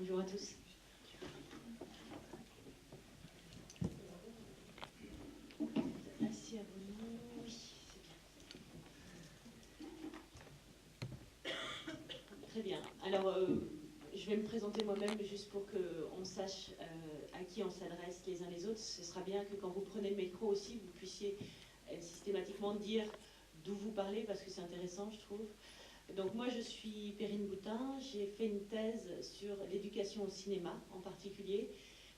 Bonjour à tous. Assis à vos noms, oui, c'est bien. Très bien. Alors, je vais me présenter moi-même juste pour qu'on sache à qui on s'adresse les uns les autres. Ce sera bien que quand vous prenez le micro aussi, vous puissiez systématiquement dire d'où vous parlez, parce que c'est intéressant, je trouve. Donc moi, je suis Perrine Boutin. J'ai fait une thèse sur l'éducation au cinéma en particulier.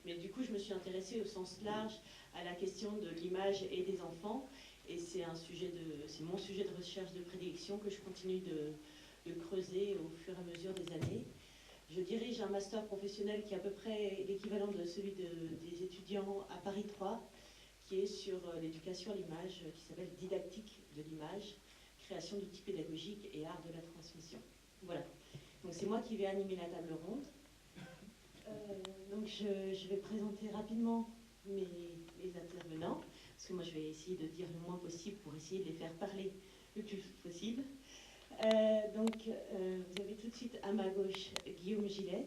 Mais du coup, je me suis intéressée au sens large à la question de l'image et des enfants. Et c'est mon sujet de recherche de prédilection que je continue de creuser au fur et à mesure des années. Je dirige un master professionnel qui est à peu près l'équivalent de celui des étudiants à Paris 3, qui est sur l'éducation à l'image, qui s'appelle Didactique de l'image, création d'outils pédagogiques et art de la transmission. Voilà. Donc c'est moi qui vais animer la table ronde. Donc je vais présenter rapidement les intervenants, parce que moi je vais essayer de dire le moins possible pour essayer de les faire parler le plus possible. Vous avez tout de suite à ma gauche Guillaume Gillet,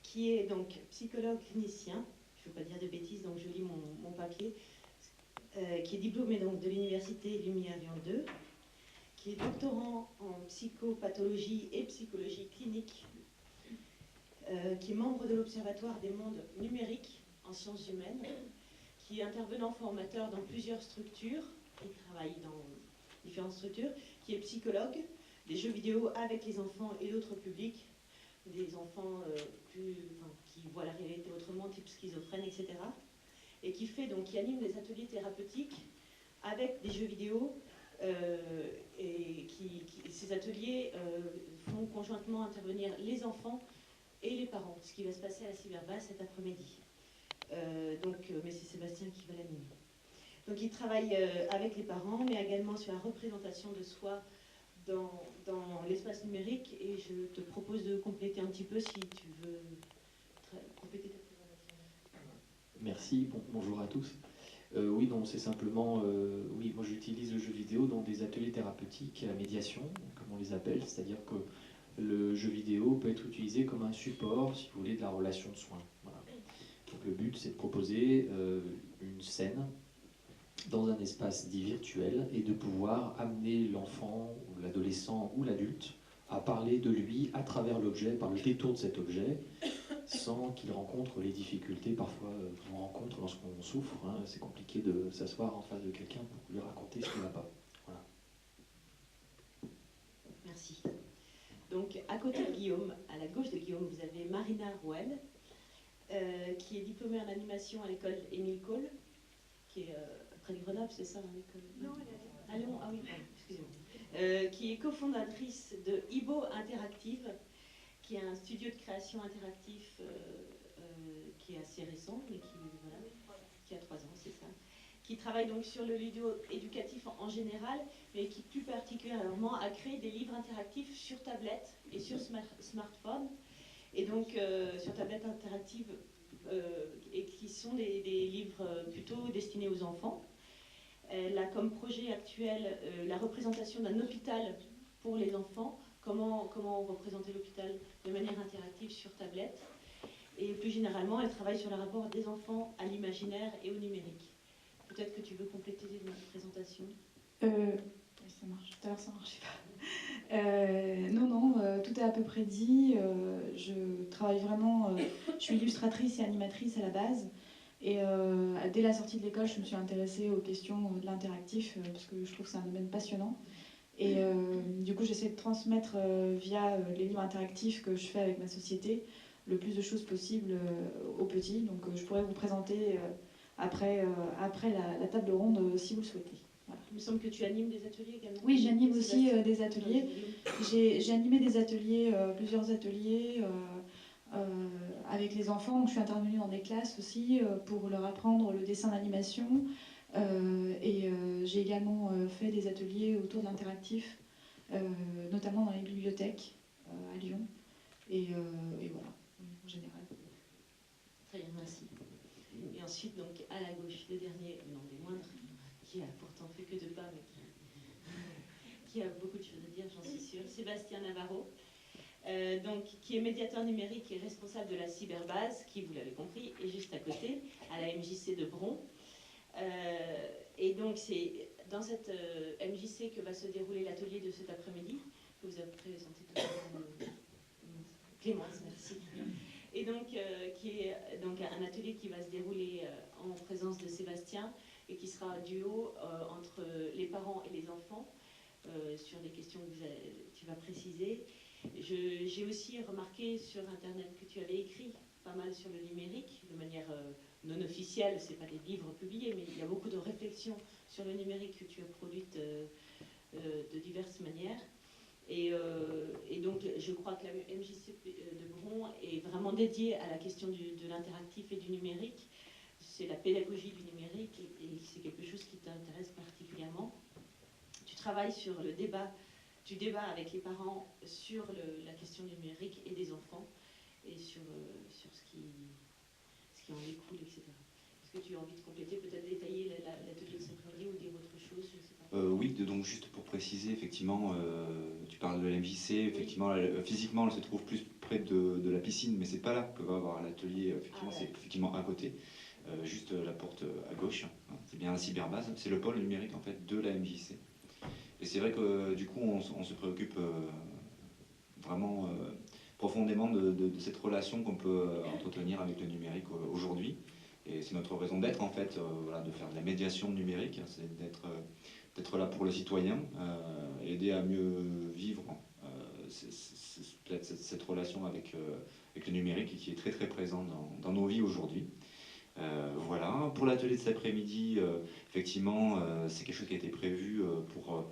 qui est donc psychologue clinicien, je ne veux pas dire de bêtises, donc je lis mon papier, qui est diplômé donc de l'université Lumière Lyon 2, qui est doctorant en psychopathologie et psychologie clinique, qui est membre de l'Observatoire des mondes numériques en sciences humaines, qui est intervenant formateur dans plusieurs structures, qui travaille dans différentes structures, qui est psychologue des jeux vidéo avec les enfants et d'autres publics, des enfants qui voient la réalité autrement, type schizophrène, etc. Et qui anime des ateliers thérapeutiques avec des jeux vidéo, et ces ateliers font conjointement intervenir les enfants et les parents, ce qui va se passer à la Cyberbase cet après-midi. Mais c'est Sébastien qui va l'animer. Donc il travaille avec les parents, mais également sur la représentation de soi dans l'espace numérique, et je te propose de compléter un petit peu si tu veux compléter ta présentation. Merci, bonjour à tous. Oui, donc c'est simplement, oui, moi j'utilise le jeu vidéo dans des ateliers thérapeutiques à médiation, comme on les appelle, c'est-à-dire que le jeu vidéo peut être utilisé comme un support, si vous voulez, de la relation de soins. Voilà. Donc le but, c'est de proposer une scène dans un espace dit virtuel et de pouvoir amener l'enfant, ou l'adolescent ou l'adulte à parler de lui à travers l'objet, par le détour de cet objet, sans qu'il rencontre les difficultés parfois qu'on rencontre lorsqu'on souffre. Hein. C'est compliqué de s'asseoir en face de quelqu'un pour lui raconter ce qui ne va pas. Voilà. Merci. Donc, à côté de Guillaume, à la gauche de Guillaume, vous avez Marina Rouel, qui est diplômée en animation à l'école Émile Cole, qui est près de Grenoble, c'est ça, l'école? Non, elle est à Lyon. Ah oui, pardon, excusez-moi. Qui est cofondatrice de Ibo Interactive, qui est un studio de création interactif qui est assez récent, mais qui a 3 ans, c'est ça. Qui travaille donc sur le ludo-éducatif en général, mais qui plus particulièrement a créé des livres interactifs sur tablette et sur smartphone, et donc sur tablette interactive, et qui sont des livres plutôt destinés aux enfants. Elle a comme projet actuel la représentation d'un hôpital pour les enfants, comment représenter l'hôpital de manière interactive sur tablette. Et plus généralement, elle travaille sur le rapport des enfants à l'imaginaire et au numérique. Peut-être que tu veux compléter notre présentation. Oui, ça marche. Tout à l'heure, ça ne marchait pas. Non, tout est à peu près dit. Je travaille vraiment... je suis illustratrice et animatrice à la base. Et dès la sortie de l'école, je me suis intéressée aux questions de l'interactif, parce que je trouve que c'est un domaine passionnant. Et du coup, j'essaie de transmettre via les livres interactifs que je fais avec ma société le plus de choses possibles aux petits. Donc je pourrais vous présenter après la table ronde si vous le souhaitez. Voilà. Il me semble que tu animes des ateliers également. Oui, j'anime aussi des ateliers. J'ai animé des ateliers, plusieurs ateliers avec les enfants. Donc je suis intervenue dans des classes aussi pour leur apprendre le dessin d'animation. J'ai également fait des ateliers autour de l'interactif, notamment dans les bibliothèques à Lyon. Et voilà, en général. Très bien, merci. Et ensuite, donc, à la gauche, le dernier, non des moindres, qui a pourtant fait que 2 pas, mais qui a beaucoup de choses à dire, j'en suis sûre, Sébastien Navarro, donc, qui est médiateur numérique et responsable de la cyberbase, qui, vous l'avez compris, est juste à côté, à la MJC de Bron. Et donc, c'est dans cette MJC que va se dérouler l'atelier de cet après-midi, que vous avez présenté tout à l'heure. Clémence, merci. Et donc, qui est donc un atelier qui va se dérouler en présence de Sébastien et qui sera un duo entre les parents et les enfants sur des questions que tu vas préciser. J'ai aussi remarqué sur Internet que tu avais écrit pas mal sur le numérique, de manière non officielle, ce n'est pas des livres publiés, mais il y a beaucoup de réflexions sur le numérique que tu as produites de diverses manières. Et donc, je crois que la MJC de Bron est vraiment dédiée à la question de l'interactif et du numérique. C'est la pédagogie du numérique et c'est quelque chose qui t'intéresse particulièrement. Tu travailles sur le débat, tu débats avec les parents sur la question du numérique et des enfants et sur ce qui en découle, etc. Est-ce que tu as envie de compléter, peut-être détailler l'atelier de cet après-midi ou dire autre chose, je sais pas. Oui, donc juste pour préciser, effectivement, tu parles de la MJC, effectivement, oui. Physiquement, elle se trouve plus près de la piscine, mais c'est pas là que va avoir l'atelier, effectivement, c'est effectivement à côté, juste la porte à gauche, hein, c'est bien la cyberbase, c'est le pôle numérique en fait de la MJC. Et c'est vrai que du coup, on se préoccupe vraiment profondément de cette relation qu'on peut entretenir avec le numérique aujourd'hui. Et c'est notre raison d'être en fait, voilà, de faire de la médiation numérique, c'est d'être là pour le citoyen, aider à mieux vivre cette relation avec le numérique qui est très très présent dans nos vies aujourd'hui. Voilà, pour l'atelier de cet après-midi, effectivement, c'est quelque chose qui a été prévu pour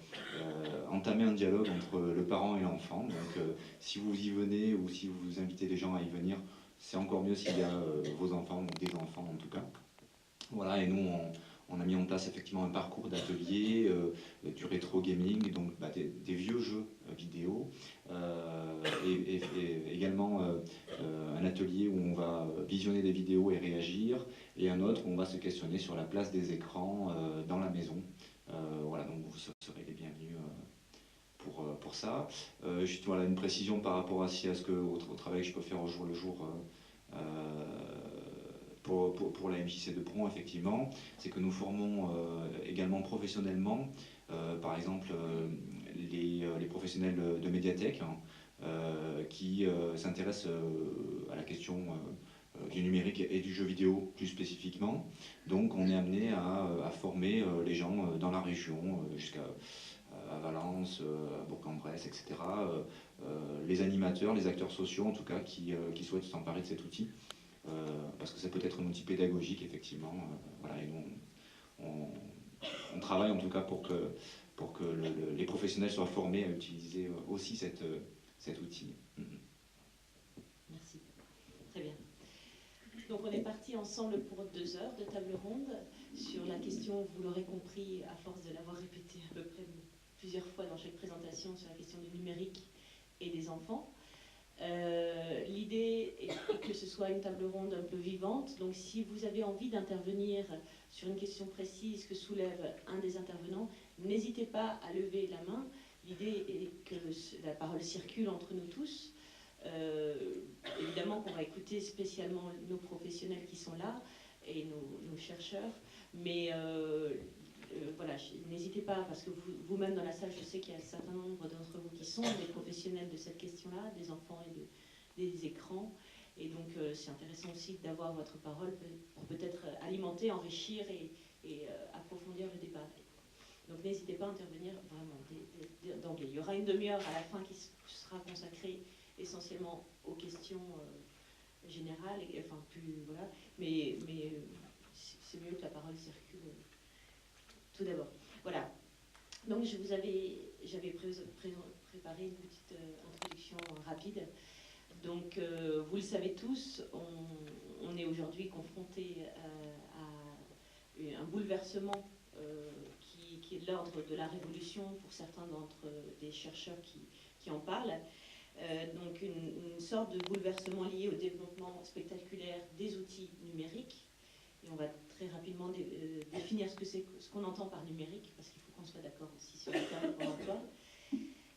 entamer un dialogue entre le parent et l'enfant. Donc, si vous y venez ou si vous invitez des gens à y venir, c'est encore mieux s'il y a vos enfants ou des enfants en tout cas. Voilà, et nous, on a mis en place effectivement un parcours d'atelier, du rétro gaming, donc des vieux jeux vidéo, et également un atelier où on va visionner des vidéos et réagir, et un autre où on va se questionner sur la place des écrans dans la maison. Voilà, donc vous serez les bienvenus pour ça. Juste voilà, une précision par rapport à au travail que je peux faire au jour le jour. Pour la MJC de Bron, effectivement, c'est que nous formons également professionnellement, par exemple, les professionnels de médiathèque qui s'intéressent à la question du numérique et du jeu vidéo plus spécifiquement. Donc on est amené à former les gens dans la région, jusqu'à Valence, à Bourg-en-Bresse, etc. Les animateurs, les acteurs sociaux en tout cas, qui souhaitent s'emparer de cet outil. Parce que ça peut être un outil pédagogique, effectivement. Voilà, et nous, on travaille en tout cas pour que les professionnels soient formés à utiliser aussi cet outil. Merci. Très bien. Donc on est parti ensemble pour 2 heures de table ronde sur la question, vous l'aurez compris, à force de l'avoir répété à peu près plusieurs fois dans chaque présentation, sur la question du numérique et des enfants. L'idée est que ce soit une table ronde un peu vivante, donc si vous avez envie d'intervenir sur une question précise que soulève un des intervenants, n'hésitez pas à lever la main. L'idée est que la parole circule entre nous tous. Évidemment qu'on va écouter spécialement nos professionnels qui sont là et nos chercheurs, mais voilà, n'hésitez pas, parce que vous-même dans la salle, je sais qu'il y a un certain nombre d'entre vous qui sont des professionnels de cette question-là, des enfants et des écrans, et donc c'est intéressant aussi d'avoir votre parole pour peut-être alimenter, enrichir et approfondir le débat. Donc n'hésitez pas à intervenir vraiment d'emblée. Il y aura une demi-heure à la fin qui sera consacrée essentiellement aux questions générales, enfin plus voilà, mais c'est mieux que la parole circule. Tout d'abord, voilà. Donc j'avais préparé une petite introduction rapide. Donc vous le savez tous, on est aujourd'hui confronté à un bouleversement qui est de l'ordre de la révolution pour certains d'entre des chercheurs qui en parlent. Donc une sorte de bouleversement lié au développement spectaculaire des outils numériques. Et on va très rapidement définir ce qu'on entend par numérique, parce qu'il faut qu'on soit d'accord aussi sur le terme qu'on emploie.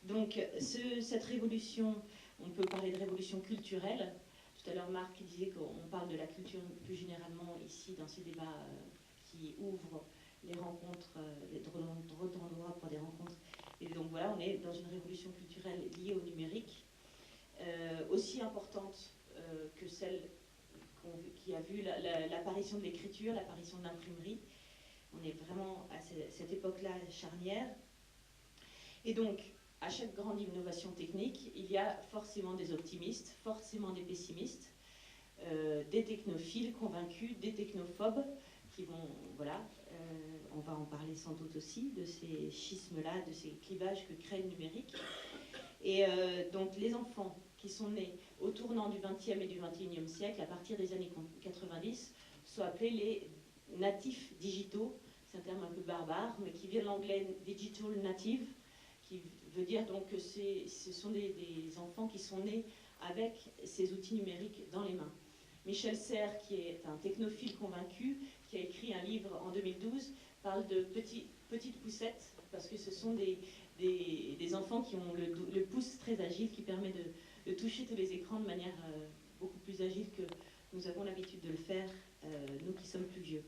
Donc cette révolution, On peut parler de révolution culturelle. Tout à l'heure, Marc disait qu'on parle de la culture plus généralement ici, dans ces débats qui ouvrent les rencontres, les droits pour des rencontres. Et donc voilà, on est dans une révolution culturelle liée au numérique, aussi importante que celle qui a vu l'apparition de l'écriture, l'apparition de l'imprimerie. On est vraiment à cette époque-là charnière. Et donc, à chaque grande innovation technique, il y a forcément des optimistes, forcément des pessimistes, des technophiles convaincus, des technophobes qui vont, voilà, on va en parler sans doute aussi, de ces schismes-là, de ces clivages que crée le numérique. Et donc les enfants qui sont nés au tournant du XXe et du XXIe siècle, à partir des années 90, sont appelés les natifs digitaux. C'est un terme un peu barbare, mais qui vient de l'anglais digital native, qui veut dire donc que ce sont des enfants qui sont nés avec ces outils numériques dans les mains. Michel Serres, qui est un technophile convaincu, qui a écrit un livre en 2012, parle de petites poussettes, parce que ce sont des enfants qui ont le pouce très agile, qui permet de toucher tous les écrans de manière beaucoup plus agile que nous avons l'habitude de le faire, nous qui sommes plus vieux.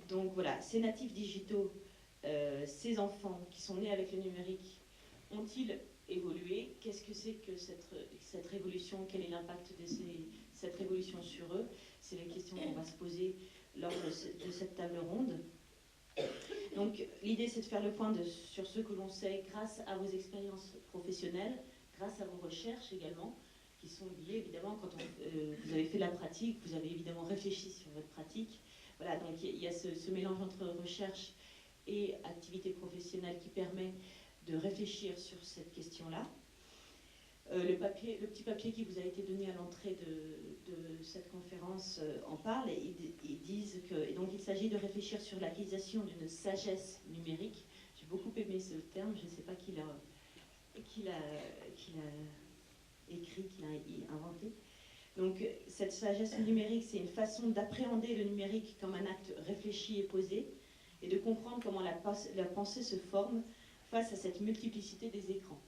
Donc voilà, ces natifs digitaux, ces enfants qui sont nés avec le numérique, ont-ils évolué? Qu'est-ce que c'est que cette révolution? Quel est l'impact de cette révolution sur eux? C'est la question qu'on va se poser lors de cette table ronde. Donc l'idée, c'est de faire le point sur ce que l'on sait grâce à vos expériences professionnelles, grâce à vos recherches également, qui sont liées évidemment quand vous avez fait la pratique, vous avez évidemment réfléchi sur votre pratique. Voilà, donc il y a ce mélange entre recherche et activité professionnelle qui permet de réfléchir sur cette question-là. Le petit papier qui vous a été donné à l'entrée de cette conférence en parle, et ils disent que donc il s'agit de réfléchir sur l'acquisition d'une sagesse numérique. J'ai beaucoup aimé ce terme, je ne sais pas qui l'a écrit, qui l'a inventé. Donc cette sagesse numérique, c'est une façon d'appréhender le numérique comme un acte réfléchi et posé, et de comprendre comment la pensée se forme face à cette multiplicité des écrans.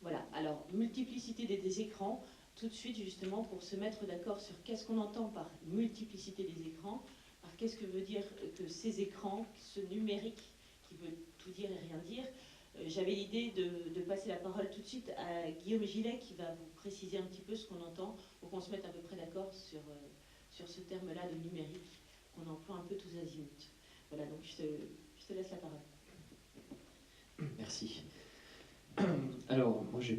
Voilà, alors multiplicité des écrans, tout de suite justement pour se mettre d'accord sur qu'est-ce qu'on entend par multiplicité des écrans, par qu'est-ce que veut dire que ces écrans, ce numérique qui veut tout dire et rien dire. J'avais l'idée de passer la parole tout de suite à Guillaume Gillet qui va vous préciser un petit peu ce qu'on entend pour qu'on se mette à peu près d'accord sur ce terme-là de numérique qu'on emploie un peu tous azimuts. Voilà, donc je te laisse la parole. Merci. Alors, moi, j'ai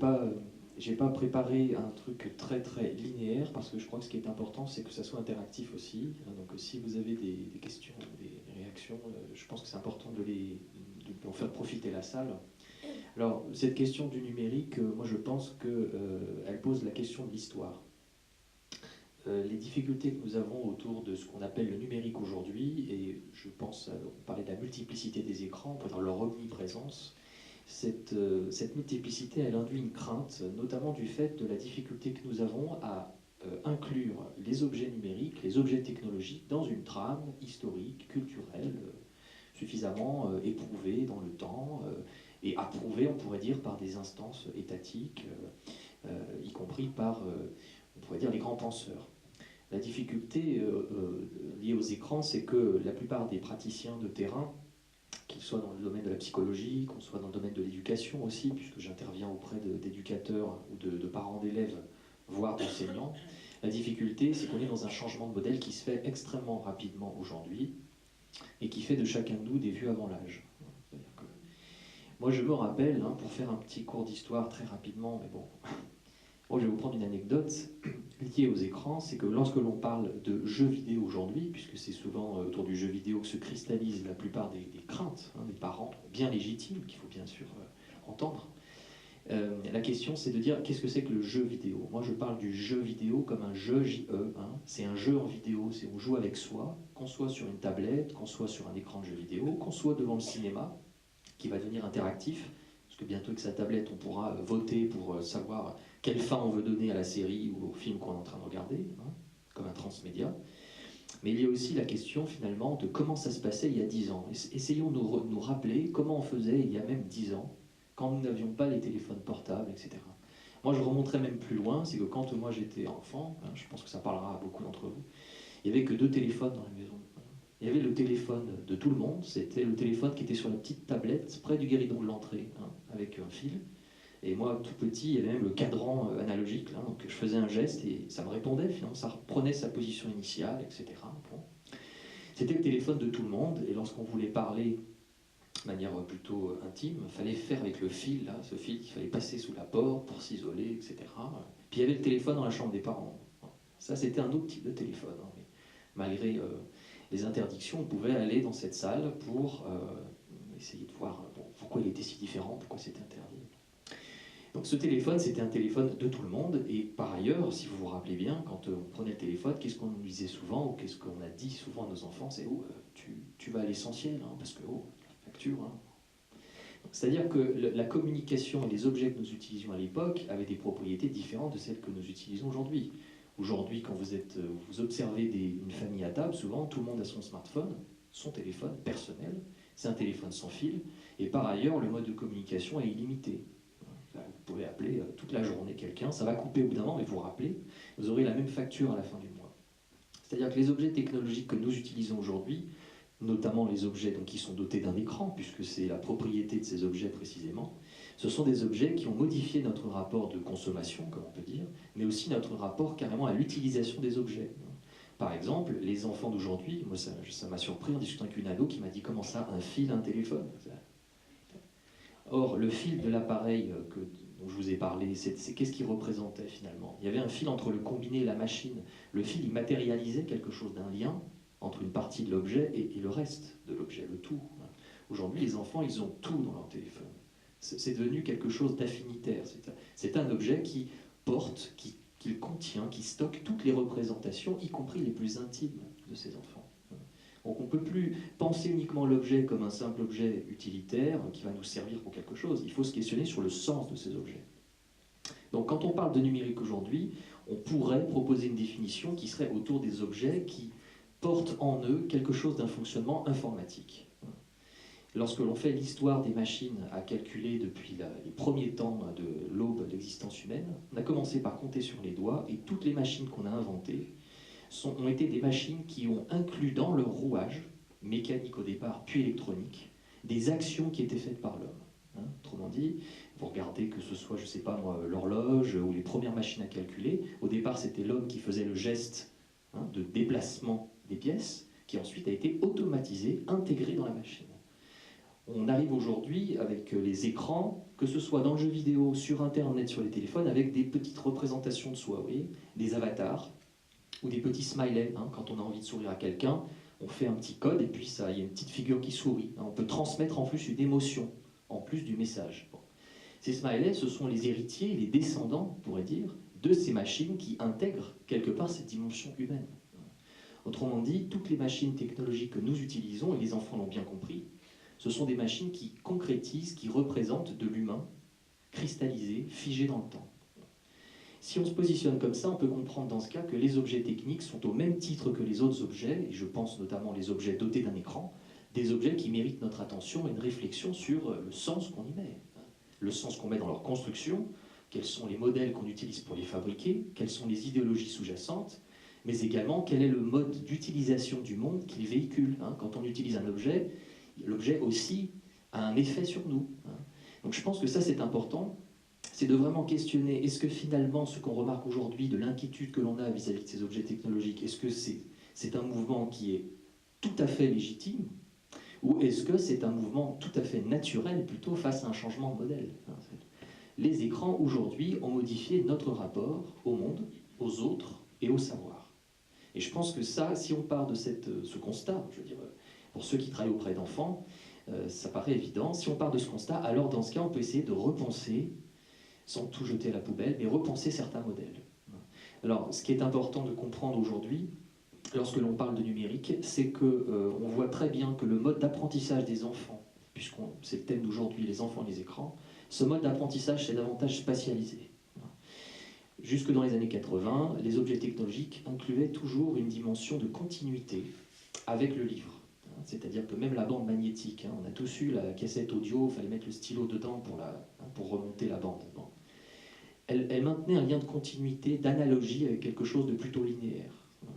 pas préparé un truc très très linéaire parce que je crois que ce qui est important, c'est que ça soit interactif aussi. Donc, si vous avez des questions, des réactions, je pense que c'est important de en faire profiter la salle. Alors, cette question du numérique, moi, je pense qu'elle pose la question de l'histoire. Les difficultés que nous avons autour de ce qu'on appelle le numérique aujourd'hui, et je pense, on parlait de la multiplicité des écrans, dans leur omniprésence. Cette multiplicité, elle induit une crainte, notamment du fait de la difficulté que nous avons à inclure les objets numériques, les objets technologiques, dans une trame historique, culturelle, suffisamment éprouvée dans le temps, et approuvée, on pourrait dire, par des instances étatiques, y compris par, on pourrait dire, les grands penseurs. La difficulté liée aux écrans, c'est que la plupart des praticiens de terrain, qu'ils soient dans le domaine de la psychologie, qu'on soit dans le domaine de l'éducation aussi, puisque j'interviens auprès d'éducateurs ou de parents d'élèves, voire d'enseignants, la difficulté, c'est qu'on est dans un changement de modèle qui se fait extrêmement rapidement aujourd'hui et qui fait de chacun de nous des vieux avant l'âge. Moi, je me rappelle, pour faire un petit cours d'histoire très rapidement, mais bon, je vais vous prendre une anecdote liée aux écrans, c'est que lorsque l'on parle de jeux vidéo aujourd'hui, puisque c'est souvent autour du jeu vidéo que se cristallisent la plupart des craintes des parents, bien légitimes, qu'il faut bien sûr entendre, la question c'est de dire qu'est-ce que c'est que le jeu vidéo. Moi je parle du jeu vidéo comme un jeu JE, c'est un jeu en vidéo, c'est on joue avec soi, qu'on soit sur une tablette, qu'on soit sur un écran de jeu vidéo, qu'on soit devant le cinéma, qui va devenir interactif, parce que bientôt avec sa tablette on pourra voter pour savoir quelle fin on veut donner à la série ou au film qu'on est en train de regarder, comme un transmédia. Mais il y a aussi la question finalement de comment ça se passait il y a 10 ans. Essayons de nous rappeler comment on faisait il y a même 10 ans, quand nous n'avions pas les téléphones portables, etc. Moi, je remonterais même plus loin, c'est que quand moi j'étais enfant, hein, je pense que ça parlera à beaucoup d'entre vous, il n'y avait que 2 téléphones dans la maison. Il y avait le téléphone de tout le monde, c'était le téléphone qui était sur la petite tablette près du guéridon de l'entrée, hein, avec un fil. Et moi, tout petit, il y avait même le cadran analogique, là, donc je faisais un geste et ça me répondait, finalement, ça reprenait sa position initiale, etc. Bon. C'était le téléphone de tout le monde, et lorsqu'on voulait parler de manière plutôt intime, il fallait faire avec le fil, là, ce fil qu'il fallait passer sous la porte pour s'isoler, etc. Puis il y avait le téléphone dans la chambre des parents. Ça, c'était un autre type de téléphone. Hein, mais malgré les interdictions, on pouvait aller dans cette salle pour essayer de voir pourquoi il était si différent, pourquoi c'était interdit. Donc ce téléphone, c'était un téléphone de tout le monde, et par ailleurs, si vous vous rappelez bien, quand on prenait le téléphone, qu'est-ce qu'on nous disait souvent, ou qu'est-ce qu'on a dit souvent à nos enfants, c'est « Oh, tu vas à l'essentiel, hein, parce que, oh, la facture... Hein. » C'est-à-dire que la communication et les objets que nous utilisions à l'époque avaient des propriétés différentes de celles que nous utilisons aujourd'hui. Aujourd'hui, quand vous observez une famille à table, souvent, tout le monde a son smartphone, son téléphone personnel, c'est un téléphone sans fil, et par ailleurs, le mode de communication est illimité. Vous pouvez appeler toute la journée quelqu'un, ça va couper au bout d'un moment, mais vous rappelez, vous aurez la même facture à la fin du mois. C'est-à-dire que les objets technologiques que nous utilisons aujourd'hui, notamment les objets donc, qui sont dotés d'un écran, puisque c'est la propriété de ces objets précisément, ce sont des objets qui ont modifié notre rapport de consommation, comme on peut dire, mais aussi notre rapport carrément à l'utilisation des objets. Par exemple, les enfants d'aujourd'hui, moi ça m'a surpris en discutant avec une ado qui m'a dit « Comment ça, un fil, un téléphone ?» Or, le fil de l'appareil dont je vous ai parlé, c'est qu'est-ce qu'il représentait finalement? Il y avait un fil entre le combiné et la machine. Le fil, il matérialisait quelque chose d'un lien entre une partie de l'objet et le reste de l'objet, le tout. Aujourd'hui, les enfants, ils ont tout dans leur téléphone. C'est devenu quelque chose d'affinitaire. C'est un objet qui porte, qui contient, qui stocke toutes les représentations, y compris les plus intimes de ces enfants. Donc on ne peut plus penser uniquement l'objet comme un simple objet utilitaire qui va nous servir pour quelque chose. Il faut se questionner sur le sens de ces objets. Donc quand on parle de numérique aujourd'hui, on pourrait proposer une définition qui serait autour des objets qui portent en eux quelque chose d'un fonctionnement informatique. Lorsque l'on fait l'histoire des machines à calculer depuis les premiers temps de l'aube de l'existence humaine, on a commencé par compter sur les doigts, et toutes les machines qu'on a inventées ont été des machines qui ont inclus dans leur rouage, mécanique au départ, puis électronique, des actions qui étaient faites par l'homme. Autrement dit, vous regardez que ce soit, je ne sais pas moi, l'horloge ou les premières machines à calculer, au départ c'était l'homme qui faisait le geste de déplacement des pièces, qui ensuite a été automatisé, intégré dans la machine. On arrive aujourd'hui avec les écrans, que ce soit dans le jeu vidéo, sur Internet, sur les téléphones, avec des petites représentations de soi, vous voyez, des avatars, ou des petits smileys. Quand on a envie de sourire à quelqu'un, on fait un petit code, et puis il y a une petite figure qui sourit. On peut transmettre en plus une émotion, en plus du message. Bon. Ces smileys, ce sont les héritiers, les descendants, on pourrait dire, de ces machines qui intègrent quelque part cette dimension humaine. Autrement dit, toutes les machines technologiques que nous utilisons, et les enfants l'ont bien compris, ce sont des machines qui concrétisent, qui représentent de l'humain, cristallisé, figé dans le temps. Si on se positionne comme ça, on peut comprendre dans ce cas que les objets techniques sont au même titre que les autres objets, et je pense notamment les objets dotés d'un écran, des objets qui méritent notre attention et une réflexion sur le sens qu'on y met. Le sens qu'on met dans leur construction, quels sont les modèles qu'on utilise pour les fabriquer, quelles sont les idéologies sous-jacentes, mais également quel est le mode d'utilisation du monde qu'il véhicule. Quand on utilise un objet, l'objet aussi a un effet sur nous. Donc je pense que ça c'est important, c'est de vraiment questionner, est-ce que finalement ce qu'on remarque aujourd'hui de l'inquiétude que l'on a vis-à-vis de ces objets technologiques, est-ce que c'est un mouvement qui est tout à fait légitime, ou est-ce que c'est un mouvement tout à fait naturel plutôt face à un changement de modèle? Les écrans aujourd'hui ont modifié notre rapport au monde, aux autres et au savoir. Et je pense que ça, si on part de ce constat, je veux dire, pour ceux qui travaillent auprès d'enfants, ça paraît évident. Si on part de ce constat, alors dans ce cas, on peut essayer de repenser, sans tout jeter à la poubelle, mais repenser certains modèles. Alors, ce qui est important de comprendre aujourd'hui, lorsque l'on parle de numérique, c'est qu'on voit très bien que le mode d'apprentissage des enfants, puisque c'est le thème d'aujourd'hui, les enfants et les écrans, ce mode d'apprentissage, c'est davantage spatialisé. Jusque dans les années 80, les objets technologiques incluaient toujours une dimension de continuité avec le livre. C'est-à-dire que même la bande magnétique, on a tous eu la cassette audio, il fallait mettre le stylo dedans pour remonter la bande. Bon. elle maintenait un lien de continuité, d'analogie avec quelque chose de plutôt linéaire,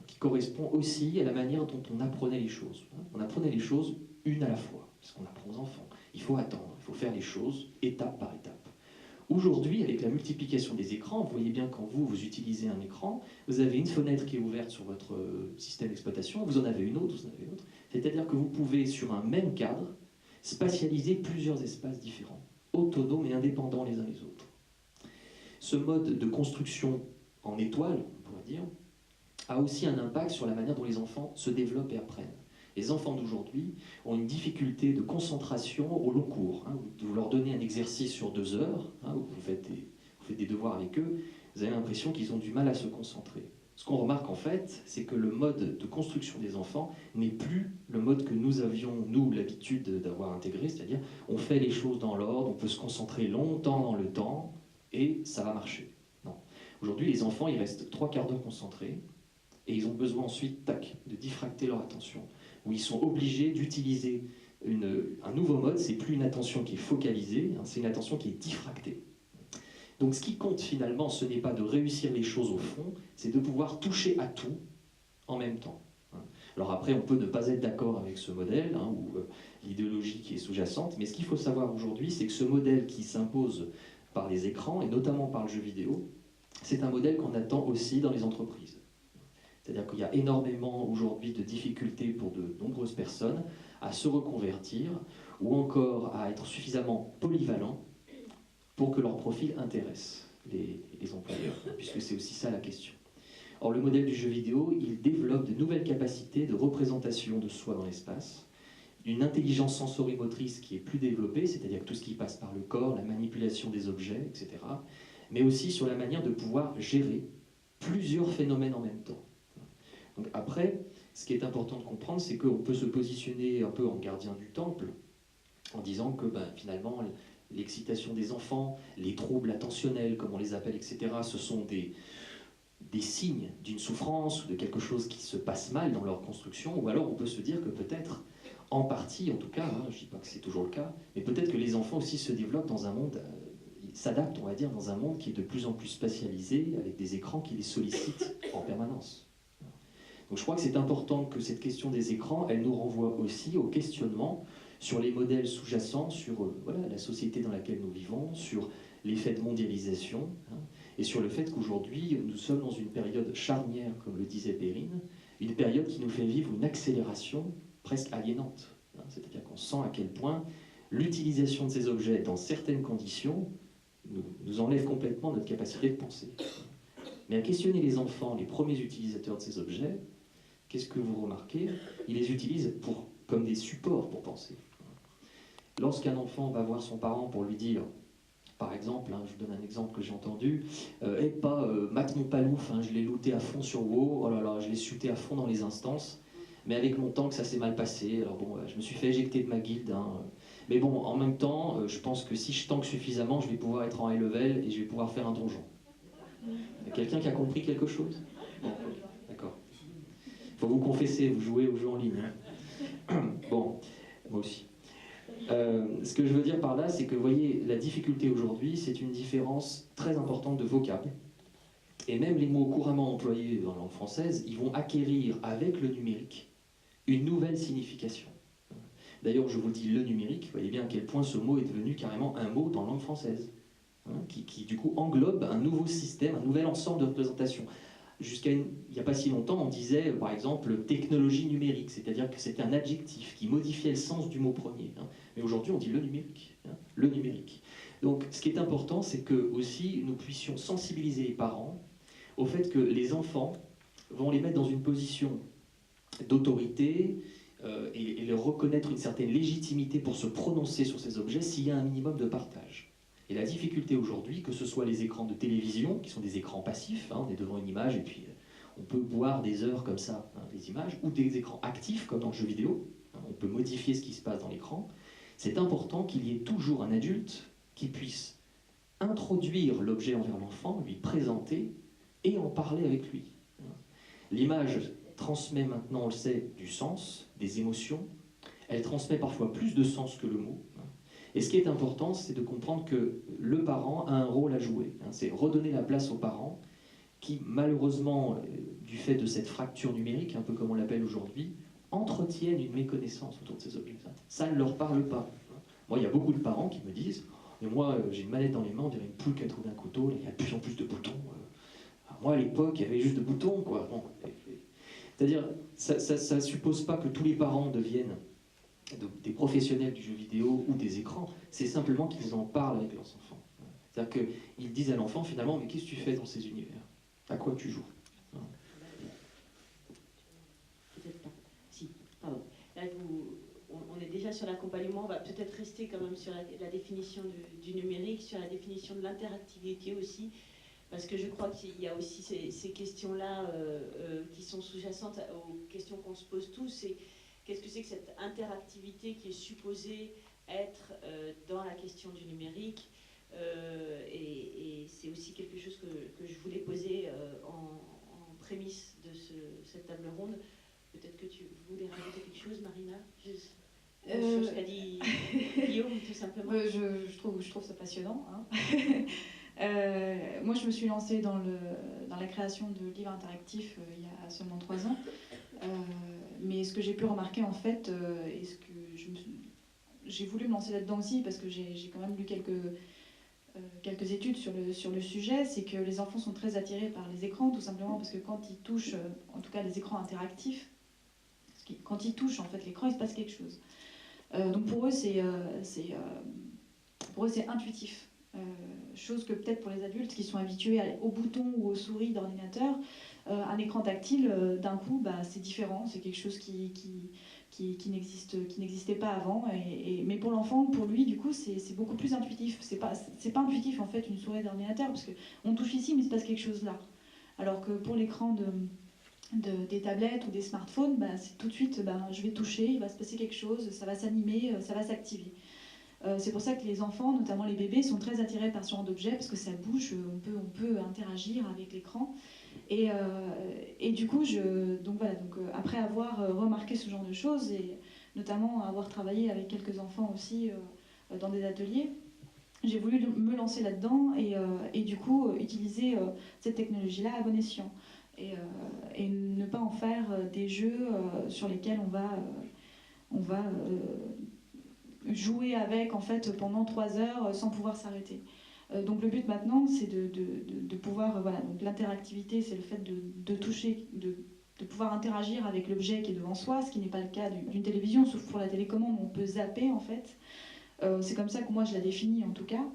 qui correspond aussi à la manière dont on apprenait les choses. On apprenait les choses une à la fois, parce qu'on apprend aux enfants. Il faut attendre, il faut faire les choses étape par étape. Aujourd'hui, avec la multiplication des écrans, vous voyez bien quand vous utilisez un écran, vous avez une fenêtre qui est ouverte sur votre système d'exploitation, vous en avez une autre, vous en avez une autre. C'est-à-dire que vous pouvez, sur un même cadre, spatialiser plusieurs espaces différents, autonomes et indépendants les uns les autres. Ce mode de construction en étoile, on pourrait dire, a aussi un impact sur la manière dont les enfants se développent et apprennent. Les enfants d'aujourd'hui ont une difficulté de concentration au long cours. Vous leur donnez un exercice sur 2 heures, où vous faites des devoirs avec eux, vous avez l'impression qu'ils ont du mal à se concentrer. Ce qu'on remarque en fait, c'est que le mode de construction des enfants n'est plus le mode que nous avions, nous, l'habitude d'avoir intégré, c'est-à-dire on fait les choses dans l'ordre, on peut se concentrer longtemps dans le temps, et ça va marcher. Non. Aujourd'hui, les enfants, ils restent 3/4 d'heure concentrés, et ils ont besoin ensuite, tac, de diffracter leur attention, où ils sont obligés d'utiliser un nouveau mode. C'est plus une attention qui est focalisée, c'est une attention qui est diffractée. Donc ce qui compte finalement, ce n'est pas de réussir les choses au fond, c'est de pouvoir toucher à tout en même temps. Alors après, on peut ne pas être d'accord avec ce modèle, ou l'idéologie qui est sous-jacente, mais ce qu'il faut savoir aujourd'hui, c'est que ce modèle qui s'impose par les écrans, et notamment par le jeu vidéo, c'est un modèle qu'on attend aussi dans les entreprises. C'est-à-dire qu'il y a énormément aujourd'hui de difficultés pour de nombreuses personnes à se reconvertir ou encore à être suffisamment polyvalents pour que leur profil intéresse les employeurs, puisque c'est aussi ça la question. Or, le modèle du jeu vidéo, il développe de nouvelles capacités de représentation de soi dans l'espace, une intelligence sensorimotrice qui est plus développée, c'est-à-dire tout ce qui passe par le corps, la manipulation des objets, etc., mais aussi sur la manière de pouvoir gérer plusieurs phénomènes en même temps. Donc après, ce qui est important de comprendre, c'est qu'on peut se positionner un peu en gardien du temple, en disant que finalement, l'excitation des enfants, les troubles attentionnels, comme on les appelle, etc., ce sont des signes d'une souffrance ou de quelque chose qui se passe mal dans leur construction, ou alors on peut se dire que peut-être, en partie en tout cas, je ne dis pas que c'est toujours le cas, mais peut-être que les enfants aussi se développent dans un monde, s'adaptent, on va dire, dans un monde qui est de plus en plus spatialisé, avec des écrans qui les sollicitent en permanence. Donc je crois que c'est important que cette question des écrans, elle nous renvoie aussi au questionnement sur les modèles sous-jacents, sur la société dans laquelle nous vivons, sur l'effet de mondialisation, et sur le fait qu'aujourd'hui, nous sommes dans une période charnière, comme le disait Perrine, une période qui nous fait vivre une accélération presque aliénante. C'est-à-dire qu'on sent à quel point l'utilisation de ces objets dans certaines conditions nous enlève complètement notre capacité de penser. Mais à questionner les enfants, les premiers utilisateurs de ces objets, qu'est-ce que vous remarquez? Ils les utilisent comme des supports pour penser. Lorsqu'un enfant va voir son parent pour lui dire, par exemple, je vous donne un exemple que j'ai entendu, mate mon palouf, je l'ai looté à fond sur WoW, oh là là, je l'ai shooté à fond dans les instances, mais avec mon tank ça s'est mal passé, alors bon, je me suis fait éjecter de ma guilde, mais bon, en même temps, je pense que si je tank suffisamment, je vais pouvoir être en high level et je vais pouvoir faire un donjon. Il y a quelqu'un qui a compris quelque chose? Bon, d'accord. Il faut vous confesser, vous jouez aux jeux en ligne. Bon, moi aussi. Ce que je veux dire par là, c'est que vous voyez, la difficulté aujourd'hui, c'est une différence très importante de vocable. Et même les mots couramment employés dans la langue française, ils vont acquérir avec le numérique une nouvelle signification. D'ailleurs, je vous dis le numérique, vous voyez bien à quel point ce mot est devenu carrément un mot dans la langue française, qui du coup englobe un nouveau système, un nouvel ensemble de représentations. Il n'y a pas si longtemps, on disait par exemple technologie numérique, c'est-à-dire que c'était un adjectif qui modifiait le sens du mot premier. Mais aujourd'hui, on dit le numérique. Le numérique. Donc, ce qui est important, c'est que aussi nous puissions sensibiliser les parents au fait que les enfants vont les mettre dans une position d'autorité et leur reconnaître une certaine légitimité pour se prononcer sur ces objets s'il y a un minimum de partage. Et la difficulté aujourd'hui, que ce soit les écrans de télévision, qui sont des écrans passifs, on est devant une image et puis on peut voir des heures comme ça, les images, ou des écrans actifs, comme dans le jeu vidéo, on peut modifier ce qui se passe dans l'écran, c'est important qu'il y ait toujours un adulte qui puisse introduire l'objet envers l'enfant, lui présenter et en parler avec lui. L'image transmet maintenant, on le sait, du sens, des émotions, elle transmet parfois plus de sens que le mot. Et ce qui est important, c'est de comprendre que le parent a un rôle à jouer. C'est redonner la place aux parents qui, malheureusement, du fait de cette fracture numérique, un peu comme on l'appelle aujourd'hui, entretiennent une méconnaissance autour de ces objets. Ça ne leur parle pas. Moi, il y a beaucoup de parents qui me disent « Mais moi, j'ai une manette dans les mains, on dirait une poule qui a trouvé un couteau, là, il y a de plus en plus de boutons. Moi, à l'époque, il y avait juste de boutons. » quoi. Bon, c'est-à-dire, ça ne suppose pas que tous les parents deviennent des professionnels du jeu vidéo ou des écrans, c'est simplement qu'ils en parlent avec leurs enfants. C'est-à-dire qu'ils disent à l'enfant, finalement, mais qu'est-ce que tu fais dans ces univers? À quoi tu joues? Peut-être pas. Si, pardon. Là, on est déjà sur l'accompagnement, on va peut-être rester quand même sur la définition du numérique, sur la définition de l'interactivité aussi, parce que je crois qu'il y a aussi ces questions-là qui sont sous-jacentes aux questions qu'on se pose tous, c'est qu'est-ce que c'est que cette interactivité qui est supposée être dans la question du numérique, et c'est aussi quelque chose que je voulais poser en prémisse de cette table ronde. Peut-être que tu voulais rajouter quelque chose, Marina? Ce qu'a dit Guillaume, tout simplement. Je trouve ça passionnant. Hein. Moi, je me suis lancée dans la création de livres interactifs il y a seulement 3 ans. Mais ce que j'ai pu remarquer, en fait, et ce que j'ai voulu me lancer là-dedans aussi, parce que j'ai quand même lu quelques études sur le sujet, c'est que les enfants sont très attirés par les écrans, tout simplement parce que quand ils touchent, en tout cas les écrans interactifs, quand ils touchent en fait l'écran, il se passe quelque chose. Donc pour eux, c'est intuitif. Chose que peut-être pour les adultes qui sont habitués aux boutons ou aux souris d'ordinateur, un écran tactile, d'un coup, c'est différent, c'est quelque chose qui n'existait pas avant. Mais pour l'enfant, pour lui, du coup, c'est beaucoup plus intuitif. C'est pas intuitif en fait une souris d'ordinateur, parce qu'on touche ici, mais il se passe quelque chose là. Alors que pour l'écran des tablettes ou des smartphones, c'est tout de suite, je vais toucher, il va se passer quelque chose, ça va s'animer, ça va s'activer. C'est pour ça que les enfants, notamment les bébés, sont très attirés par ce genre d'objet, parce que ça bouge, on peut interagir avec l'écran. Et du coup, après avoir remarqué ce genre de choses, et notamment avoir travaillé avec quelques enfants aussi dans des ateliers, j'ai voulu me lancer là-dedans et du coup utiliser cette technologie-là à bon escient. Et ne pas en faire des jeux sur lesquels on va jouer avec en fait pendant 3 heures sans pouvoir s'arrêter. Donc le but maintenant, c'est de pouvoir, donc l'interactivité, c'est le fait de toucher, de pouvoir interagir avec l'objet qui est devant soi, ce qui n'est pas le cas d'une télévision, sauf pour la télécommande, on peut zapper en fait. C'est comme ça que moi je la définis en tout cas.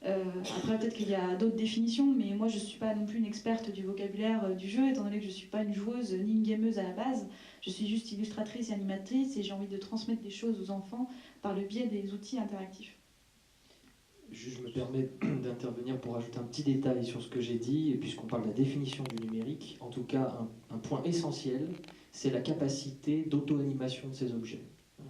Après peut-être qu'il y a d'autres définitions, mais moi je ne suis pas non plus une experte du vocabulaire du jeu, étant donné que je ne suis pas une joueuse ni une gameuse à la base. Je suis juste illustratrice et animatrice, et j'ai envie de transmettre des choses aux enfants par le biais des outils interactifs. Je me permets d'intervenir pour ajouter un petit détail sur ce que j'ai dit, puisqu'on parle de la définition du numérique. En tout cas, un point essentiel, c'est la capacité d'auto-animation de ces objets.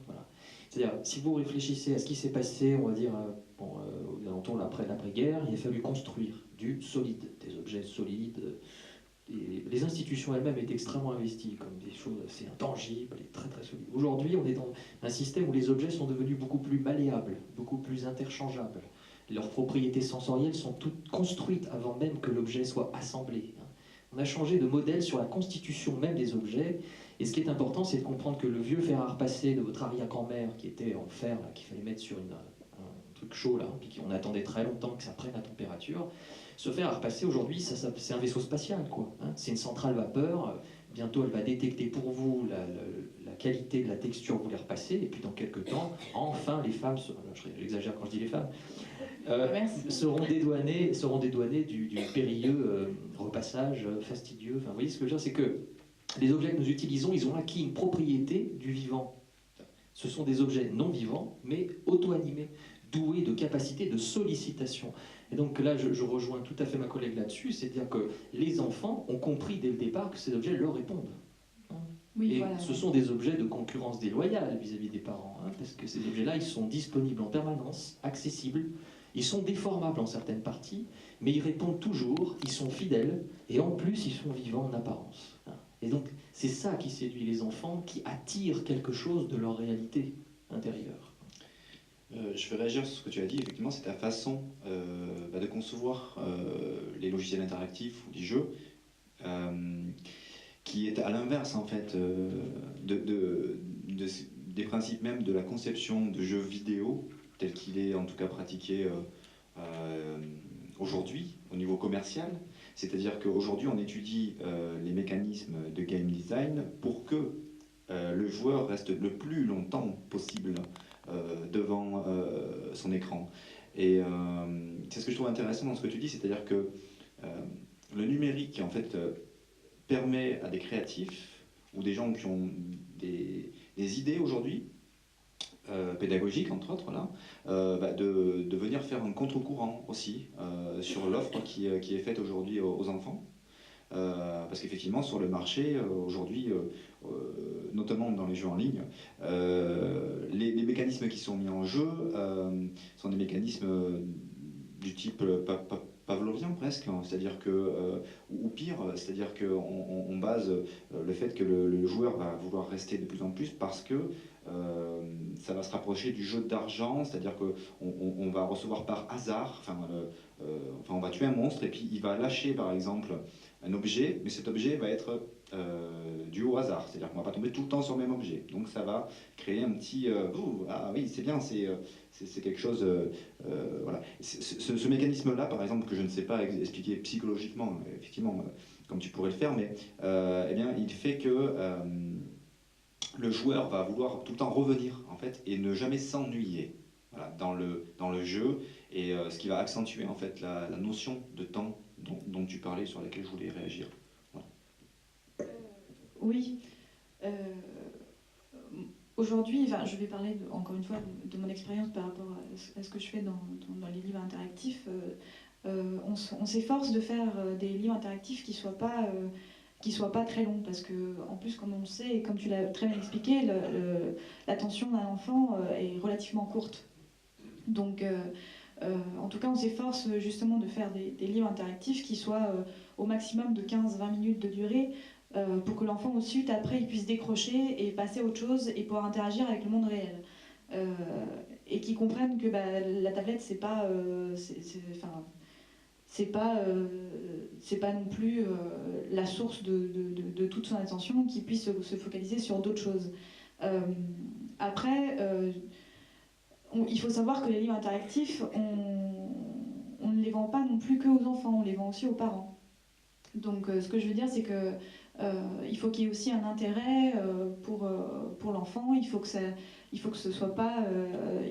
Voilà. C'est-à-dire, si vous réfléchissez à ce qui s'est passé, on va dire, aux alentours après l'après-guerre, il a fallu construire du solide, des objets solides. Et les institutions elles-mêmes étaient extrêmement investies, comme des choses assez intangibles et très très solides. Aujourd'hui, on est dans un système où les objets sont devenus beaucoup plus malléables, beaucoup plus interchangeables. Leurs propriétés sensorielles sont toutes construites avant même que l'objet soit assemblé. On a changé de modèle sur la constitution même des objets, et ce qui est important, c'est de comprendre que le vieux fer à repasser de votre arrière-grand-mère, qui était en fer, qu'il fallait mettre sur un truc chaud, là, puis qu'on attendait très longtemps que ça prenne la température, ce fer à repasser, aujourd'hui, c'est un vaisseau spatial, quoi. C'est une centrale vapeur, bientôt elle va détecter pour vous la qualité de la texture que vous voulez repasser, et puis dans quelques temps, enfin, les femmes, j'exagère quand je dis les femmes, seront dédouanés du périlleux repassage fastidieux. Enfin, vous voyez ce que je veux dire, c'est que les objets que nous utilisons, ils ont acquis une propriété du vivant. Ce sont des objets non vivants, mais auto-animés, doués de capacités de sollicitation. Et donc là, je rejoins tout à fait ma collègue là-dessus, c'est-à-dire que les enfants ont compris dès le départ que ces objets leur répondent. Oui, et voilà. Ce sont des objets de concurrence déloyale vis-à-vis des parents, parce que ces objets-là, ils sont disponibles en permanence, accessibles, ils sont déformables en certaines parties, mais ils répondent toujours, ils sont fidèles, et en plus, ils sont vivants en apparence. Et donc, c'est ça qui séduit les enfants, qui attire quelque chose de leur réalité intérieure. Je vais réagir sur ce que tu as dit. Effectivement, c'est ta façon de concevoir les logiciels interactifs ou les jeux qui est à l'inverse en fait des principes même de la conception de jeux vidéo tel qu'il est en tout cas pratiqué aujourd'hui au niveau commercial. C'est-à-dire qu'aujourd'hui on étudie les mécanismes de game design pour que le joueur reste le plus longtemps possible devant son écran. Et c'est ce que je trouve intéressant dans ce que tu dis, c'est-à-dire que le numérique en fait permet à des créatifs ou des gens qui ont des idées aujourd'hui, pédagogiques entre autres, là, de venir faire un contre-courant aussi sur l'offre qui est faite aujourd'hui aux enfants. Parce qu'effectivement, sur le marché, aujourd'hui, notamment dans les jeux en ligne, les mécanismes qui sont mis en jeu sont des mécanismes du type pavlovien presque, hein, c'est-à-dire que, ou pire, c'est-à-dire qu'on base le fait que le joueur va vouloir rester de plus en plus parce que ça va se rapprocher du jeu d'argent, c'est-à-dire qu'on va recevoir par hasard, on va tuer un monstre et puis il va lâcher par exemple un objet, mais cet objet va être dû au hasard, c'est-à-dire qu'on ne va pas tomber tout le temps sur le même objet. Donc ça va créer un petit ah oui, c'est bien, c'est quelque chose. Voilà. Ce mécanisme-là, par exemple, que je ne sais pas expliquer psychologiquement, effectivement, comme tu pourrais le faire, mais eh bien, il fait que le joueur va vouloir tout le temps revenir en fait et ne jamais s'ennuyer. Voilà, dans le jeu, et ce qui va accentuer en fait la notion de temps dont tu parlais, sur laquelle je voulais réagir. Voilà. Oui. Aujourd'hui, je vais parler encore une fois de mon expérience par rapport à ce que je fais dans les livres interactifs. On s'efforce de faire des livres interactifs qui soient pas très longs, parce que en plus, comme on le sait et comme tu l'as très bien expliqué, l'attention d'un enfant est relativement courte. Donc en tout cas, on s'efforce justement de faire des livres interactifs qui soient au maximum de 15-20 minutes de durée, pour que l'enfant ensuite, après, il puisse décrocher et passer à autre chose et pouvoir interagir avec le monde réel. Et qu'ils comprennent que la tablette, c'est pas non plus la source de toute son attention, qu'il puisse se focaliser sur d'autres choses. Après, il faut savoir que les livres interactifs, on ne les vend pas non plus qu'aux enfants, on les vend aussi aux parents. Donc ce que je veux dire, c'est que il faut qu'il y ait aussi un intérêt pour l'enfant. Il faut que ce soit pas,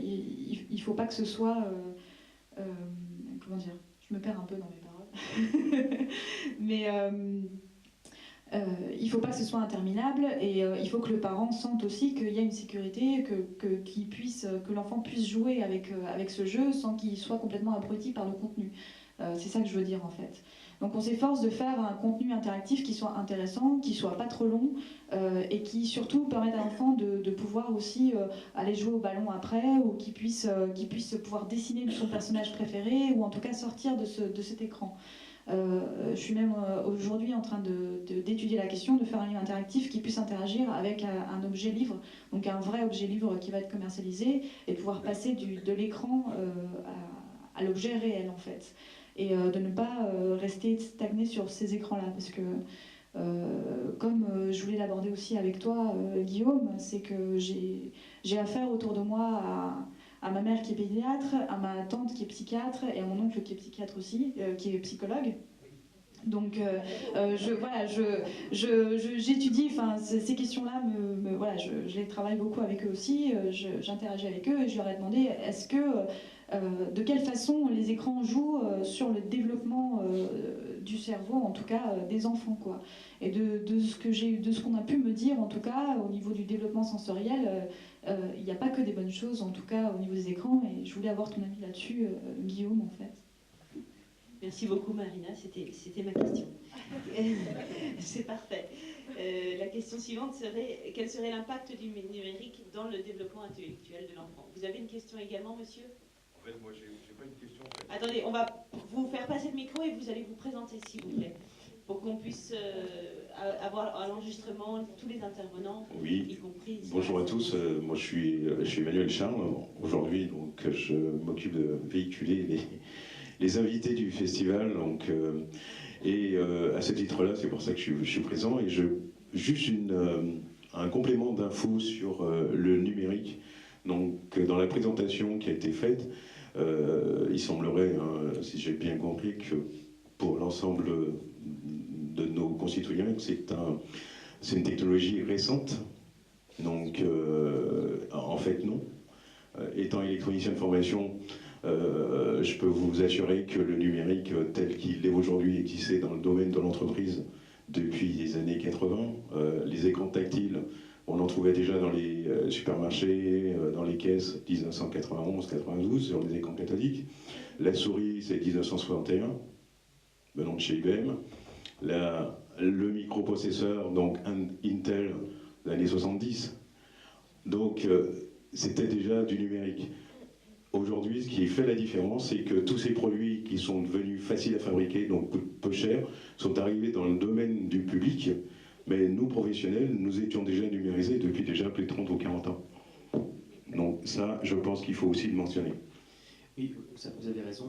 il faut pas que ce soit, comment dire, je me perds un peu dans mes paroles, mais il ne faut pas que ce soit interminable, et il faut que le parent sente aussi qu'il y a une sécurité, que l'enfant puisse jouer avec ce jeu sans qu'il soit complètement abruti par le contenu. C'est ça que je veux dire en fait. Donc on s'efforce de faire un contenu interactif qui soit intéressant, qui soit pas trop long, et qui surtout permette à l'enfant de pouvoir aussi aller jouer au ballon après, ou qu'il puisse pouvoir dessiner son personnage préféré, ou en tout cas sortir de cet écran. Je suis même aujourd'hui en train d'étudier la question de faire un livre interactif qui puisse interagir avec un objet livre, donc un vrai objet livre qui va être commercialisé, et pouvoir passer de l'écran à l'objet réel en fait. Et de ne pas rester stagné sur ces écrans-là, parce que comme je voulais l'aborder aussi avec toi, Guillaume, c'est que j'ai affaire autour de moi à ma mère qui est pédiatre, à ma tante qui est psychiatre, et à mon oncle qui est psychiatre aussi, qui est psychologue. Donc j'étudie, ces questions-là, je les travaille beaucoup avec eux aussi, j'interagis avec eux, et je leur ai demandé de quelle façon les écrans jouent sur le développement du cerveau, en tout cas des enfants, quoi. Et de ce qu'on a pu me dire, en tout cas au niveau du développement sensoriel, il n'y a pas que des bonnes choses, en tout cas au niveau des écrans, et je voulais avoir ton avis là-dessus, Guillaume, en fait. Merci beaucoup Marina, c'était ma question. C'est parfait. La question suivante serait, quel serait l'impact du numérique dans le développement intellectuel de l'enfant? Vous avez une question également, monsieur? En fait, moi, j'ai pas une question. En fait. Attendez, on va vous faire passer le micro et vous allez vous présenter, s'il vous plaît. pour qu'on puisse avoir à l'enregistrement tous les intervenants, Oui. y compris... Bonjour à tous, moi je suis Emmanuel Charles. Aujourd'hui, donc, je m'occupe de véhiculer les invités du festival. Donc, à ce titre-là, c'est pour ça que je suis présent. Et juste un complément d'infos sur le numérique. Donc, dans la présentation qui a été faite, il semblerait, hein, si j'ai bien compris, que pour l'ensemble de nos concitoyens, c'est une technologie récente. Donc, en fait, non. Étant électronicien de formation, je peux vous assurer que le numérique tel qu'il est aujourd'hui existait dans le domaine de l'entreprise depuis les années 80. Les écrans tactiles, on en trouvait déjà dans les supermarchés, dans les caisses 1991-92 sur les écrans cathodiques. La souris, c'est 1961, donc chez IBM. Le microprocesseur, donc Intel, l'année 70. Donc, c'était déjà du numérique. Aujourd'hui, ce qui fait la différence, c'est que tous ces produits qui sont devenus faciles à fabriquer, donc coûtent peu cher, sont arrivés dans le domaine du public. Mais nous, professionnels, nous étions déjà numérisés depuis déjà plus de 30 ou 40 ans. Donc ça, je pense qu'il faut aussi le mentionner. Oui, ça, vous avez raison.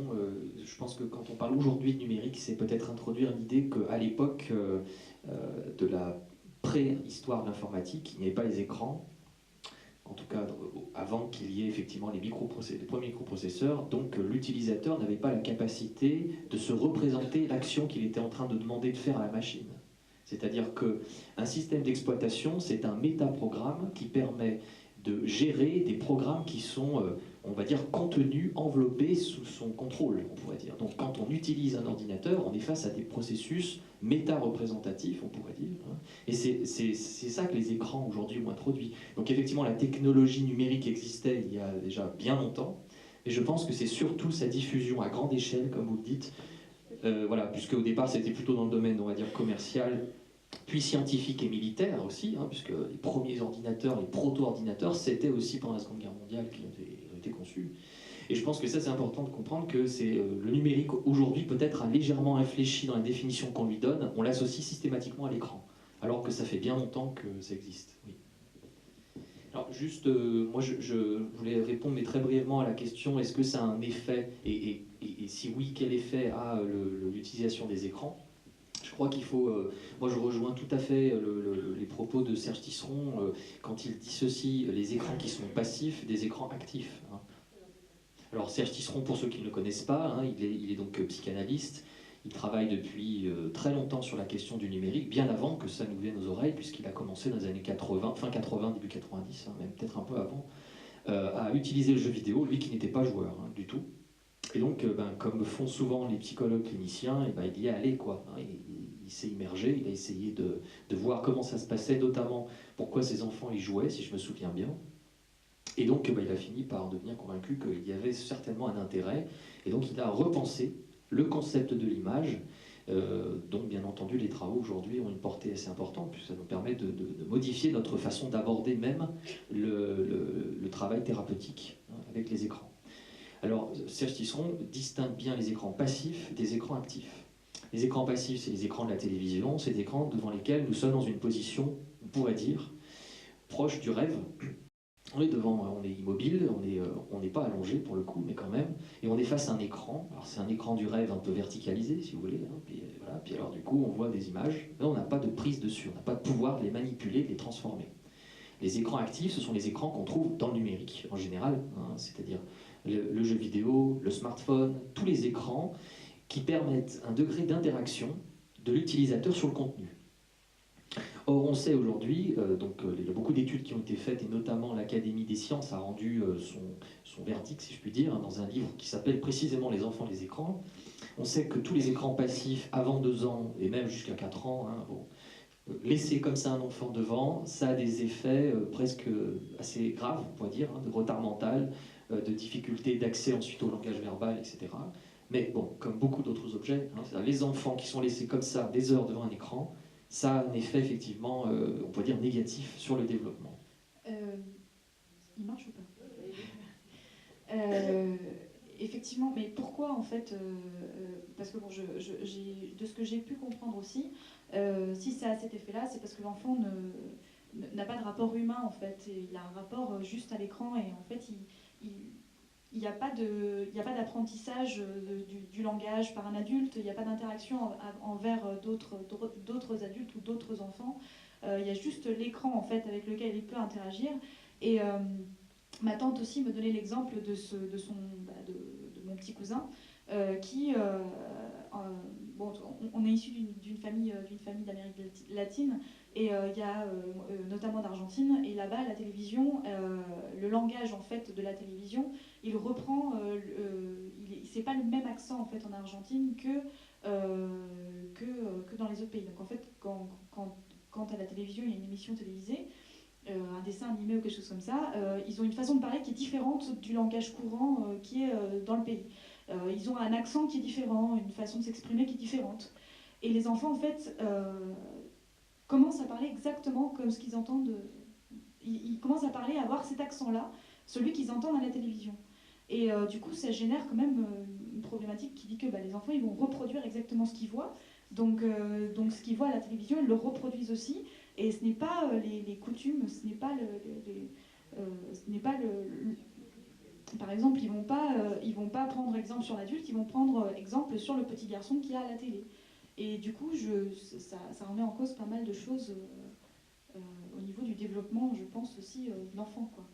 Je pense que quand on parle aujourd'hui de numérique, c'est peut-être introduire l'idée qu'à l'époque de la préhistoire de l'informatique, il n'y avait pas les écrans, en tout cas avant qu'il y ait effectivement les premiers microprocesseurs, donc l'utilisateur n'avait pas la capacité de se représenter l'action qu'il était en train de demander de faire à la machine. C'est-à-dire qu'un système d'exploitation, c'est un métaprogramme qui permet de gérer des programmes qui sont, on va dire, contenus, enveloppés sous son contrôle, on pourrait dire. Donc quand on utilise un ordinateur, on est face à des processus méta-représentatifs, on pourrait dire. Et c'est ça que les écrans aujourd'hui ont introduit. Donc effectivement, la technologie numérique existait il y a déjà bien longtemps, et je pense que c'est surtout sa diffusion à grande échelle, comme vous le dites, voilà, puisque au départ c'était plutôt dans le domaine, on va dire, commercial, puis scientifique et militaire aussi, hein, puisque les premiers ordinateurs, les proto-ordinateurs, c'était aussi pendant la Seconde Guerre mondiale qu'ils ont été conçus. Et je pense que ça, c'est important de comprendre que le numérique, aujourd'hui, peut-être a légèrement infléchi dans la définition qu'on lui donne, on l'associe systématiquement à l'écran, alors que ça fait bien longtemps que ça existe. Oui. Alors juste, moi je voulais répondre, mais très brièvement à la question, est-ce que ça a un effet, et si oui, quel effet a l'utilisation des écrans? Je crois qu'il faut, moi je rejoins tout à fait les propos de Serge Tisseron quand il dissocie les écrans qui sont passifs des écrans actifs. Hein. Alors Serge Tisseron, pour ceux qui ne le connaissent pas, hein, il est donc psychanalyste, il travaille depuis très longtemps sur la question du numérique, bien avant que ça nous vienne aux oreilles, puisqu'il a commencé dans les années 80, fin 80, début 90, hein, même peut-être un peu avant, à utiliser le jeu vidéo, lui qui n'était pas joueur hein, du tout. Et donc, comme font souvent les psychologues cliniciens, il y est allé, quoi. Hein, il s'est immergé, il a essayé de voir comment ça se passait, notamment pourquoi ses enfants y jouaient, si je me souviens bien. Et donc, il a fini par devenir convaincu qu'il y avait certainement un intérêt. Et donc, il a repensé le concept de l'image. Donc, bien entendu, les travaux aujourd'hui ont une portée assez importante, puisque ça nous permet de modifier notre façon d'aborder même le travail thérapeutique hein, avec les écrans. Alors, Serge Tisseron distingue bien les écrans passifs des écrans actifs. Les écrans passifs, c'est les écrans de la télévision, c'est des écrans devant lesquels nous sommes dans une position, on pourrait dire, proche du rêve. On est devant, on est immobile, on n'est pas allongé pour le coup, mais quand même, et on est face à un écran. Alors c'est un écran du rêve un peu verticalisé, si vous voulez, hein, puis, voilà, puis alors du coup on voit des images, mais on n'a pas de prise dessus, on n'a pas de pouvoir de les manipuler, de les transformer. Les écrans actifs, ce sont les écrans qu'on trouve dans le numérique, en général, hein, c'est-à-dire le jeu vidéo, le smartphone, tous les écrans qui permettent un degré d'interaction de l'utilisateur sur le contenu. Or, on sait aujourd'hui, il y a beaucoup d'études qui ont été faites, et notamment l'Académie des sciences a rendu son verdict, si je puis dire, dans un livre qui s'appelle précisément « Les enfants, les écrans ». On sait que tous les écrans passifs, avant 2 ans, et même jusqu'à 4 ans, hein, laisser comme ça un enfant devant, ça a des effets presque assez graves, on pourrait dire, hein, de retard mental, de difficulté d'accès ensuite au langage verbal, etc. Mais bon, comme beaucoup d'autres objets, hein, les enfants qui sont laissés comme ça des heures devant un écran, ça a un effet effectivement, on peut dire, négatif sur le développement. Il marche ou pas? effectivement, mais pourquoi en fait parce que bon, de ce que j'ai pu comprendre aussi, si ça a cet effet-là, c'est parce que l'enfant n'a pas de rapport humain en fait. Il a un rapport juste à l'écran et en fait, il n'y a pas d'apprentissage du langage par un adulte, il n'y a pas d'interaction envers d'autres adultes ou d'autres enfants. Il y a juste l'écran en fait avec lequel il peut interagir. Et ma tante aussi me donnait l'exemple de mon petit cousin qui, bon, on est issu d'une famille d'Amérique latine et il y a notamment d'Argentine, et là-bas la télévision, le langage en fait de la télévision, il reprend, c'est pas le même accent en fait en Argentine que dans les autres pays. Donc en fait quand à la télévision il y a une émission télévisée, un dessin animé ou quelque chose comme ça, ils ont une façon de parler qui est différente du langage courant qui est dans le pays. Ils ont un accent qui est différent, une façon de s'exprimer qui est différente. Et les enfants, en fait, commencent à parler exactement comme ce qu'ils entendent. Ils commencent à parler, à avoir cet accent-là, celui qu'ils entendent à la télévision. Et du coup, ça génère quand même une problématique qui dit que les enfants, ils vont reproduire exactement ce qu'ils voient. Donc ce qu'ils voient à la télévision, ils le reproduisent aussi. Et ce n'est pas les coutumes, ce n'est pas par exemple, ils vont pas prendre exemple sur l'adulte, ils vont prendre exemple sur le petit garçon qui a à la télé. Et du coup, ça remet en cause pas mal de choses au niveau du développement, je pense aussi, de l'enfant, quoi.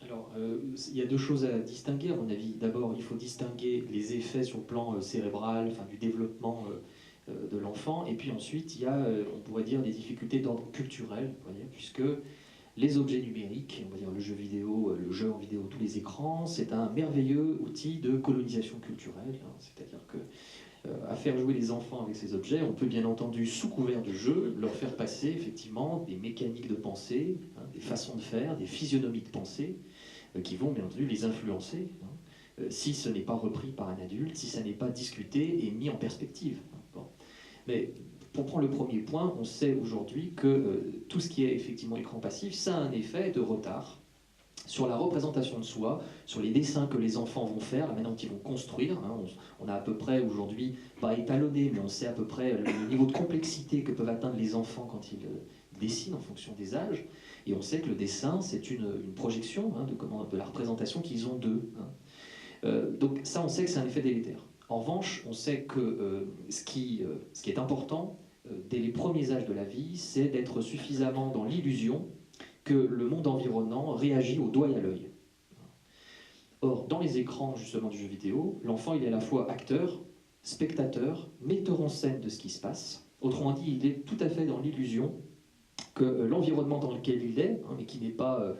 Alors, il y a deux choses à distinguer, à mon avis. D'abord, il faut distinguer les effets sur le plan cérébral, enfin, du développement de l'enfant. Et puis ensuite, il y a, on pourrait dire, des difficultés d'ordre culturel, voyez, puisque les objets numériques, on va dire le jeu vidéo, le jeu en vidéo, tous les écrans, c'est un merveilleux outil de colonisation culturelle. Hein, c'est-à-dire que à faire jouer les enfants avec ces objets, on peut bien entendu, sous couvert de jeu, leur faire passer effectivement des mécaniques de pensée, hein, des façons de faire, des physionomies de pensée, qui vont bien entendu les influencer, hein, si ce n'est pas repris par un adulte, si ça n'est pas discuté et mis en perspective. Bon. Mais pour prendre le premier point, on sait aujourd'hui que tout ce qui est effectivement écran passif, ça a un effet de retard sur la représentation de soi, sur les dessins que les enfants vont faire, la manière dont ils vont construire. Hein, on a à peu près aujourd'hui, pas étalonné, mais on sait à peu près le niveau de complexité que peuvent atteindre les enfants quand ils dessinent en fonction des âges. Et on sait que le dessin, c'est une projection hein, de la représentation qu'ils ont d'eux. Hein. Donc ça, on sait que c'est un effet délétère. En revanche, on sait que ce qui est important dès les premiers âges de la vie, c'est d'être suffisamment dans l'illusion que le monde environnant réagit au doigt et à l'œil. Or, dans les écrans justement du jeu vidéo, l'enfant il est à la fois acteur, spectateur, metteur en scène de ce qui se passe. Autrement dit, il est tout à fait dans l'illusion que l'environnement dans lequel il est, hein, mais qui n'est pas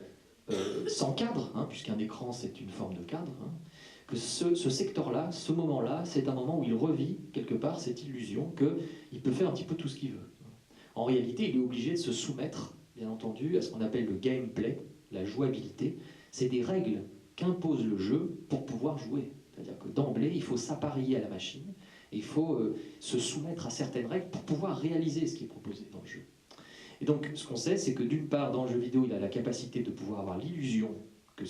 sans cadre, hein, puisqu'un écran c'est une forme de cadre, hein, que ce secteur-là, ce moment-là, c'est un moment où il revit quelque part cette illusion qu'il peut faire un petit peu tout ce qu'il veut. En réalité, il est obligé de se soumettre, bien entendu, à ce qu'on appelle le gameplay, la jouabilité. C'est des règles qu'impose le jeu pour pouvoir jouer. C'est-à-dire que d'emblée, il faut s'appareiller à la machine, et il faut se soumettre à certaines règles pour pouvoir réaliser ce qui est proposé dans le jeu. Et donc, ce qu'on sait, c'est que d'une part, dans le jeu vidéo, il a la capacité de pouvoir avoir l'illusion que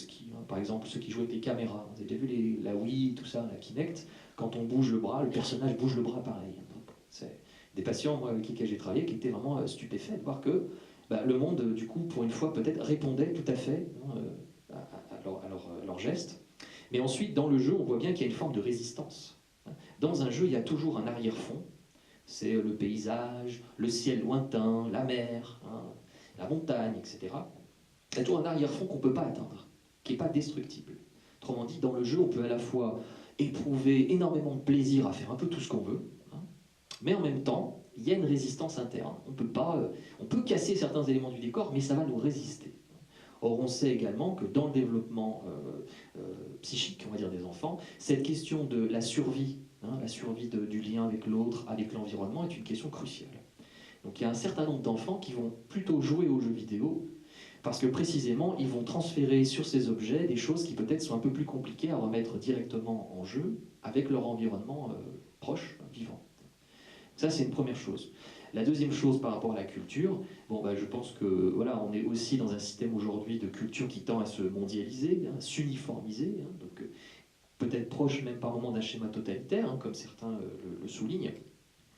par exemple, ceux qui jouent avec les caméras, vous avez déjà vu la Wii, tout ça, la Kinect, quand on bouge le bras, le personnage bouge le bras pareil. Donc, c'est des patients, moi, avec lesquels j'ai travaillé, qui étaient vraiment stupéfaits de voir que le monde, du coup, pour une fois, peut-être répondait tout à fait à leurs gestes. Mais ensuite, dans le jeu, on voit bien qu'il y a une forme de résistance. Dans un jeu, il y a toujours un arrière-fond. C'est le paysage, le ciel lointain, la mer, hein, la montagne, etc. Il y a toujours un arrière-fond qu'on ne peut pas atteindre, qui n'est pas destructible. Autrement dit, dans le jeu, on peut à la fois éprouver énormément de plaisir à faire un peu tout ce qu'on veut, hein, mais en même temps, il y a une résistance interne. On peut casser certains éléments du décor, mais ça va nous résister. Or, on sait également que dans le développement psychique, on va dire, des enfants, cette question de la survie, hein, la survie du lien avec l'autre, avec l'environnement, est une question cruciale. Donc il y a un certain nombre d'enfants qui vont plutôt jouer aux jeux vidéo, parce que précisément, ils vont transférer sur ces objets des choses qui peut-être sont un peu plus compliquées à remettre directement en jeu avec leur environnement proche, vivant. Ça, c'est une première chose. La deuxième chose par rapport à la culture, je pense que voilà, on est aussi dans un système aujourd'hui de culture qui tend à se mondialiser, à s'uniformiser. Hein, donc, peut-être proche même par moment d'un schéma totalitaire, hein, comme certains le soulignent.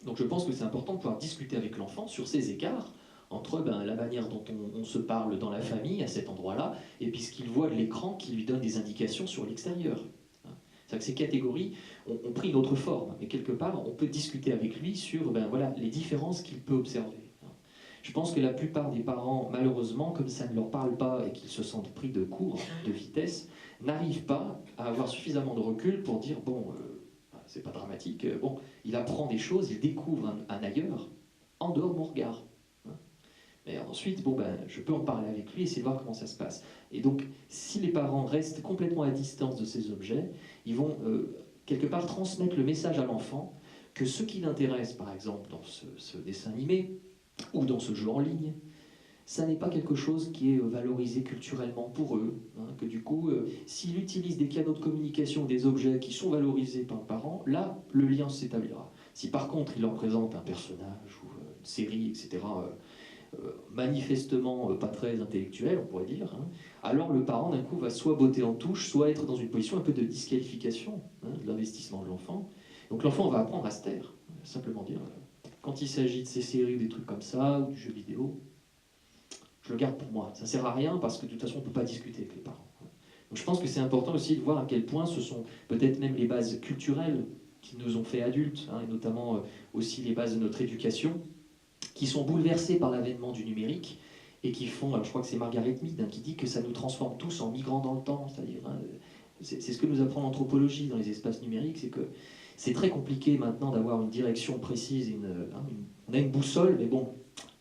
Donc je pense que c'est important de pouvoir discuter avec l'enfant sur ces écarts entre la manière dont on se parle dans la famille à cet endroit-là, et puis ce qu'il voit de l'écran qui lui donne des indications sur l'extérieur. C'est-à-dire que ces catégories ont pris une autre forme, mais quelque part, on peut discuter avec lui sur voilà, les différences qu'il peut observer. Je pense que la plupart des parents, malheureusement, comme ça ne leur parle pas et qu'ils se sentent pris de court, de vitesse, n'arrivent pas à avoir suffisamment de recul pour dire, bon, c'est pas dramatique, bon, il apprend des choses, il découvre un ailleurs en dehors de mon regard. Mais ensuite, bon, je peux en parler avec lui et essayer de voir comment ça se passe. Et donc, si les parents restent complètement à distance de ces objets, ils vont quelque part transmettre le message à l'enfant que ce qui l'intéresse, par exemple, dans ce dessin animé ou dans ce jeu en ligne, ça n'est pas quelque chose qui est valorisé culturellement pour eux. Hein, que du coup, s'il utilise des canaux de communication, des objets qui sont valorisés par le parent, là, le lien s'établira. Si par contre, il leur présente un personnage ou une série, etc., manifestement pas très intellectuel, on pourrait dire, hein, alors le parent d'un coup va soit botter en touche, soit être dans une position un peu de disqualification de l'investissement de l'enfant. Donc l'enfant va apprendre à se taire, simplement dire, quand il s'agit de ces séries ou des trucs comme ça, ou du jeu vidéo, je le garde pour moi. Ça ne sert à rien parce que de toute façon on ne peut pas discuter avec les parents. Donc je pense que c'est important aussi de voir à quel point ce sont peut-être même les bases culturelles qui nous ont fait adultes, hein, et notamment aussi les bases de notre éducation, qui sont bouleversés par l'avènement du numérique et qui font, alors je crois que c'est Margaret Mead qui dit que ça nous transforme tous en migrants dans le temps, c'est-à-dire, c'est ce que nous apprend l'anthropologie dans les espaces numériques, c'est que c'est très compliqué maintenant d'avoir une direction précise, on a une boussole, mais bon,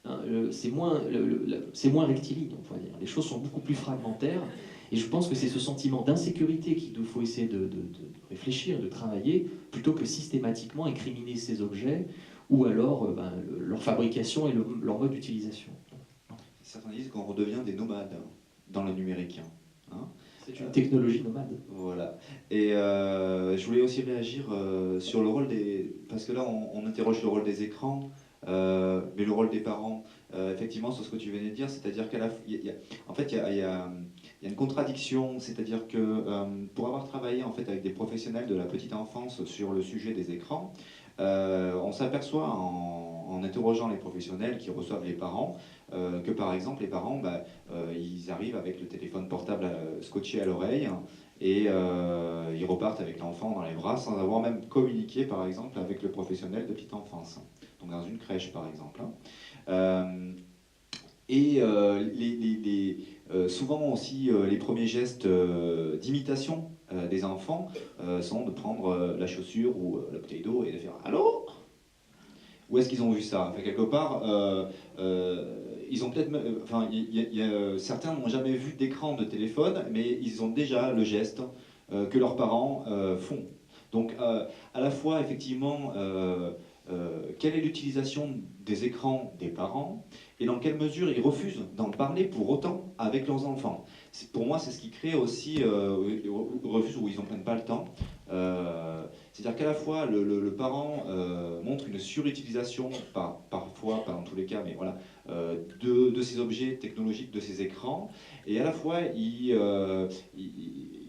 hein, c'est moins rectiligne, on pourrait dire. Les choses sont beaucoup plus fragmentaires, et je pense que c'est ce sentiment d'insécurité qu'il nous faut essayer de réfléchir, de travailler, plutôt que systématiquement incriminer ces objets, ou alors leur fabrication et leur mode d'utilisation. Certains disent qu'on redevient des nomades dans le numérique. Hein. C'est une technologie nomade. Voilà. Et je voulais aussi réagir sur le rôle des... Parce que là, on interroge le rôle des écrans, mais le rôle des parents, effectivement, sur ce que tu venais de dire, c'est-à-dire qu'il y a une contradiction, c'est-à-dire que pour avoir travaillé en fait, avec des professionnels de la petite enfance sur le sujet des écrans, on s'aperçoit en interrogeant les professionnels qui reçoivent les parents que par exemple les parents ils arrivent avec le téléphone portable scotché à l'oreille et ils repartent avec l'enfant dans les bras sans avoir même communiqué par exemple avec le professionnel de petite enfance, donc dans une crèche par exemple. Souvent aussi les premiers gestes d'imitation des enfants sont de prendre la chaussure ou la bouteille d'eau et de faire « Allô ?» Où est-ce qu'ils ont vu ça? Enfin, quelque part, ils ont peut-être... Enfin, certains n'ont jamais vu d'écran de téléphone, mais ils ont déjà le geste que leurs parents font. Donc, à la fois, effectivement, quelle est l'utilisation des écrans des parents et dans quelle mesure ils refusent d'en parler pour autant avec leurs enfants. Pour moi, c'est ce qui crée aussi refusent ou ils n'en prennent pas le temps. C'est-à-dire qu'à la fois le parent montre une surutilisation, parfois, pas dans tous les cas, mais voilà, de ces objets technologiques, de ces écrans, et à la fois ils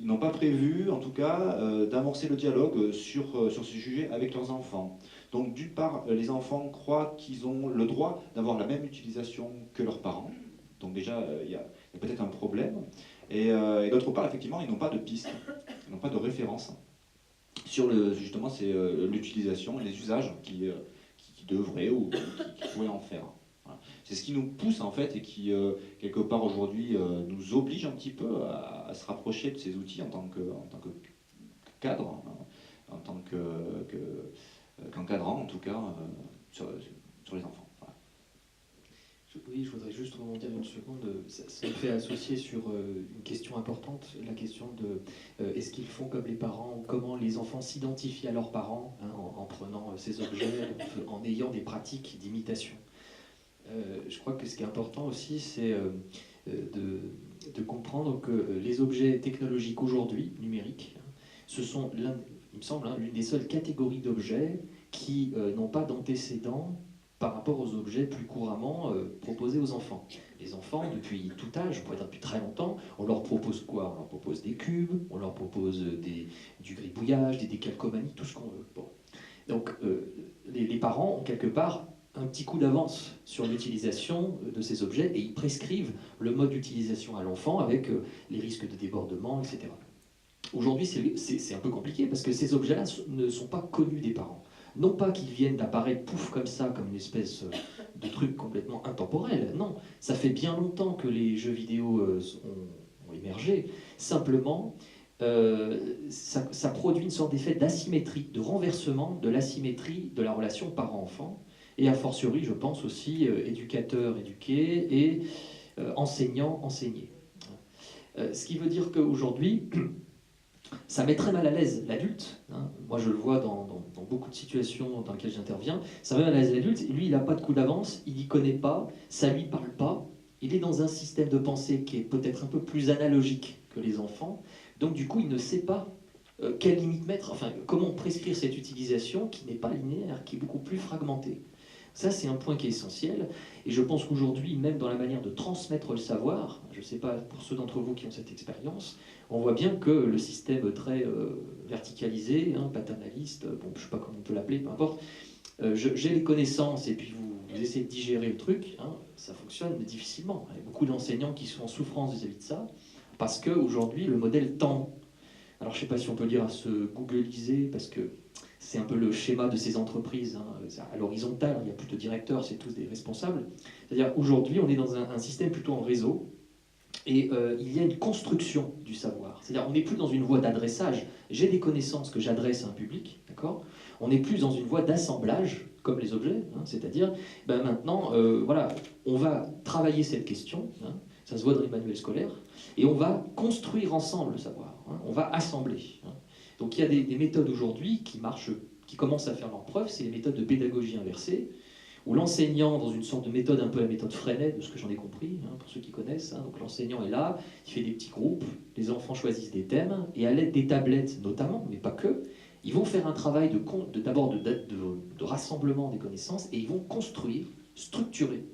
n'ont pas prévu, en tout cas, d'amorcer le dialogue sur ce sujet avec leurs enfants. Donc d'une part, les enfants croient qu'ils ont le droit d'avoir la même utilisation que leurs parents. Donc déjà, il y a peut-être un problème. Et d'autre part, effectivement, ils n'ont pas de piste, ils n'ont pas de référence sur justement l'utilisation et les usages qui devraient ou qui pourraient en faire. Voilà. C'est ce qui nous pousse en fait et qui, quelque part aujourd'hui, nous oblige un petit peu à se rapprocher de ces outils en tant que cadre, en tant qu'encadrant en tout cas sur les enfants. Voilà. Oui, je voudrais juste rebondir une seconde. Ça me fait associer sur une question importante, la question de est-ce qu'ils font comme les parents, ou comment les enfants s'identifient à leurs parents, hein, en prenant ces objets, en ayant des pratiques d'imitation. Je crois que ce qui est important aussi, c'est de comprendre que les objets technologiques aujourd'hui, numériques, ce sont, il me semble, l'une des seules catégories d'objets qui n'ont pas d'antécédents par rapport aux objets plus couramment proposés aux enfants. Les enfants, depuis tout âge, on pourrait dire depuis très longtemps, on leur propose quoi? On leur propose des cubes, on leur propose du gribouillage, des décalcomanies, tout ce qu'on veut. Bon. Donc les parents ont quelque part un petit coup d'avance sur l'utilisation de ces objets et ils prescrivent le mode d'utilisation à l'enfant avec les risques de débordement, etc. Aujourd'hui, c'est un peu compliqué parce que ces objets-là ne sont pas connus des parents. Non pas qu'ils viennent d'apparaître pouf comme ça, comme une espèce de truc complètement intemporel. Non, ça fait bien longtemps que les jeux vidéo ont émergé. Simplement, ça produit une sorte d'effet d'asymétrie, de renversement de l'asymétrie de la relation parent-enfant, et a fortiori, je pense aussi, éducateur éduqué et enseignant enseigné. Ce qui veut dire qu'aujourd'hui, ça met très mal à l'aise l'adulte. Hein. Moi, je le vois dans beaucoup de situations dans lesquelles j'interviens. Ça met mal à l'aise l'adulte. Lui, il n'a pas de coup d'avance, il n'y connaît pas, ça ne lui parle pas. Il est dans un système de pensée qui est peut-être un peu plus analogique que les enfants. Donc, du coup, il ne sait pas quelle limite mettre, enfin, comment prescrire cette utilisation qui n'est pas linéaire, qui est beaucoup plus fragmentée. Ça, c'est un point qui est essentiel. Et je pense qu'aujourd'hui, même dans la manière de transmettre le savoir, je ne sais pas pour ceux d'entre vous qui ont cette expérience, on voit bien que le système très verticalisé, hein, paternaliste, bon, je ne sais pas comment on peut l'appeler, peu importe, j'ai les connaissances et puis vous essayez de digérer le truc, hein, ça fonctionne difficilement. Il y a beaucoup d'enseignants qui sont en souffrance vis-à-vis de ça, parce qu'aujourd'hui, le modèle tend. Alors, je ne sais pas si on peut dire à se googliser, parce que c'est un peu le schéma de ces entreprises, hein, à l'horizontale, il n'y a plus de directeurs, c'est tous des responsables. C'est-à-dire, aujourd'hui, on est dans un système plutôt en réseau, et il y a une construction du savoir. C'est-à-dire, on n'est plus dans une voie d'adressage. J'ai des connaissances que j'adresse à un public, d'accord ? On n'est plus dans une voie d'assemblage, comme les objets, hein, c'est-à-dire, ben maintenant, voilà, on va travailler cette question, hein, ça se voit dans les manuels scolaires, et on va construire ensemble le savoir, hein, on va assembler. Hein. Donc il y a des méthodes aujourd'hui qui marchent, qui commencent à faire leur preuve, c'est les méthodes de pédagogie inversée, où l'enseignant, dans une sorte de méthode, un peu la méthode Freinet, de ce que j'en ai compris, hein, pour ceux qui connaissent, hein, donc l'enseignant est là, il fait des petits groupes, les enfants choisissent des thèmes, et à l'aide des tablettes notamment, mais pas que, ils vont faire un travail d'abord de rassemblement des connaissances, et ils vont construire, structurer,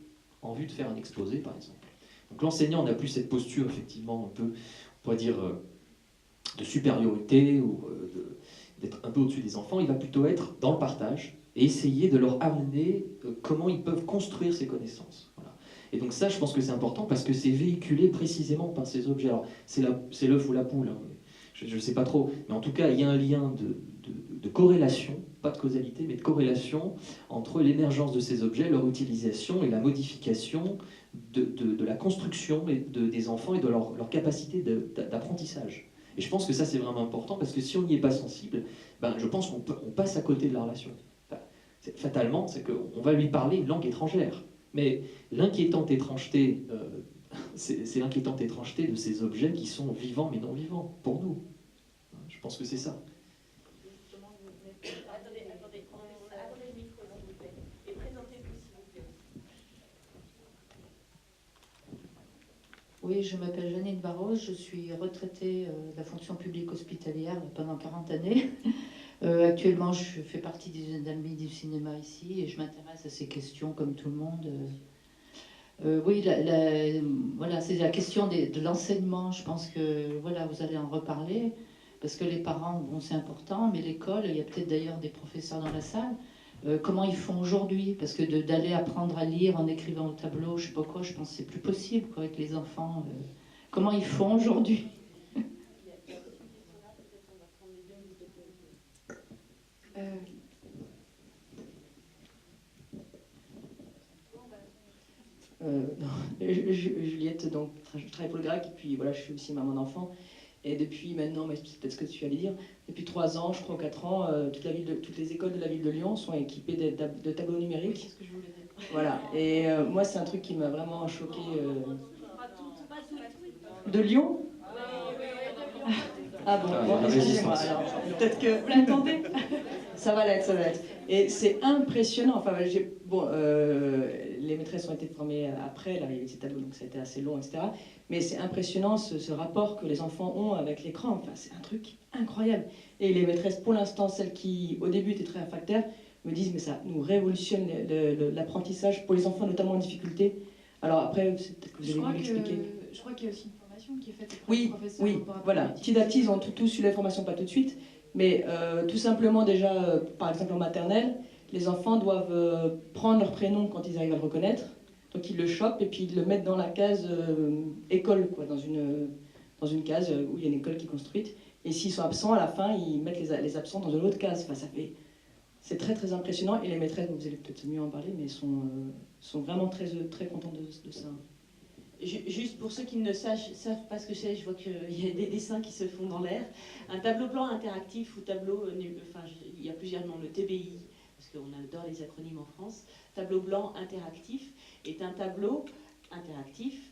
en vue de faire un exposé, par exemple. Donc l'enseignant n'a plus cette posture, effectivement, un peu, on pourrait dire, de supériorité, ou d'être un peu au-dessus des enfants, il va plutôt être dans le partage, et essayer de leur amener comment ils peuvent construire ces connaissances. Voilà. Et donc ça, je pense que c'est important parce que c'est véhiculé précisément par ces objets. Alors, c'est l'œuf ou la poule, hein, je ne sais pas trop, mais en tout cas, il y a un lien de corrélation, pas de causalité, mais de corrélation entre l'émergence de ces objets, leur utilisation et la modification de la construction des enfants et de leur capacité d'apprentissage. Et je pense que ça, c'est vraiment important parce que si on n'y est pas sensible, ben, je pense qu'on passe à côté de la relation. Fatalement, c'est qu'on va lui parler une langue étrangère. Mais l'inquiétante étrangeté, c'est l'inquiétante étrangeté de ces objets qui sont vivants mais non vivants, pour nous. Je pense que c'est ça. Attendez, le micro, s'il vous plaît. Et présentez-vous, s'il vous plaît. Oui, je m'appelle Janine Barros, je suis retraitée de la fonction publique hospitalière pendant 40 années. Actuellement, je fais partie des jeunes amis du cinéma ici et je m'intéresse à ces questions comme tout le monde. Oui, voilà, c'est la question de l'enseignement. Je pense que voilà, vous allez en reparler parce que les parents, bon, c'est important, mais l'école, il y a peut-être d'ailleurs des professeurs dans la salle. Comment ils font aujourd'hui? Parce que d'aller apprendre à lire en écrivant au tableau, je sais pas quoi, je pense que c'est plus possible quoi, avec les enfants. Comment ils font aujourd'hui? Juliette, donc je travaille pour le GRAC et puis voilà, je suis aussi maman d'enfant. Et depuis maintenant, mais c'est peut-être ce que tu allais dire, depuis 3 ans, je crois 4 ans, toutes les écoles de la ville de Lyon sont équipées de tableaux numériques. C'est ce que je voulais dire. Voilà, et moi c'est un truc qui m'a vraiment choqué. De Lyon? Ah bon, excusez-moi, alors peut-être que... Vous l'entendez? Ça va l'être, ça va l'être. Et c'est impressionnant, enfin, les maîtresses ont été formées après l'arrivée de ces tableaux, donc ça a été assez long, etc. Mais c'est impressionnant ce rapport que les enfants ont avec l'écran, enfin c'est un truc incroyable. Et les maîtresses, pour l'instant, celles qui au début étaient très réfractaires, me disent mais ça nous révolutionne l'apprentissage pour les enfants notamment en difficulté. Alors après, c'est peut-être que vous allez m'expliquer. Je crois qu'il y a aussi une formation qui est faite auprès Oui, des professeurs. oui, voilà. Petit à petit, ils ont tous eu l'information, pas tout de suite, mais tout simplement déjà, par exemple en maternelle, les enfants doivent prendre leur prénom quand ils arrivent à le reconnaître. Donc ils le chopent et puis ils le mettent dans la case école, quoi, dans une case où il y a une école qui est construite. Et s'ils sont absents, à la fin, ils mettent les absents dans une autre case. Enfin, c'est très très impressionnant. Et les maîtresses, vous allez peut-être mieux en parler, mais sont vraiment très, très contentes de ça. Juste pour ceux qui ne savent pas ce que c'est, je vois qu'il y a des dessins qui se font dans l'air. Un tableau blanc interactif ou tableau, enfin il y a plusieurs noms, le TBI, parce qu'on adore les acronymes en France. Tableau blanc interactif est un tableau interactif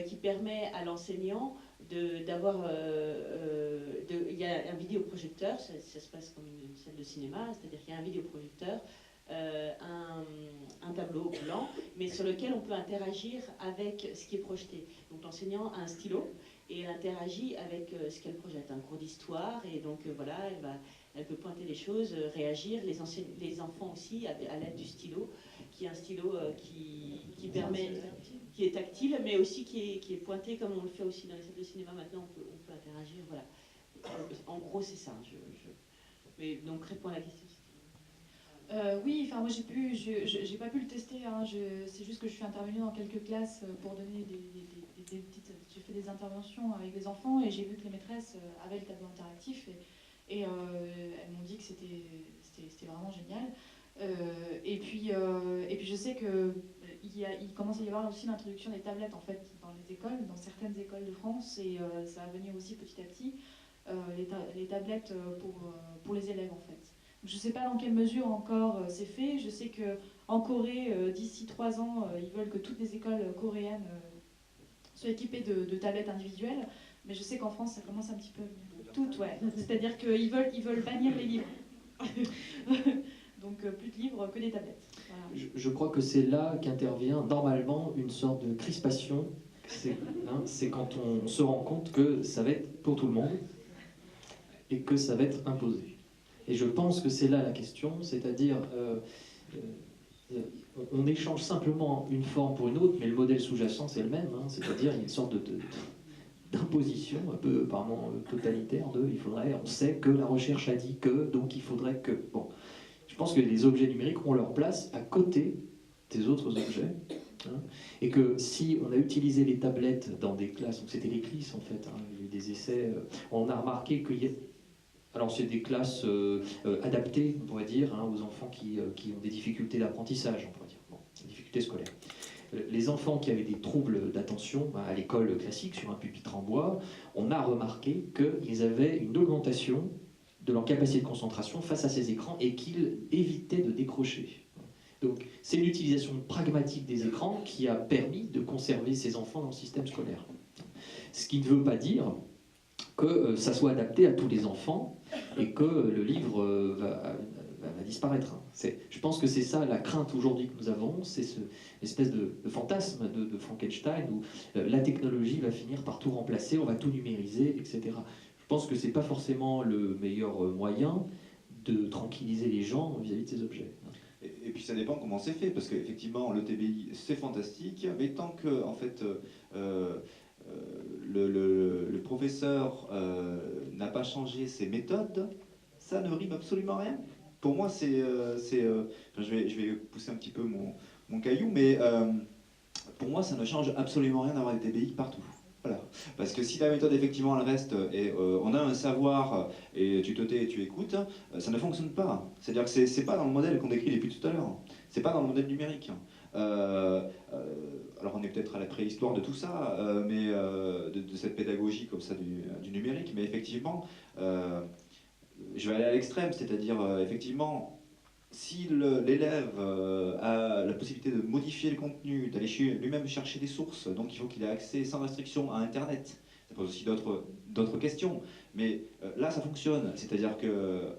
qui permet à l'enseignant d'avoir... il y a un vidéoprojecteur, ça se passe comme une salle de cinéma, c'est-à-dire qu'il y a un vidéoprojecteur, un tableau blanc, mais sur lequel on peut interagir avec ce qui est projeté. Donc l'enseignant a un stylo et elle interagit avec ce qu'elle projette. Un cours d'histoire, et donc voilà, elle peut pointer les choses, réagir. Les enfants aussi, à l'aide du stylo, qui est un stylo qui permet, qui est tactile, mais aussi qui est pointé comme on le fait aussi dans les salles de cinéma. Maintenant, on peut interagir. Voilà. En gros, c'est ça. Mais donc, réponds à la question. Oui, enfin moi j'ai pas pu le tester, hein. C'est juste que je suis intervenue dans quelques classes pour donner des petites... J'ai fait des interventions avec les enfants et j'ai vu que les maîtresses avaient le tableau interactif et elles m'ont dit que c'était vraiment génial. Et puis je sais qu'il commence à y avoir aussi l'introduction des tablettes en fait dans les écoles, dans certaines écoles de France, et ça va venir aussi petit à petit, les tablettes pour les élèves en fait. Je ne sais pas dans quelle mesure encore c'est fait. Je sais qu'en Corée, d'ici 3 ans, ils veulent que toutes les écoles coréennes soient équipées de tablettes individuelles. Mais je sais qu'en France, ça commence un petit peu à venir. Toutes, ouais. C'est-à-dire qu'ils veulent bannir les livres. Donc plus de livres que des tablettes. Voilà. Je crois que c'est là qu'intervient normalement une sorte de crispation. C'est quand on se rend compte que ça va être pour tout le monde et que ça va être imposé. Et je pense que c'est là la question, c'est-à-dire on échange simplement une forme pour une autre, mais le modèle sous-jacent c'est le même, hein, c'est-à-dire il y a une sorte d'imposition un peu apparemment totalitaire on sait que la recherche a dit que, donc il faudrait que... Bon, je pense que les objets numériques ont leur place à côté des autres objets, hein, et que si on a utilisé les tablettes dans des classes, donc c'était les CLIS en fait, hein, il y a eu des essais, on a remarqué qu'il y a... Alors c'est des classes adaptées, on pourrait dire, hein, aux enfants qui ont des difficultés d'apprentissage, on pourrait dire, bon, des difficultés scolaires. Les enfants qui avaient des troubles d'attention à l'école classique, sur un pupitre en bois, on a remarqué qu'ils avaient une augmentation de leur capacité de concentration face à ces écrans et qu'ils évitaient de décrocher. Donc c'est une utilisation pragmatique des écrans qui a permis de conserver ces enfants dans le système scolaire. Ce qui ne veut pas dire que ça soit adapté à tous les enfants et que le livre va disparaître. Je pense que c'est ça la crainte aujourd'hui que nous avons, c'est cette espèce de fantasme de Frankenstein où la technologie va finir par tout remplacer, on va tout numériser, etc. Je pense que c'est pas forcément le meilleur moyen de tranquilliser les gens vis-à-vis de ces objets. Et puis ça dépend comment c'est fait, parce qu'effectivement le TBI c'est fantastique, mais tant que en fait le professeur n'a pas changé ses méthodes, ça ne rime absolument rien. Pour moi, je vais pousser un petit peu mon caillou, mais pour moi, ça ne change absolument rien d'avoir des TBI partout. Voilà. Parce que si la méthode, effectivement, elle reste, et on a un savoir, et tu te tais et tu écoutes, ça ne fonctionne pas. C'est-à-dire que c'est pas dans le modèle qu'on décrit depuis tout à l'heure. C'est pas dans le modèle numérique. Alors on est peut-être à la préhistoire de tout ça, mais de cette pédagogie comme ça du numérique, mais effectivement, je vais aller à l'extrême, c'est-à-dire effectivement, si l'élève a la possibilité de modifier le contenu, d'aller lui-même chercher des sources, donc il faut qu'il ait accès sans restriction à Internet. Ça pose aussi d'autres questions, mais là ça fonctionne, c'est-à-dire que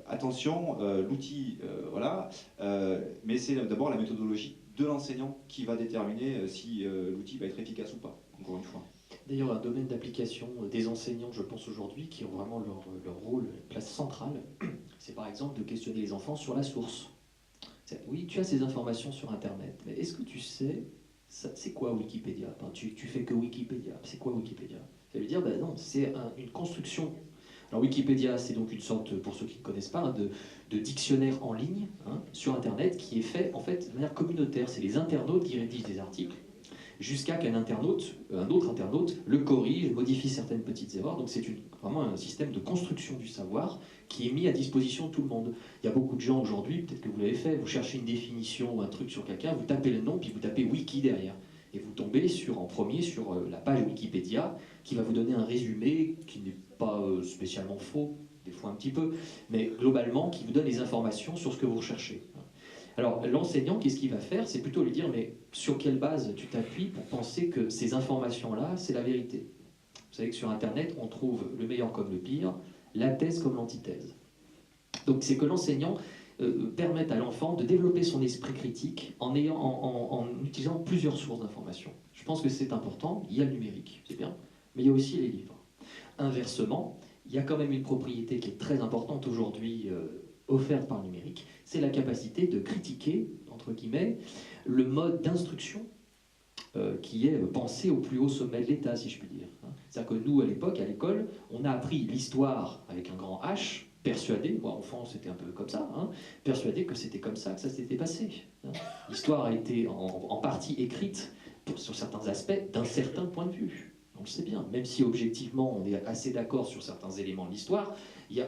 attention, l'outil, voilà, mais c'est d'abord la méthodologie de l'enseignant qui va déterminer si l'outil va être efficace ou pas, encore une fois. D'ailleurs, un domaine d'application des enseignants, je pense aujourd'hui, qui ont vraiment leur rôle, une place centrale, c'est par exemple de questionner les enfants sur la source. Oui, tu as ces informations sur Internet, mais est-ce que tu sais, c'est quoi Wikipédia? Enfin, tu fais que Wikipédia, c'est quoi Wikipédia? Ça veut dire, ben non, c'est une construction. Alors Wikipédia, c'est donc une sorte, pour ceux qui ne connaissent pas, de dictionnaire en ligne sur Internet qui est fait en fait de manière communautaire. C'est les internautes qui rédigent des articles jusqu'à qu'un internaute, un autre internaute, le corrige, modifie certaines petites erreurs. Donc c'est vraiment un système de construction du savoir qui est mis à disposition de tout le monde. Il y a beaucoup de gens aujourd'hui, peut-être que vous l'avez fait, vous cherchez une définition ou un truc sur quelqu'un, vous tapez le nom, puis vous tapez Wiki derrière. Et vous tombez en premier sur la page Wikipédia qui va vous donner un résumé qui n'est pas spécialement faux, des fois un petit peu, mais globalement qui vous donne les informations sur ce que vous recherchez. Alors l'enseignant, qu'est-ce qu'il va faire? C'est plutôt lui dire, mais sur quelle base tu t'appuies pour penser que ces informations-là, c'est la vérité? Vous savez que sur Internet, on trouve le meilleur comme le pire, la thèse comme l'antithèse. Donc c'est que l'enseignant permette à l'enfant de développer son esprit critique en utilisant plusieurs sources d'informations. Je pense que c'est important. Il y a le numérique, c'est bien, mais il y a aussi les livres. Inversement, il y a quand même une propriété qui est très importante aujourd'hui offerte par le numérique, c'est la capacité de critiquer, entre guillemets, le mode d'instruction qui est pensé au plus haut sommet de l'État, si je puis dire. C'est-à-dire que nous, à l'époque, à l'école, on a appris l'histoire avec un grand H, persuadé, moi enfant c'était un peu comme ça, persuadé que c'était comme ça que ça s'était passé. L'histoire a été en partie écrite, sur certains aspects, d'un certain point de vue. On le sait bien, même si objectivement on est assez d'accord sur certains éléments de l'histoire,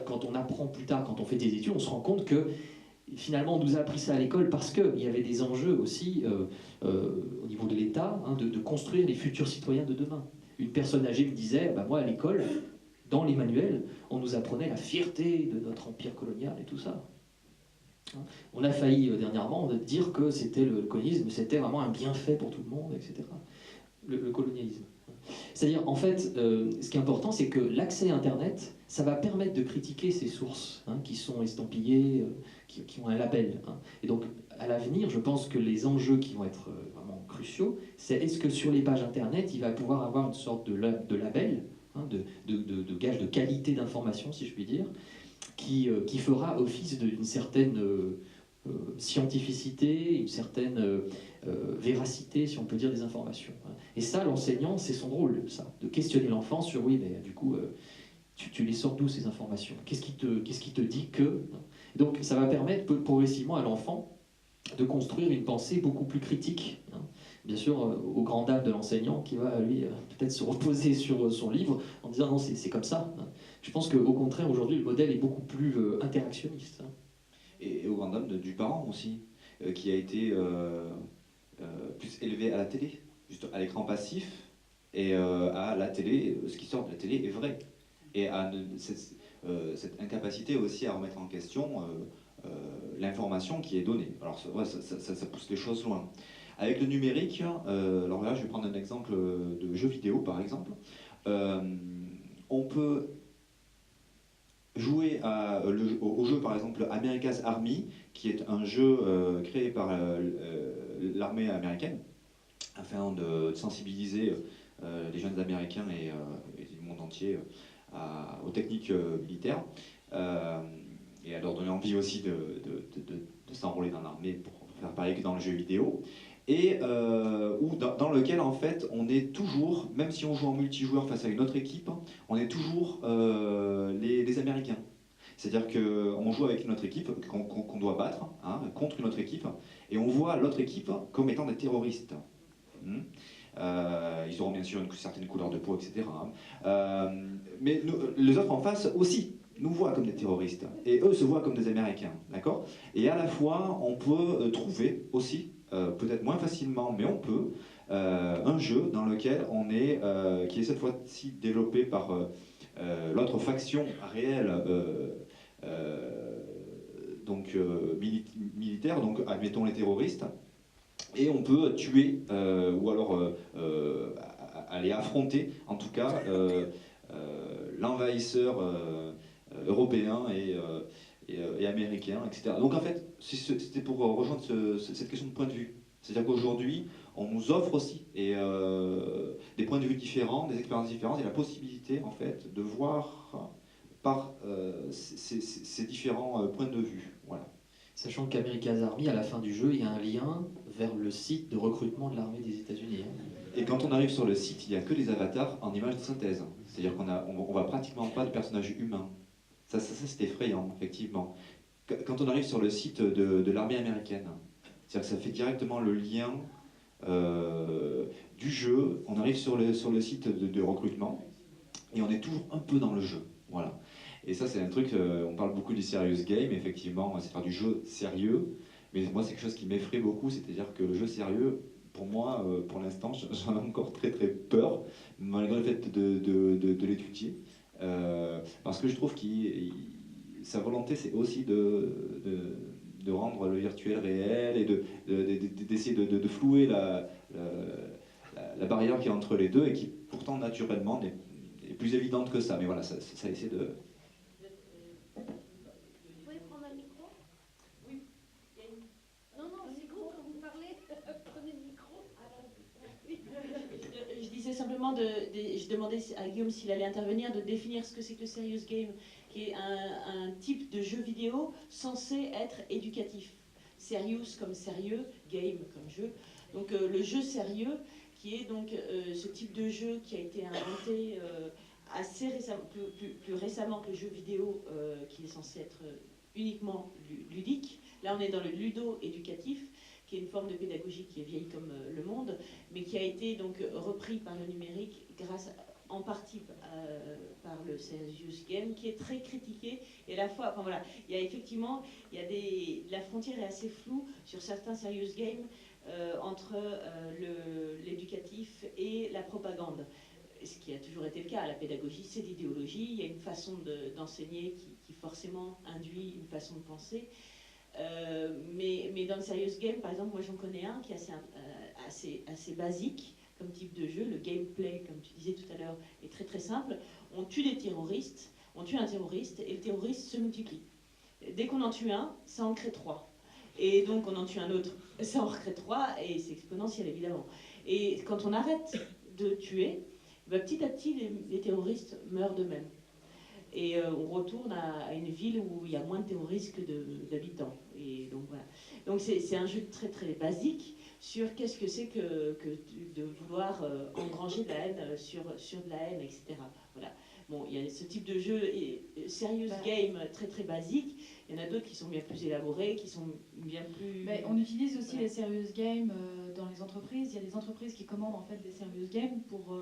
quand on apprend plus tard, quand on fait des études, on se rend compte que finalement on nous a appris ça à l'école parce qu'il y avait des enjeux aussi au niveau de l'État de construire les futurs citoyens de demain. Une personne âgée me disait, moi à l'école, dans les manuels, on nous apprenait la fierté de notre empire colonial et tout ça. On a failli dernièrement dire que c'était le colonialisme, c'était vraiment un bienfait pour tout le monde, etc. Le colonialisme. C'est-à-dire, en fait, ce qui est important, c'est que l'accès à Internet, ça va permettre de critiquer ces sources qui sont estampillées, qui ont un label. Et donc, à l'avenir, je pense que les enjeux qui vont être vraiment cruciaux, c'est est-ce que sur les pages Internet, il va pouvoir avoir une sorte de label, de gage de qualité d'information, si je puis dire, qui fera office d'une certaine scientificité, une certaine véracité, si on peut dire, des informations. Et ça, l'enseignant, c'est son rôle, ça, de questionner l'enfant sur, oui, mais du coup, tu les sors d'où ces informations? Qu'est-ce qui te dit que... Donc, ça va permettre progressivement à l'enfant de construire une pensée beaucoup plus critique. Bien sûr, aux grandes dames de l'enseignant qui va, lui, peut-être se reposer sur son livre en disant non, c'est comme ça. Je pense qu'au contraire, aujourd'hui, le modèle est beaucoup plus interactionniste. Et aux grandes dames du parent aussi, qui a été plus élevé à la télé, juste à l'écran passif, et à la télé, ce qui sort de la télé est vrai. Et à cette incapacité aussi à remettre en question l'information qui est donnée. Alors ça pousse les choses loin. Avec le numérique, alors là je vais prendre un exemple de jeu vidéo par exemple, on peut jouer au jeu par exemple America's Army, qui est un jeu créé par l'armée américaine, afin de sensibiliser les jeunes américains et du monde entier aux techniques militaires, et à leur donner envie aussi de s'enrôler dans l'armée pour faire pareil que dans le jeu vidéo, et dans lequel en fait on est toujours, même si on joue en multijoueur face à une autre équipe, on est toujours les Américains. C'est-à-dire qu'on joue avec une autre équipe qu'on doit battre, contre une autre équipe, et on voit l'autre équipe comme étant des terroristes. Ils auront bien sûr une certaine couleur de peau, etc. Mais les autres en face aussi nous voient comme des terroristes, et eux se voient comme des Américains, d'accord? Et à la fois, on peut trouver aussi, peut-être moins facilement, mais on peut, un jeu dans lequel on est, qui est cette fois-ci développé par l'autre faction réelle, donc militaire, donc admettons les terroristes, et on peut tuer, ou alors aller affronter, en tout cas, l'envahisseur européen et américain, etc. Donc en fait, c'était pour rejoindre cette question de point de vue. C'est-à-dire qu'aujourd'hui, on nous offre aussi des points de vue différents, des expériences différentes, et la possibilité, en fait, de voir par ces différents points de vue. Voilà. Sachant qu'America's Army, à la fin du jeu, il y a un lien vers le site de recrutement de l'armée des États-Unis. Et quand on arrive sur le site, il n'y a que des avatars en images de synthèse. C'est-à-dire qu'on ne voit pratiquement pas de personnages humains. Ça c'est effrayant, effectivement. Quand on arrive sur le site de l'armée américaine, c'est-à-dire que ça fait directement le lien du jeu. On arrive sur le site de recrutement et on est toujours un peu dans le jeu. Voilà. Et ça, c'est un truc, on parle beaucoup du serious game, effectivement, c'est faire du jeu sérieux. Mais moi, c'est quelque chose qui m'effraie beaucoup, c'est-à-dire que le jeu sérieux, pour moi, pour l'instant, j'en ai encore très très peur, malgré le fait de l'étudier. Parce que je trouve que sa volonté, c'est aussi de rendre le virtuel réel et d'essayer de flouer la barrière qui est entre les deux et qui, pourtant, naturellement, est plus évidente que ça. Mais voilà, ça essaie de... Simplement, je demandais à Guillaume s'il allait intervenir, de définir ce que c'est que le serious game, qui est un type de jeu vidéo censé être éducatif. Serious comme sérieux, game comme jeu. Donc le jeu sérieux, qui est donc ce type de jeu qui a été inventé assez récemment, plus récemment que le jeu vidéo, qui est censé être uniquement ludique. Là, on est dans le ludo-éducatif, qui est une forme de pédagogie qui est vieille comme le monde, mais qui a été donc repris par le numérique grâce en partie par le serious game, qui est très critiqué. Et à la fois, enfin voilà, il y a effectivement, la frontière est assez floue sur certains serious games entre l'éducatif et la propagande. Ce qui a toujours été le cas. La pédagogie, c'est l'idéologie. Il y a une façon d'enseigner qui forcément induit une façon de penser. Mais dans le serious game, par exemple, moi j'en connais un qui est assez basique comme type de jeu. Le gameplay, comme tu disais tout à l'heure, est très très simple. On tue des terroristes, on tue un terroriste et le terroriste se multiplie. Dès qu'on en tue un, ça en crée 3. Et donc on en tue un autre, ça en recrée 3 et c'est exponentiel évidemment. Et quand on arrête de tuer, petit à petit les terroristes meurent d'eux-mêmes. Et on retourne à une ville où il y a moins de terroristes que d'habitants. Et donc voilà. Donc c'est un jeu très très basique sur qu'est-ce que c'est que de vouloir engranger de la haine sur de la haine, etc. Voilà. Bon, il y a ce type de jeu serious game très très basique. Il y en a d'autres qui sont bien plus élaborés, qui sont bien plus... on utilise aussi les serious games dans les entreprises. Il y a des entreprises qui commandent en fait des serious games pour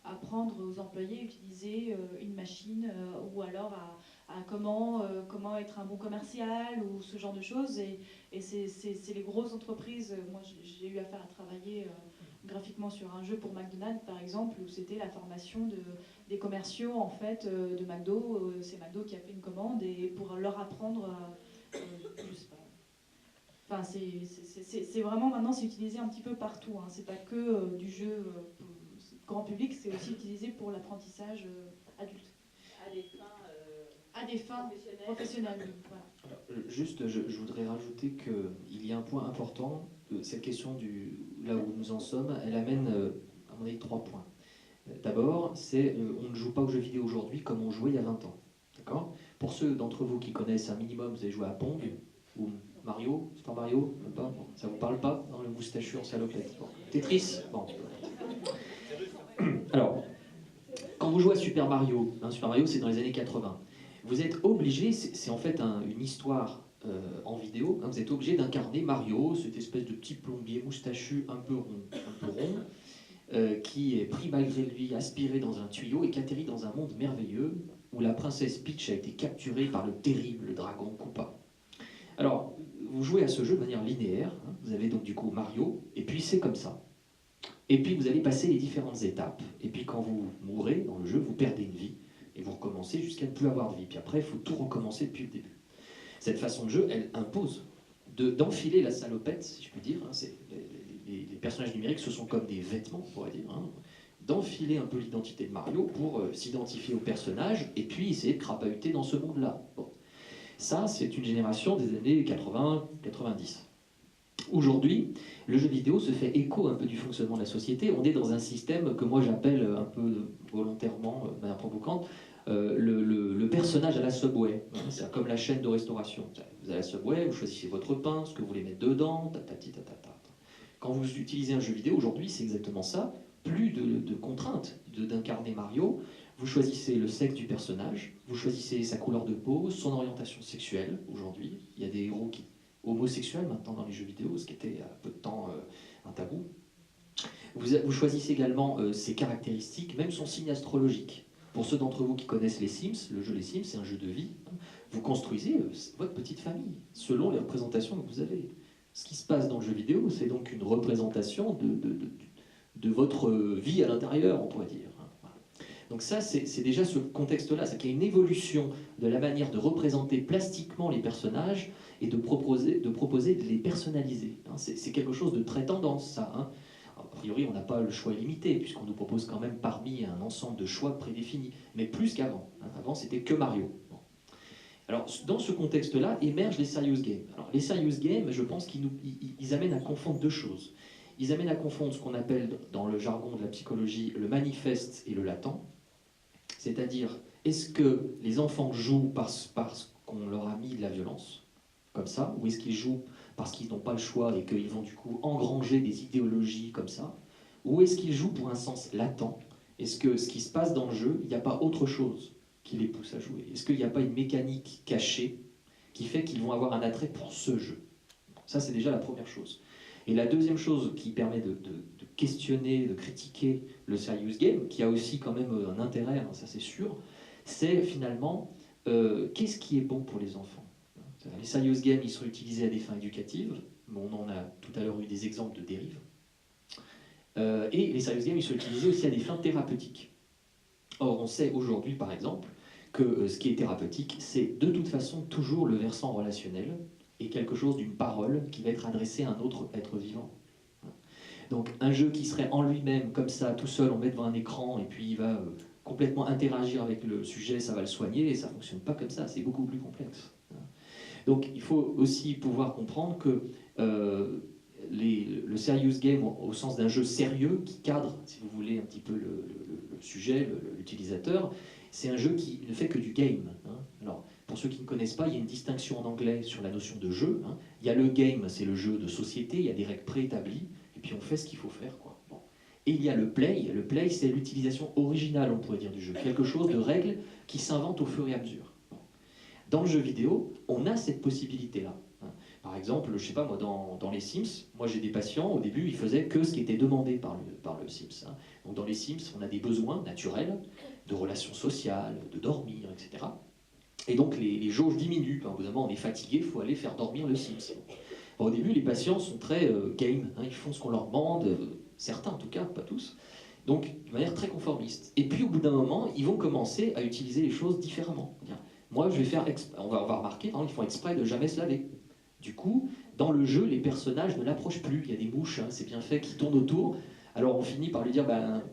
apprendre aux employés à utiliser une machine ou alors à comment être un bon commercial ou ce genre de choses. Et c'est les grosses entreprises. Moi, j'ai eu affaire à travailler graphiquement sur un jeu pour McDonald's, par exemple, où c'était la formation des commerciaux en fait de McDo. C'est McDo qui a fait une commande et pour leur apprendre, je sais pas. Enfin, c'est vraiment maintenant c'est utilisé un petit peu partout. Hein. C'est pas que du jeu grand public, c'est aussi utilisé pour l'apprentissage adulte. À des fins professionnelles. Voilà. Alors, juste, je voudrais rajouter qu'il y a un point important. Cette question là où nous en sommes, elle amène, à mon avis, 3 points. D'abord, c'est on ne joue pas aux jeux vidéo aujourd'hui comme on jouait il y a 20 ans. D'accord ? Pour ceux d'entre vous qui connaissent un minimum, vous avez joué à Pong ou Mario, Super Mario, même pas, bon, ça vous parle pas dans le moustachu en salopette. Bon. Tetris, bon. Alors, quand vous jouez à Super Mario, Super Mario c'est dans les années 80, vous êtes obligé, c'est en fait une histoire en vidéo, vous êtes obligé d'incarner Mario, cette espèce de petit plombier moustachu un peu rond, qui est pris malgré lui, aspiré dans un tuyau et qui atterrit dans un monde merveilleux où la princesse Peach a été capturée par le terrible dragon Koopa. Alors, vous jouez à ce jeu de manière linéaire, vous avez donc du coup Mario, et puis c'est comme ça. Et puis vous allez passer les différentes étapes. Et puis quand vous mourrez dans le jeu, vous perdez une vie. Et vous recommencez jusqu'à ne plus avoir de vie. Puis après, il faut tout recommencer depuis le début. Cette façon de jeu, elle impose d'enfiler la salopette, si je puis dire. Les personnages numériques, ce sont comme des vêtements, on pourrait dire. D'enfiler un peu l'identité de Mario pour s'identifier au personnage et puis essayer de crapahuter dans ce monde-là. Bon. Ça, c'est une génération des années 80-90. Aujourd'hui, le jeu vidéo se fait écho un peu du fonctionnement de la société. On est dans un système que moi j'appelle un peu volontairement, de manière provocante, le personnage à la Subway, hein, c'est comme la chaîne de restauration. Vous avez la Subway, vous choisissez votre pain, ce que vous voulez mettre dedans, tatati. Quand vous utilisez un jeu vidéo aujourd'hui, c'est exactement ça. Plus de contraintes d'incarner Mario. Vous choisissez le sexe du personnage, vous choisissez sa couleur de peau, son orientation sexuelle aujourd'hui. Il y a des héros homosexuels maintenant dans les jeux vidéo, ce qui était il y a peu de temps un tabou. Vous choisissez également ses caractéristiques, même son signe astrologique. Pour ceux d'entre vous qui connaissent les Sims, le jeu Les Sims, c'est un jeu de vie. Vous construisez votre petite famille selon les représentations que vous avez. Ce qui se passe dans le jeu vidéo, c'est donc une représentation de votre vie à l'intérieur, on pourrait dire. Voilà. Donc ça, c'est déjà ce contexte-là, c'est qu'il y a une évolution de la manière de représenter plastiquement les personnages et de proposer de les personnaliser. C'est quelque chose de très tendance, ça. Hein. A priori, on n'a pas le choix illimité, puisqu'on nous propose quand même parmi un ensemble de choix prédéfinis, mais plus qu'avant. Hein. Avant, c'était que Mario. Bon. Alors, dans ce contexte-là, émergent les serious games. Alors, les serious games, je pense qu'ils amènent à confondre deux choses. Ils amènent à confondre ce qu'on appelle, dans le jargon de la psychologie, le manifeste et le latent. C'est-à-dire, est-ce que les enfants jouent parce qu'on leur a mis de la violence, comme ça, ou est-ce qu'ils jouent parce qu'ils n'ont pas le choix et qu'ils vont du coup engranger des idéologies comme ça, ou est-ce qu'ils jouent pour un sens latent? Est-ce que ce qui se passe dans le jeu, il n'y a pas autre chose qui les pousse à jouer? Est-ce qu'il n'y a pas une mécanique cachée qui fait qu'ils vont avoir un attrait pour ce jeu? Ça, c'est déjà la première chose. Et la deuxième chose qui permet de questionner, de critiquer le serious game, qui a aussi quand même un intérêt, hein, ça c'est sûr, c'est finalement qu'est-ce qui est bon pour les enfants? Les serious games, ils sont utilisés à des fins éducatives, mais on en a tout à l'heure eu des exemples de dérives. Et les serious games, ils sont utilisés aussi à des fins thérapeutiques. Or, on sait aujourd'hui, par exemple, que ce qui est thérapeutique, c'est de toute façon toujours le versant relationnel et quelque chose d'une parole qui va être adressée à un autre être vivant. Donc, un jeu qui serait en lui-même, comme ça, tout seul, on met devant un écran et puis il va complètement interagir avec le sujet, ça va le soigner, et ça ne fonctionne pas comme ça, c'est beaucoup plus complexe. Donc il faut aussi pouvoir comprendre que le serious game, au sens d'un jeu sérieux, qui cadre, si vous voulez, un petit peu le sujet, l'utilisateur, c'est un jeu qui ne fait que du game. Hein. Alors, pour ceux qui ne connaissent pas, il y a une distinction en anglais sur la notion de jeu. Hein. Il y a le game, c'est le jeu de société, il y a des règles préétablies, et puis on fait ce qu'il faut faire, quoi. Bon. Et il y a le play, c'est l'utilisation originale, on pourrait dire, du jeu, quelque chose de règles qui s'invente au fur et à mesure. Dans le jeu vidéo, on a cette possibilité-là. Par exemple, je ne sais pas, moi, dans les Sims, moi j'ai des patients, au début, ils faisaient que ce qui était demandé par le Sims. Donc dans les Sims, on a des besoins naturels, de relations sociales, de dormir, etc. Et donc les jauges diminuent. Au bout d'un moment, on est fatigué, il faut aller faire dormir le Sims. Bon, au début, les patients sont très game, hein, ils font ce qu'on leur demande, certains en tout cas, pas tous. Donc de manière très conformiste. Et puis au bout d'un moment, ils vont commencer à utiliser les choses différemment. Moi, je vais faire on va remarquer, par exemple, ils font exprès de jamais se laver. Du coup, dans le jeu, les personnages ne l'approchent plus. Il y a des mouches, hein, c'est bien fait, qui tournent autour. Alors on finit par lui dire, ben,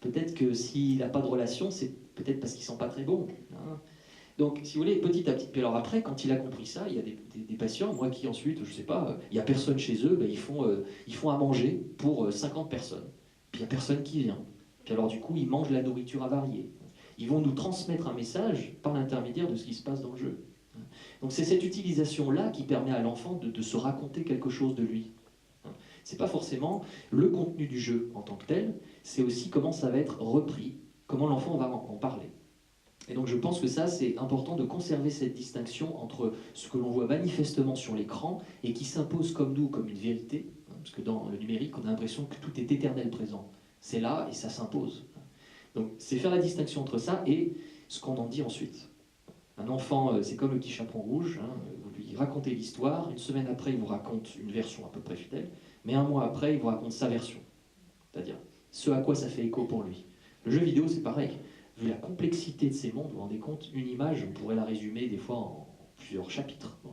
peut-être que s'il n'a pas de relation, c'est peut-être parce qu'ils ne sont pas très bons. Hein. Donc, si vous voulez, petit à petit. Puis alors après, quand il a compris ça, il y a des patients, moi qui ensuite, je ne sais pas, il n'y a personne chez eux, ben, ils font à manger pour 50 personnes. Puis il n'y a personne qui vient. Puis alors du coup, ils mangent la nourriture avariée. Ils vont nous transmettre un message par l'intermédiaire de ce qui se passe dans le jeu. Donc c'est cette utilisation-là qui permet à l'enfant de se raconter quelque chose de lui. C'est pas forcément le contenu du jeu en tant que tel, c'est aussi comment ça va être repris, comment l'enfant va en parler. Et donc je pense que ça, c'est important de conserver cette distinction entre ce que l'on voit manifestement sur l'écran et qui s'impose comme nous, comme une vérité, parce que dans le numérique, on a l'impression que tout est éternel présent. C'est là et ça s'impose. Donc c'est faire la distinction entre ça et ce qu'on en dit ensuite. Un enfant, c'est comme le petit chaperon rouge, hein, vous lui racontez l'histoire, une semaine après il vous raconte une version à peu près fidèle, mais un mois après il vous raconte sa version, c'est-à-dire ce à quoi ça fait écho pour lui. Le jeu vidéo c'est pareil, vu la complexité de ces mondes, vous vous rendez compte, une image, on pourrait la résumer des fois en plusieurs chapitres. Bon.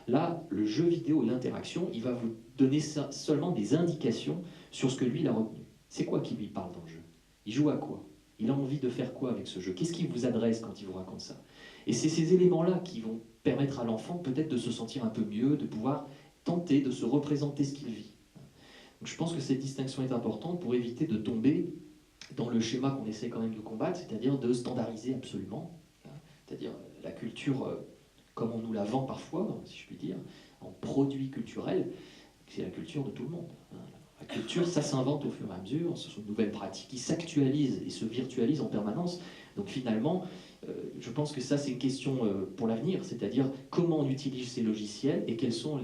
Là, le jeu vidéo, l'interaction, il va vous donner seulement des indications sur ce que lui il a retenu. C'est quoi qui lui parle dans le jeu? Il joue à quoi? Il a envie de faire quoi avec ce jeu? Qu'est-ce qu'il vous adresse quand il vous raconte ça? Et c'est ces éléments-là qui vont permettre à l'enfant peut-être de se sentir un peu mieux, de pouvoir tenter de se représenter ce qu'il vit. Donc je pense que cette distinction est importante pour éviter de tomber dans le schéma qu'on essaie quand même de combattre, c'est-à-dire de standardiser absolument, hein, c'est-à-dire la culture comme on nous la vend parfois, si je puis dire, en produit culturel, c'est la culture de tout le monde. Hein. La culture, ça s'invente au fur et à mesure, ce sont de nouvelles pratiques qui s'actualisent et se virtualisent en permanence. Donc finalement, je pense que ça c'est une question pour l'avenir, c'est-à-dire comment on utilise ces logiciels et quelles sont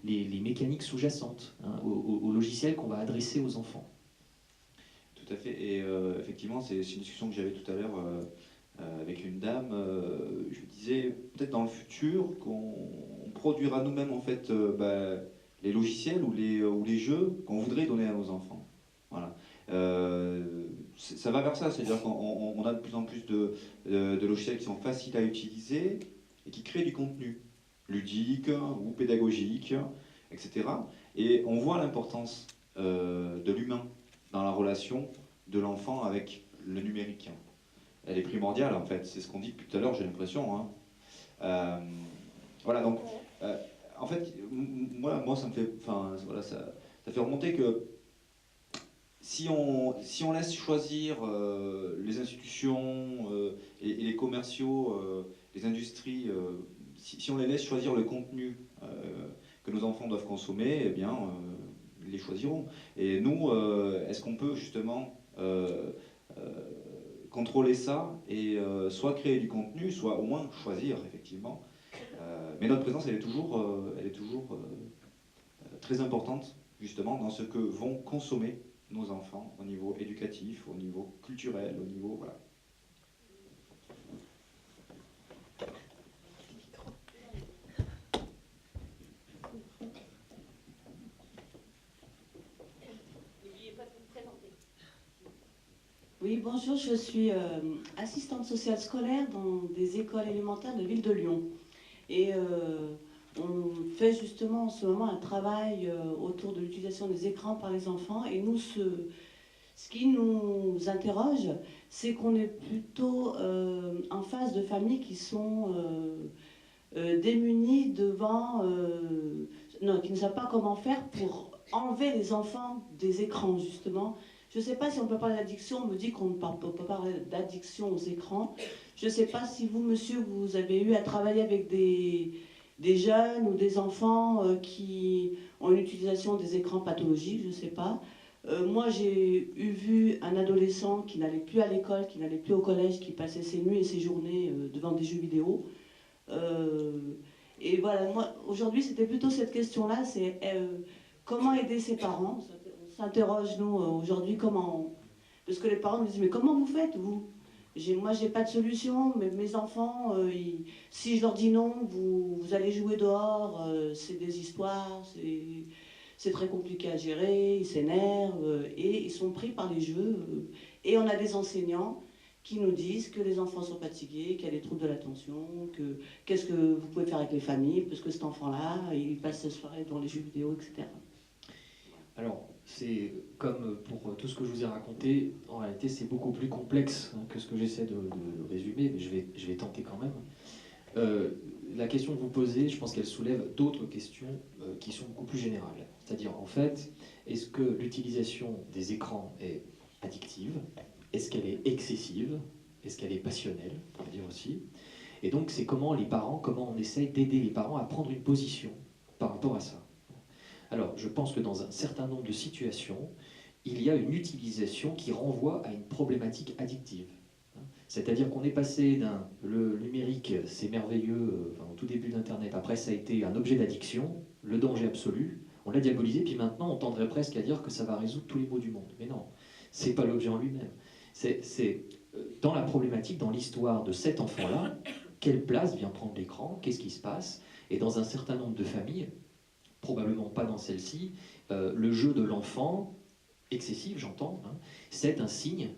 les mécaniques sous-jacentes hein, aux logiciels qu'on va adresser aux enfants. Tout à fait, et effectivement c'est une discussion que j'avais tout à l'heure avec une dame, je disais peut-être dans le futur qu'on produira nous-mêmes en fait les logiciels ou les jeux qu'on voudrait donner à nos enfants. Voilà. Ça va vers ça, c'est-à-dire qu'on a de plus en plus de logiciels qui sont faciles à utiliser et qui créent du contenu ludique ou pédagogique, etc. Et on voit l'importance de l'humain dans la relation de l'enfant avec le numérique. Elle est primordiale en fait, c'est ce qu'on dit depuis tout à l'heure, j'ai l'impression. Hein. Voilà, donc en fait, moi ça me fait, enfin voilà, ça fait remonter que si on laisse choisir les institutions et les commerciaux, les industries, si on les laisse choisir le contenu que nos enfants doivent consommer, eh bien, ils les choisiront. Et nous, est-ce qu'on peut justement contrôler ça et soit créer du contenu, soit au moins choisir, effectivement. Mais notre présence, elle est toujours très importante, justement, dans ce que vont consommer nos enfants au niveau éducatif, au niveau culturel, au niveau... Voilà. N'oubliez pas de vous présenter. Oui, bonjour, je suis assistante sociale scolaire dans des écoles élémentaires de Ville de Lyon. Et on fait justement en ce moment un travail autour de l'utilisation des écrans par les enfants. Et nous, ce qui nous interroge, c'est qu'on est plutôt en face de familles qui sont démunies devant... non, qui ne savent pas comment faire pour enlever les enfants des écrans, justement. Je ne sais pas si on peut parler d'addiction, on me dit qu'on ne peut pas parler d'addiction aux écrans. Je ne sais pas si vous, monsieur, vous avez eu à travailler avec des jeunes ou des enfants qui ont une utilisation des écrans pathologiques, je ne sais pas. Moi, j'ai vu un adolescent qui n'allait plus à l'école, qui n'allait plus au collège, qui passait ses nuits et ses journées devant des jeux vidéo. Et voilà, moi, aujourd'hui, c'était plutôt cette question-là, c'est comment aider ses parents. On s'interroge, nous, aujourd'hui, comment... Parce que les parents nous disent, mais comment vous faites, vous? Moi, j'ai pas de solution, mais mes enfants, si je leur dis non, vous allez jouer dehors, c'est des histoires, c'est très compliqué à gérer, ils s'énervent, et ils sont pris par les jeux. Et on a des enseignants qui nous disent que les enfants sont fatigués, qu'il y a des troubles de l'attention, que qu'est-ce que vous pouvez faire avec les familles, parce que cet enfant-là, il passe sa soirée dans les jeux vidéo, etc. Alors, c'est comme pour tout ce que je vous ai raconté, en réalité c'est beaucoup plus complexe hein, que ce que j'essaie de résumer, mais je vais tenter quand même. La question que vous posez, je pense qu'elle soulève d'autres questions qui sont beaucoup plus générales. C'est-à-dire, en fait, est-ce que l'utilisation des écrans est addictive? Est-ce qu'elle est excessive? Est-ce qu'elle est passionnelle, on va dire aussi? Et donc, c'est comment on essaye d'aider les parents à prendre une position par rapport à ça. Alors, je pense que dans un certain nombre de situations, il y a une utilisation qui renvoie à une problématique addictive. C'est-à-dire qu'on est passé le numérique, c'est merveilleux, au tout début d'Internet, après ça a été un objet d'addiction, le danger absolu, on l'a diabolisé, puis maintenant on tendrait presque à dire que ça va résoudre tous les maux du monde. Mais non, c'est pas l'objet en lui-même. C'est dans la problématique, dans l'histoire de cet enfant-là, quelle place vient prendre l'écran, qu'est-ce qui se passe, et dans un certain nombre de familles, probablement pas dans celle-ci, le jeu de l'enfant, excessif j'entends, hein, c'est un signe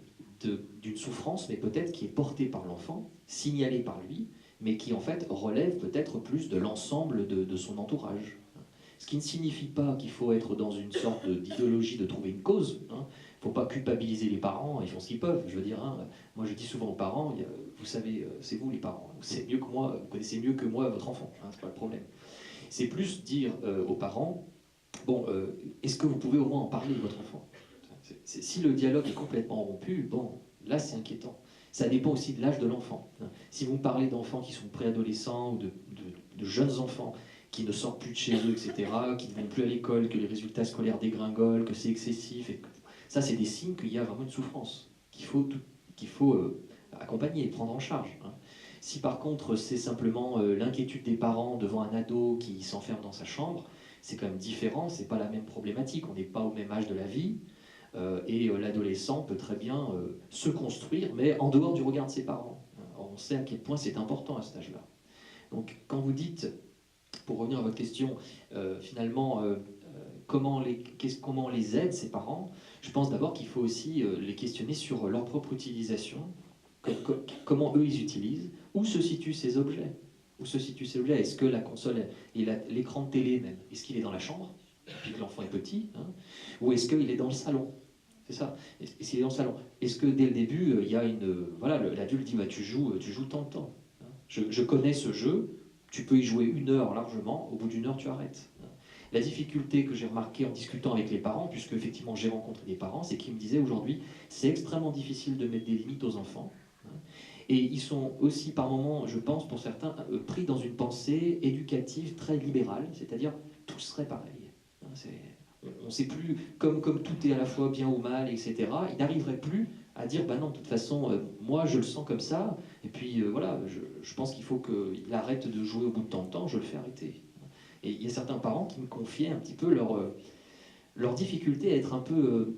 d'une souffrance, mais peut-être qui est portée par l'enfant, signalée par lui, mais qui en fait relève peut-être plus de l'ensemble de son entourage. Ce qui ne signifie pas qu'il faut être dans une sorte d'idéologie de trouver une cause. Il ne faut pas culpabiliser les parents, ils font ce qu'ils peuvent. Je veux dire, hein, moi je dis souvent aux parents, vous savez, c'est vous les parents, c'est mieux que moi, vous connaissez mieux que moi votre enfant, hein, c'est pas le problème. C'est plus dire aux parents, bon, est-ce que vous pouvez au moins en parler de votre enfant? Si le dialogue est complètement rompu, bon, là c'est inquiétant. Ça dépend aussi de l'âge de l'enfant. Si vous me parlez d'enfants qui sont préadolescents ou de jeunes enfants qui ne sortent plus de chez eux, etc., qui ne vont plus à l'école, que les résultats scolaires dégringolent, que c'est excessif, ça c'est des signes qu'il y a vraiment une souffrance qu'il faut accompagner et prendre en charge. Si par contre c'est simplement l'inquiétude des parents devant un ado qui s'enferme dans sa chambre, c'est quand même différent, c'est pas la même problématique, on n'est pas au même âge de la vie. Et l'adolescent peut très bien se construire, mais en dehors du regard de ses parents. On sait à quel point c'est important à cet âge-là. Donc quand vous dites, pour revenir à votre question, finalement, comment on les aide, ces parents, je pense d'abord qu'il faut aussi les questionner sur leur propre utilisation, comment eux ils utilisent, où se situent ces objets. Où se situent ces objets? Est-ce que la console et l'écran de télé même, est-ce qu'il est dans la chambre, puis que l'enfant est petit, ou est-ce qu'il est dans le salon? C'est ça. Est-ce qu'il est dans le salon? Est-ce que dès le début, il y a voilà, l'adulte dit bah, tu joues tant de temps. Je connais ce jeu, tu peux y jouer 1 heure largement, au bout d'1 heure tu arrêtes. La difficulté que j'ai remarquée en discutant avec les parents, puisque effectivement j'ai rencontré des parents, c'est qu'ils me disaient aujourd'hui c'est extrêmement difficile de mettre des limites aux enfants. Et ils sont aussi par moments, je pense pour certains, pris dans une pensée éducative très libérale, c'est-à-dire tout serait pareil. On ne sait plus, comme tout est à la fois bien ou mal, etc., il n'arriverait plus à dire, bah non, de toute façon, moi je le sens comme ça, et puis voilà, je pense qu'il faut qu'il arrête de jouer au bout de tant de temps, je le fais arrêter. Et il y a certains parents qui me confiaient un petit peu leur difficulté à être un peu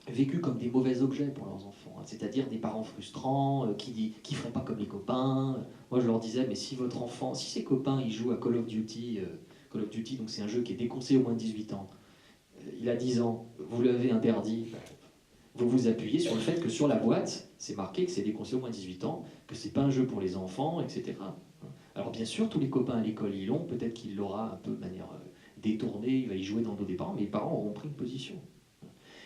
vécus comme des mauvais objets pour leurs enfants, c'est-à-dire des parents frustrants, qui ne font pas comme les copains. Moi je leur disais, mais si votre enfant, si ses copains ils jouent à Call of Duty, donc c'est un jeu qui est déconseillé au moins de 18 ans, il a 10 ans, vous l'avez interdit, vous vous appuyez sur le fait que sur la boîte, c'est marqué que c'est déconseillé au moins de 18 ans, que c'est pas un jeu pour les enfants, etc. Alors bien sûr, tous les copains à l'école y l'ont, peut-être qu'il l'aura un peu de manière détournée, il va y jouer dans le dos des parents, mais les parents auront pris une position.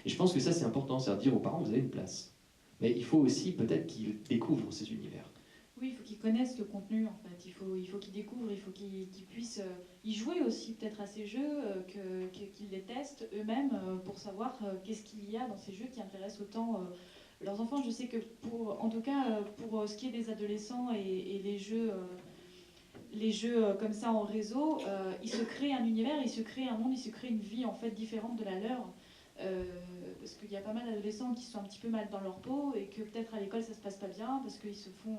Et je pense que ça c'est important, c'est à dire aux parents, vous avez une place. Mais il faut aussi peut-être qu'ils découvrent ces univers. Oui, il faut qu'ils connaissent le contenu en fait, il faut qu'ils découvrent, il faut qu'ils puissent y jouer aussi peut-être à ces jeux, qu'ils les testent eux-mêmes pour savoir qu'est-ce qu'il y a dans ces jeux qui intéressent autant leurs enfants. Je sais que en tout cas pour ce qui est des adolescents et les jeux comme ça en réseau, ils se créent un univers, ils se créent un monde, ils se créent une vie en fait différente de la leur. Parce qu'il y a pas mal d'adolescents qui sont un petit peu mal dans leur peau et que peut-être à l'école ça se passe pas bien parce qu'ils se font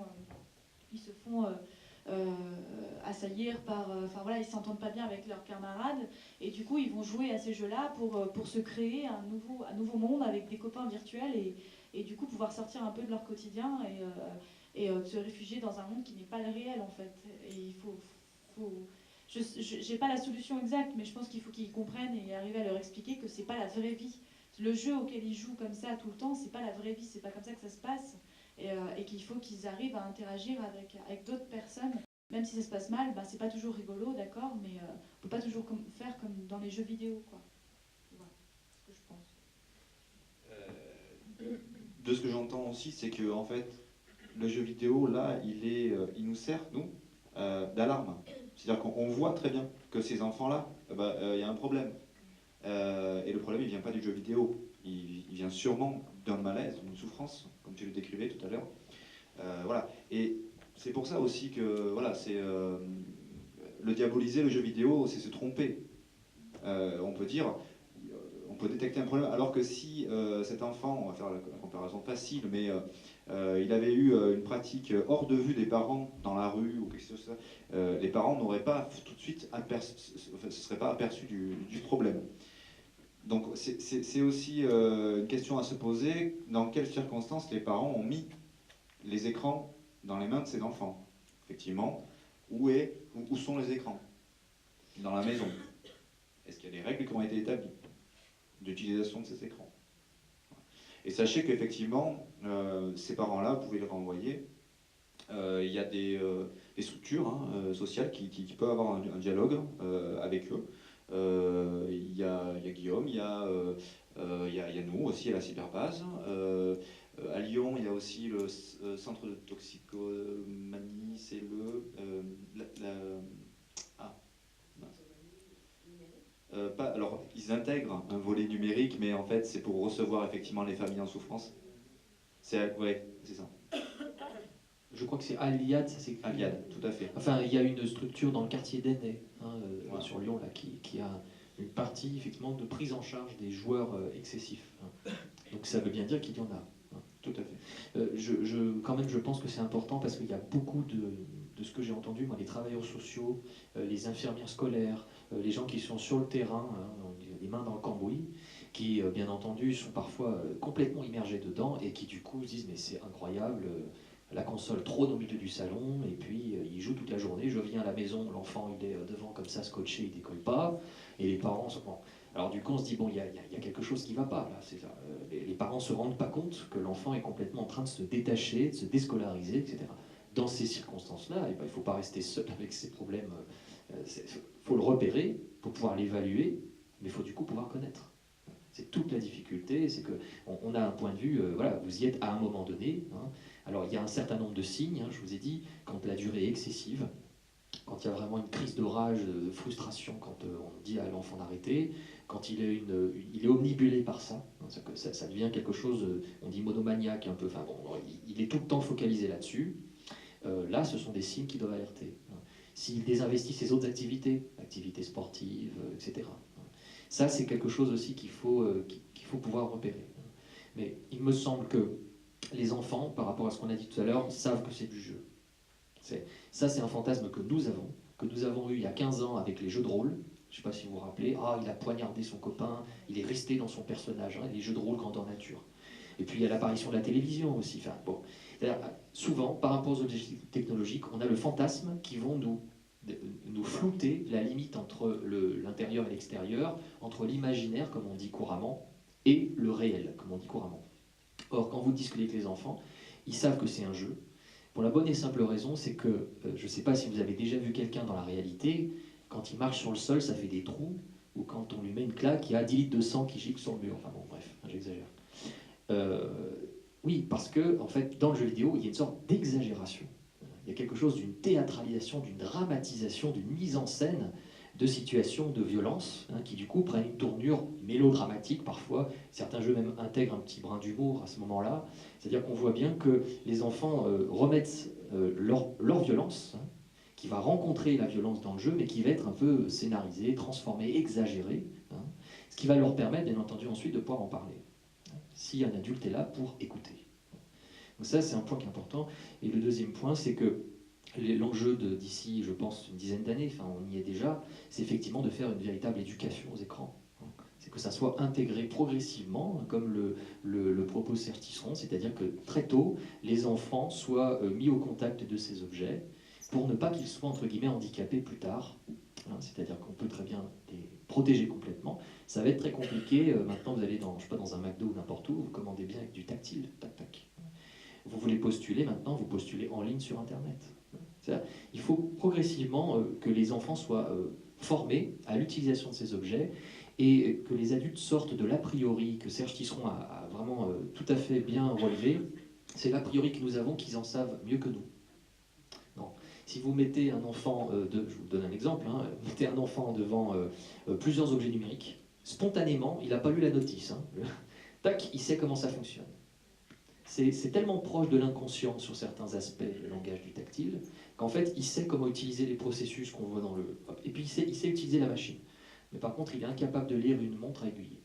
assaillir par... Enfin voilà, ils s'entendent pas bien avec leurs camarades et du coup ils vont jouer à ces jeux-là pour se créer un nouveau monde avec des copains virtuels et du coup pouvoir sortir un peu de leur quotidien et se réfugier dans un monde qui n'est pas le réel en fait. Et il faut je n'ai pas la solution exacte, mais je pense qu'il faut qu'ils comprennent et arriver à leur expliquer que c'est pas la vraie vie. Le jeu auquel ils jouent comme ça tout le temps, c'est pas la vraie vie, c'est pas comme ça que ça se passe. Et qu'il faut qu'ils arrivent à interagir avec d'autres personnes. Même si ça se passe mal, bah, c'est pas toujours rigolo, d'accord, mais on peut pas toujours faire comme dans les jeux vidéo, quoi. Voilà, c'est ce que je pense. De ce que j'entends aussi, c'est que en fait, le jeu vidéo, là, il nous sert, nous, d'alarme. C'est-à-dire qu'on voit très bien que ces enfants-là, il y a un problème. Et le problème, il vient pas du jeu vidéo. Il vient sûrement d'un malaise, d'une souffrance, comme tu le décrivais tout à l'heure. Voilà. Et c'est pour ça aussi que voilà, le diaboliser, le jeu vidéo, c'est se tromper. On peut dire, on peut détecter un problème, alors que si cet enfant, on va faire la comparaison facile, mais il avait eu une pratique hors de vue des parents dans la rue ou quelque chose comme ça, les parents n'auraient pas tout de suite se seraient pas aperçus du problème. Donc c'est aussi une question à se poser, dans quelles circonstances les parents ont mis les écrans dans les mains de ces enfants. Effectivement, où sont les écrans dans la maison? Est-ce qu'il y a des règles qui ont été établies d'utilisation de ces écrans? Et sachez qu'effectivement, ces parents-là, vous pouvez les renvoyer. Il y a des structures sociales qui peuvent avoir un dialogue avec eux. Il y a Guillaume, il y a nous aussi à la cyberbase. À Lyon, il y a aussi le centre de toxicomanie, c'est alors, ils qu'ils intègrent un volet numérique, mais en fait c'est pour recevoir effectivement les familles en souffrance. Ouais, c'est ça. Je crois que c'est Aliad, ça s'écrit. Aliad, tout à fait. Enfin, il y a une structure dans le quartier d'Ennais, Voilà. sur Lyon, là, qui a une partie effectivement de prise en charge des joueurs excessifs. Donc ça veut bien dire qu'il y en a. Tout à fait. Quand même, je pense que c'est important parce qu'il y a beaucoup de ce que j'ai entendu, moi, les travailleurs sociaux, les infirmières scolaires, les gens qui sont sur le terrain, les mains dans le cambouis, qui, bien entendu, sont parfois complètement immergés dedans et qui, du coup, se disent « mais c'est incroyable, la console trône au milieu du salon, et puis il joue toute la journée, je viens à la maison, l'enfant il est devant comme ça, scotché, il décolle pas, et les parents sont... » Alors du coup on se dit, bon, il y a quelque chose qui ne va pas, là. C'est ça. Les parents ne se rendent pas compte que l'enfant est complètement en train de se détacher, de se déscolariser, etc. Dans ces circonstances-là, il ne faut pas rester seul avec ces problèmes. Il faut le repérer pour pouvoir l'évaluer, mais il faut du coup pouvoir connaître. C'est toute la difficulté, c'est qu'on a un point de vue, voilà, vous y êtes à un moment donné. Hein. Alors il y a un certain nombre de signes, hein, je vous ai dit, quand la durée est excessive, quand il y a vraiment une crise de rage, de frustration, quand on dit à l'enfant d'arrêter, quand il est omnibulé par ça, hein, ça devient quelque chose, on dit monomaniaque un peu, enfin bon, il est tout le temps focalisé là-dessus, là ce sont des signes qui doivent alerter. Hein. S'il désinvestit ses autres activités sportives, etc. Ça c'est quelque chose aussi qu'il faut pouvoir repérer. Mais il me semble que les enfants, par rapport à ce qu'on a dit tout à l'heure, savent que c'est du jeu. Ça, c'est un fantasme que nous avons eu il y a 15 ans avec les jeux de rôle. Je ne sais pas si vous vous rappelez. Ah, il a poignardé son copain, il est resté dans son personnage, hein, les jeux de rôle grandeur nature. Et puis il y a l'apparition de la télévision aussi. Enfin, bon. Souvent, par rapport aux objectifs technologiques, on a le fantasme qui vont nous flouter la limite entre l'intérieur et l'extérieur, entre l'imaginaire, comme on dit couramment, et le réel, comme on dit couramment. Or, quand vous discutez avec les enfants, ils savent que c'est un jeu. Pour la bonne et simple raison, c'est que, je ne sais pas si vous avez déjà vu quelqu'un dans la réalité, quand il marche sur le sol, ça fait des trous, ou quand on lui met une claque, il y a 10 litres de sang qui gicle sur le mur. Enfin bon, bref, j'exagère. Oui, parce que, en fait, dans le jeu vidéo, il y a une sorte d'exagération. Il y a quelque chose d'une théâtralisation, d'une dramatisation, d'une mise en scène de situations de violence, hein, qui du coup prennent une tournure mélodramatique parfois. Certains jeux même intègrent un petit brin d'humour à ce moment-là. C'est-à-dire qu'on voit bien que les enfants remettent leur violence, hein, qui va rencontrer la violence dans le jeu, mais qui va être un peu scénarisée, transformée, exagérée, hein, ce qui va leur permettre, bien entendu, ensuite de pouvoir en parler, hein, si un adulte est là pour écouter. Donc ça, c'est un point qui est important. Et le deuxième point, c'est que l'enjeu d'ici, je pense, une dizaine d'années, enfin on y est déjà, c'est effectivement de faire une véritable éducation aux écrans. C'est que ça soit intégré progressivement, comme le propose Certisseron, c'est-à-dire que très tôt, les enfants soient mis au contact de ces objets, pour ne pas qu'ils soient, entre guillemets, handicapés plus tard. C'est-à-dire qu'on peut très bien les protéger complètement. Ça va être très compliqué. Maintenant, vous allez dans, je sais pas, dans un McDo ou n'importe où, vous commandez bien avec du tactile, tac, tac. Vous voulez postuler, maintenant, vous postulez en ligne sur Internet. Il faut progressivement que les enfants soient formés à l'utilisation de ces objets et que les adultes sortent de l'a priori que Serge Tisseron a vraiment tout à fait bien relevé. C'est l'a priori que nous avons qu'ils en savent mieux que nous. Non. Si vous mettez un enfant, je vous donne un exemple, hein, mettez un enfant devant plusieurs objets numériques, spontanément, il n'a pas lu la notice. Hein, tac, il sait comment ça fonctionne. C'est tellement proche de l'inconscient sur certains aspects, le langage du tactile, qu'en fait, il sait comment utiliser les processus qu'on voit dans le... Et puis, il sait utiliser la machine. Mais par contre, il est incapable de lire une montre à aiguille.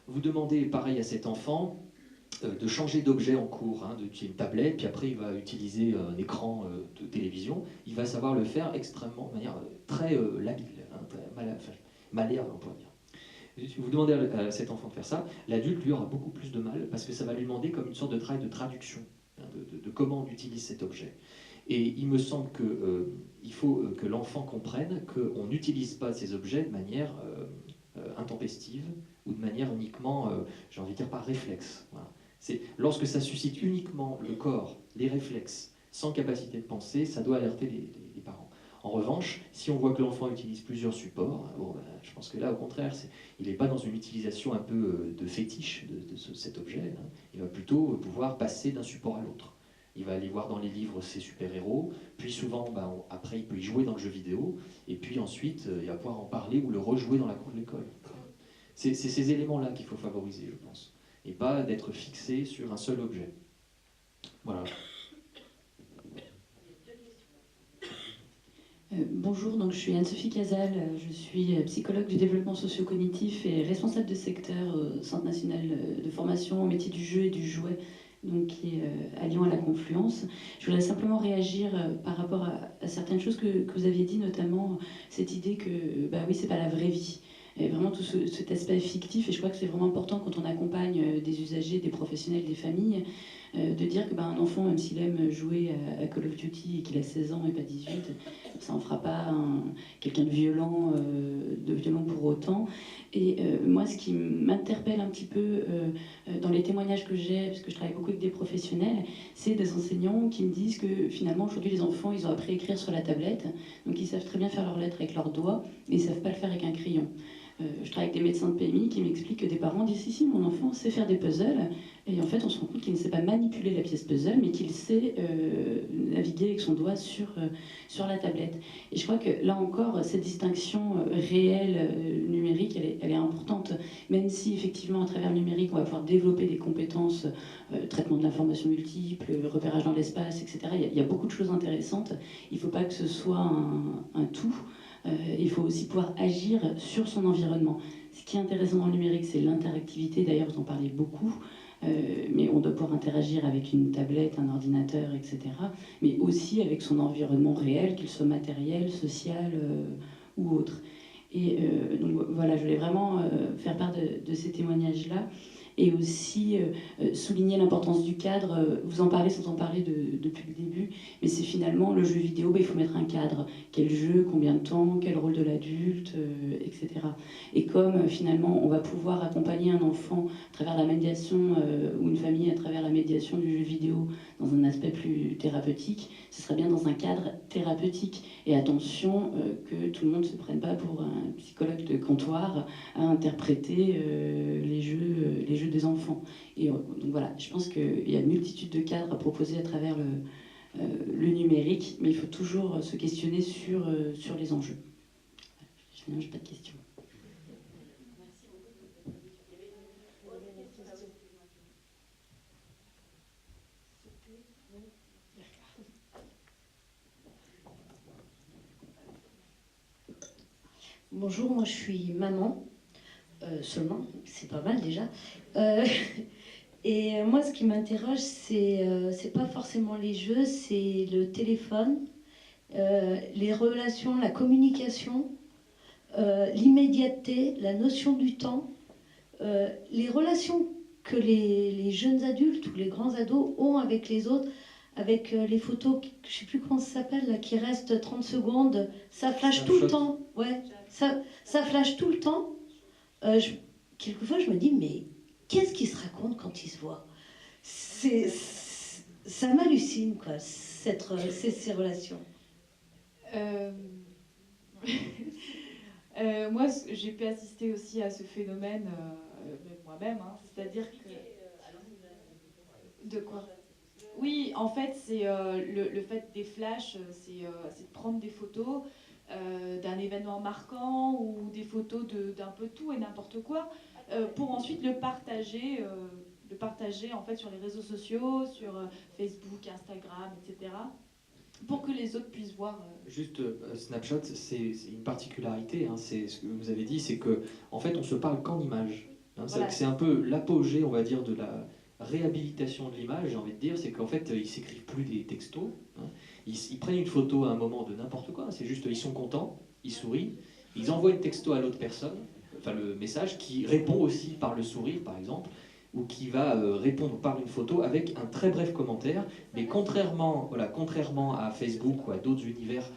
Vous demandez, pareil à cet enfant, de changer d'objet en cours, hein, d'utiliser une tablette, puis après, il va utiliser un écran de télévision. Il va savoir le faire extrêmement, de manière très labile, hein, très malléable, on pourrait dire. Si vous demandez à cet enfant de faire ça, l'adulte lui aura beaucoup plus de mal parce que ça va lui demander comme une sorte de travail de traduction, hein, de comment on utilise cet objet. Et il me semble qu'il faut que l'enfant comprenne qu'on n'utilise pas ces objets de manière intempestive ou de manière uniquement, j'ai envie de dire, par réflexe. Voilà. Lorsque ça suscite uniquement le corps, les réflexes, sans capacité de penser, ça doit alerter les parents. En revanche, si on voit que l'enfant utilise plusieurs supports, bon, je pense que là, au contraire, il n'est pas dans une utilisation un peu de fétiche de cet objet. Hein. Il va plutôt pouvoir passer d'un support à l'autre. Il va aller voir dans les livres ses super-héros, puis souvent, après, il peut y jouer dans le jeu vidéo, et puis ensuite, il va pouvoir en parler ou le rejouer dans la cour de l'école. C'est ces éléments-là qu'il faut favoriser, je pense, et pas d'être fixé sur un seul objet. Voilà. Bonjour, donc je suis Anne-Sophie Casal, je suis psychologue du développement socio-cognitif et responsable de secteur au Centre national de formation au métier du jeu et du jouet, donc qui est à Lyon à la Confluence. Je voudrais simplement réagir par rapport à certaines choses que vous aviez dit, notamment cette idée que oui, c'est pas la vraie vie. Et vraiment tout cet aspect fictif, et je crois que c'est vraiment important quand on accompagne des usagers, des professionnels, des familles, de dire que un enfant, même s'il aime jouer à Call of Duty et qu'il a 16 ans et pas 18, ça en fera pas quelqu'un de violent pour autant. Et moi, ce qui m'interpelle un petit peu dans les témoignages que j'ai, parce que je travaille beaucoup avec des professionnels, c'est des enseignants qui me disent que finalement, aujourd'hui, les enfants, ils ont appris à écrire sur la tablette, donc ils savent très bien faire leurs lettres avec leurs doigts, mais ils savent pas le faire avec un crayon. Je travaille avec des médecins de PMI qui m'expliquent que des parents disent si, mon enfant sait faire des puzzles, et en fait on se rend compte qu'il ne sait pas manipuler la pièce puzzle, mais qu'il sait naviguer avec son doigt sur la tablette. Et je crois que là encore, cette distinction réelle numérique, elle est importante, même si effectivement à travers le numérique on va pouvoir développer des compétences, traitement de l'information multiple, repérage dans l'espace, etc. Il y a beaucoup de choses intéressantes. Il ne faut pas que ce soit un tout. Il faut aussi pouvoir agir sur son environnement. Ce qui est intéressant dans le numérique, c'est l'interactivité. D'ailleurs, vous en parlez beaucoup. Mais on doit pouvoir interagir avec une tablette, un ordinateur, etc. Mais aussi avec son environnement réel, qu'il soit matériel, social ou autre. Et donc voilà, je voulais vraiment faire part de ces témoignages-là. Et aussi souligner l'importance du cadre. Vous en parlez sans en parler depuis le début, mais c'est finalement le jeu vidéo, il faut mettre un cadre. Quel jeu, combien de temps, quel rôle de l'adulte, etc. Et comme finalement on va pouvoir accompagner un enfant à travers la médiation, ou une famille à travers la médiation du jeu vidéo dans un aspect plus thérapeutique, ce serait bien dans un cadre thérapeutique. Et attention que tout le monde ne se prenne pas pour un psychologue de comptoir à interpréter les jeux des enfants. Et donc voilà, je pense qu'il y a une multitude de cadres à proposer à travers le numérique, mais il faut toujours se questionner sur les enjeux. Je n'ai pas de questions. Bonjour, moi je suis maman, seulement, c'est pas mal déjà. Et moi ce qui m'interroge, c'est pas forcément les jeux, c'est le téléphone, les relations, la communication, l'immédiateté, la notion du temps, les relations que les jeunes adultes ou les grands ados ont avec les autres, avec les photos, je sais plus comment ça s'appelle, là, qui restent 30 secondes, ça flash tout le temps, ouais, ça flash tout le temps. Quelquefois je me dis, mais qu'est-ce qu'ils se racontent quand ils se voient? Ça m'hallucine, quoi, ces relations. Moi, j'ai pu assister aussi à ce phénomène moi-même, hein, c'est-à-dire que... De quoi? Oui, en fait, c'est le fait des flashs, c'est de prendre des photos d'un événement marquant ou des photos d'un peu tout et n'importe quoi, pour ensuite le partager en fait sur les réseaux sociaux, sur Facebook, Instagram, etc., pour que les autres puissent voir. Juste, Snapchat, c'est une particularité, hein, c'est ce que vous avez dit, c'est que en fait, on se parle qu'en images. Hein, voilà. C'est un peu l'apogée, on va dire, de la réhabilitation de l'image, j'ai envie de dire, c'est qu'en fait, ils s'écrivent plus des textos. Hein, ils prennent une photo à un moment de n'importe quoi, c'est juste, ils sont contents, ils sourient, ils envoient une texto à l'autre personne, enfin le message, qui répond aussi par le sourire, par exemple, ou qui va répondre par une photo avec un très bref commentaire, mais contrairement à Facebook ou à d'autres univers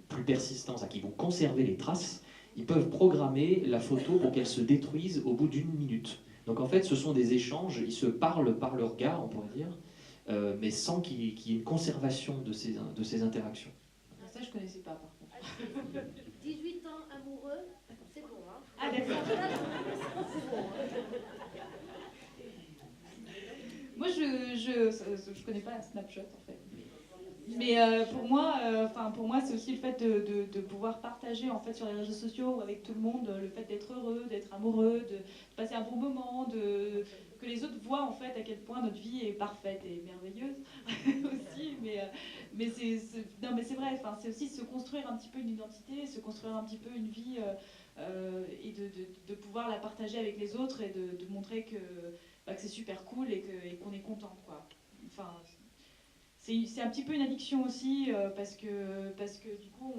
plus persistants, qui vont conserver les traces, ils peuvent programmer la photo pour qu'elle se détruise au bout d'1 minute. Donc en fait, ce sont des échanges, ils se parlent par le regard, on pourrait dire, mais sans qu'il y ait une conservation de ces interactions. Ça, je ne connaissais pas, par contre. 18 ans amoureux, c'est bon, hein? Ah, d'accord. C'est bon, hein? Moi, je connais pas Snapchat en fait. Mais pour moi, c'est aussi le fait de pouvoir partager en fait sur les réseaux sociaux avec tout le monde, le fait d'être heureux, d'être amoureux, de passer un bon moment, que les autres voient en fait à quel point notre vie est parfaite et merveilleuse aussi. Mais c'est vrai. Enfin, c'est aussi se construire un petit peu une identité, se construire un petit peu une vie et de pouvoir la partager avec les autres et de montrer que c'est super cool et qu'on est content, quoi. Enfin, c'est un petit peu une addiction aussi parce que du coup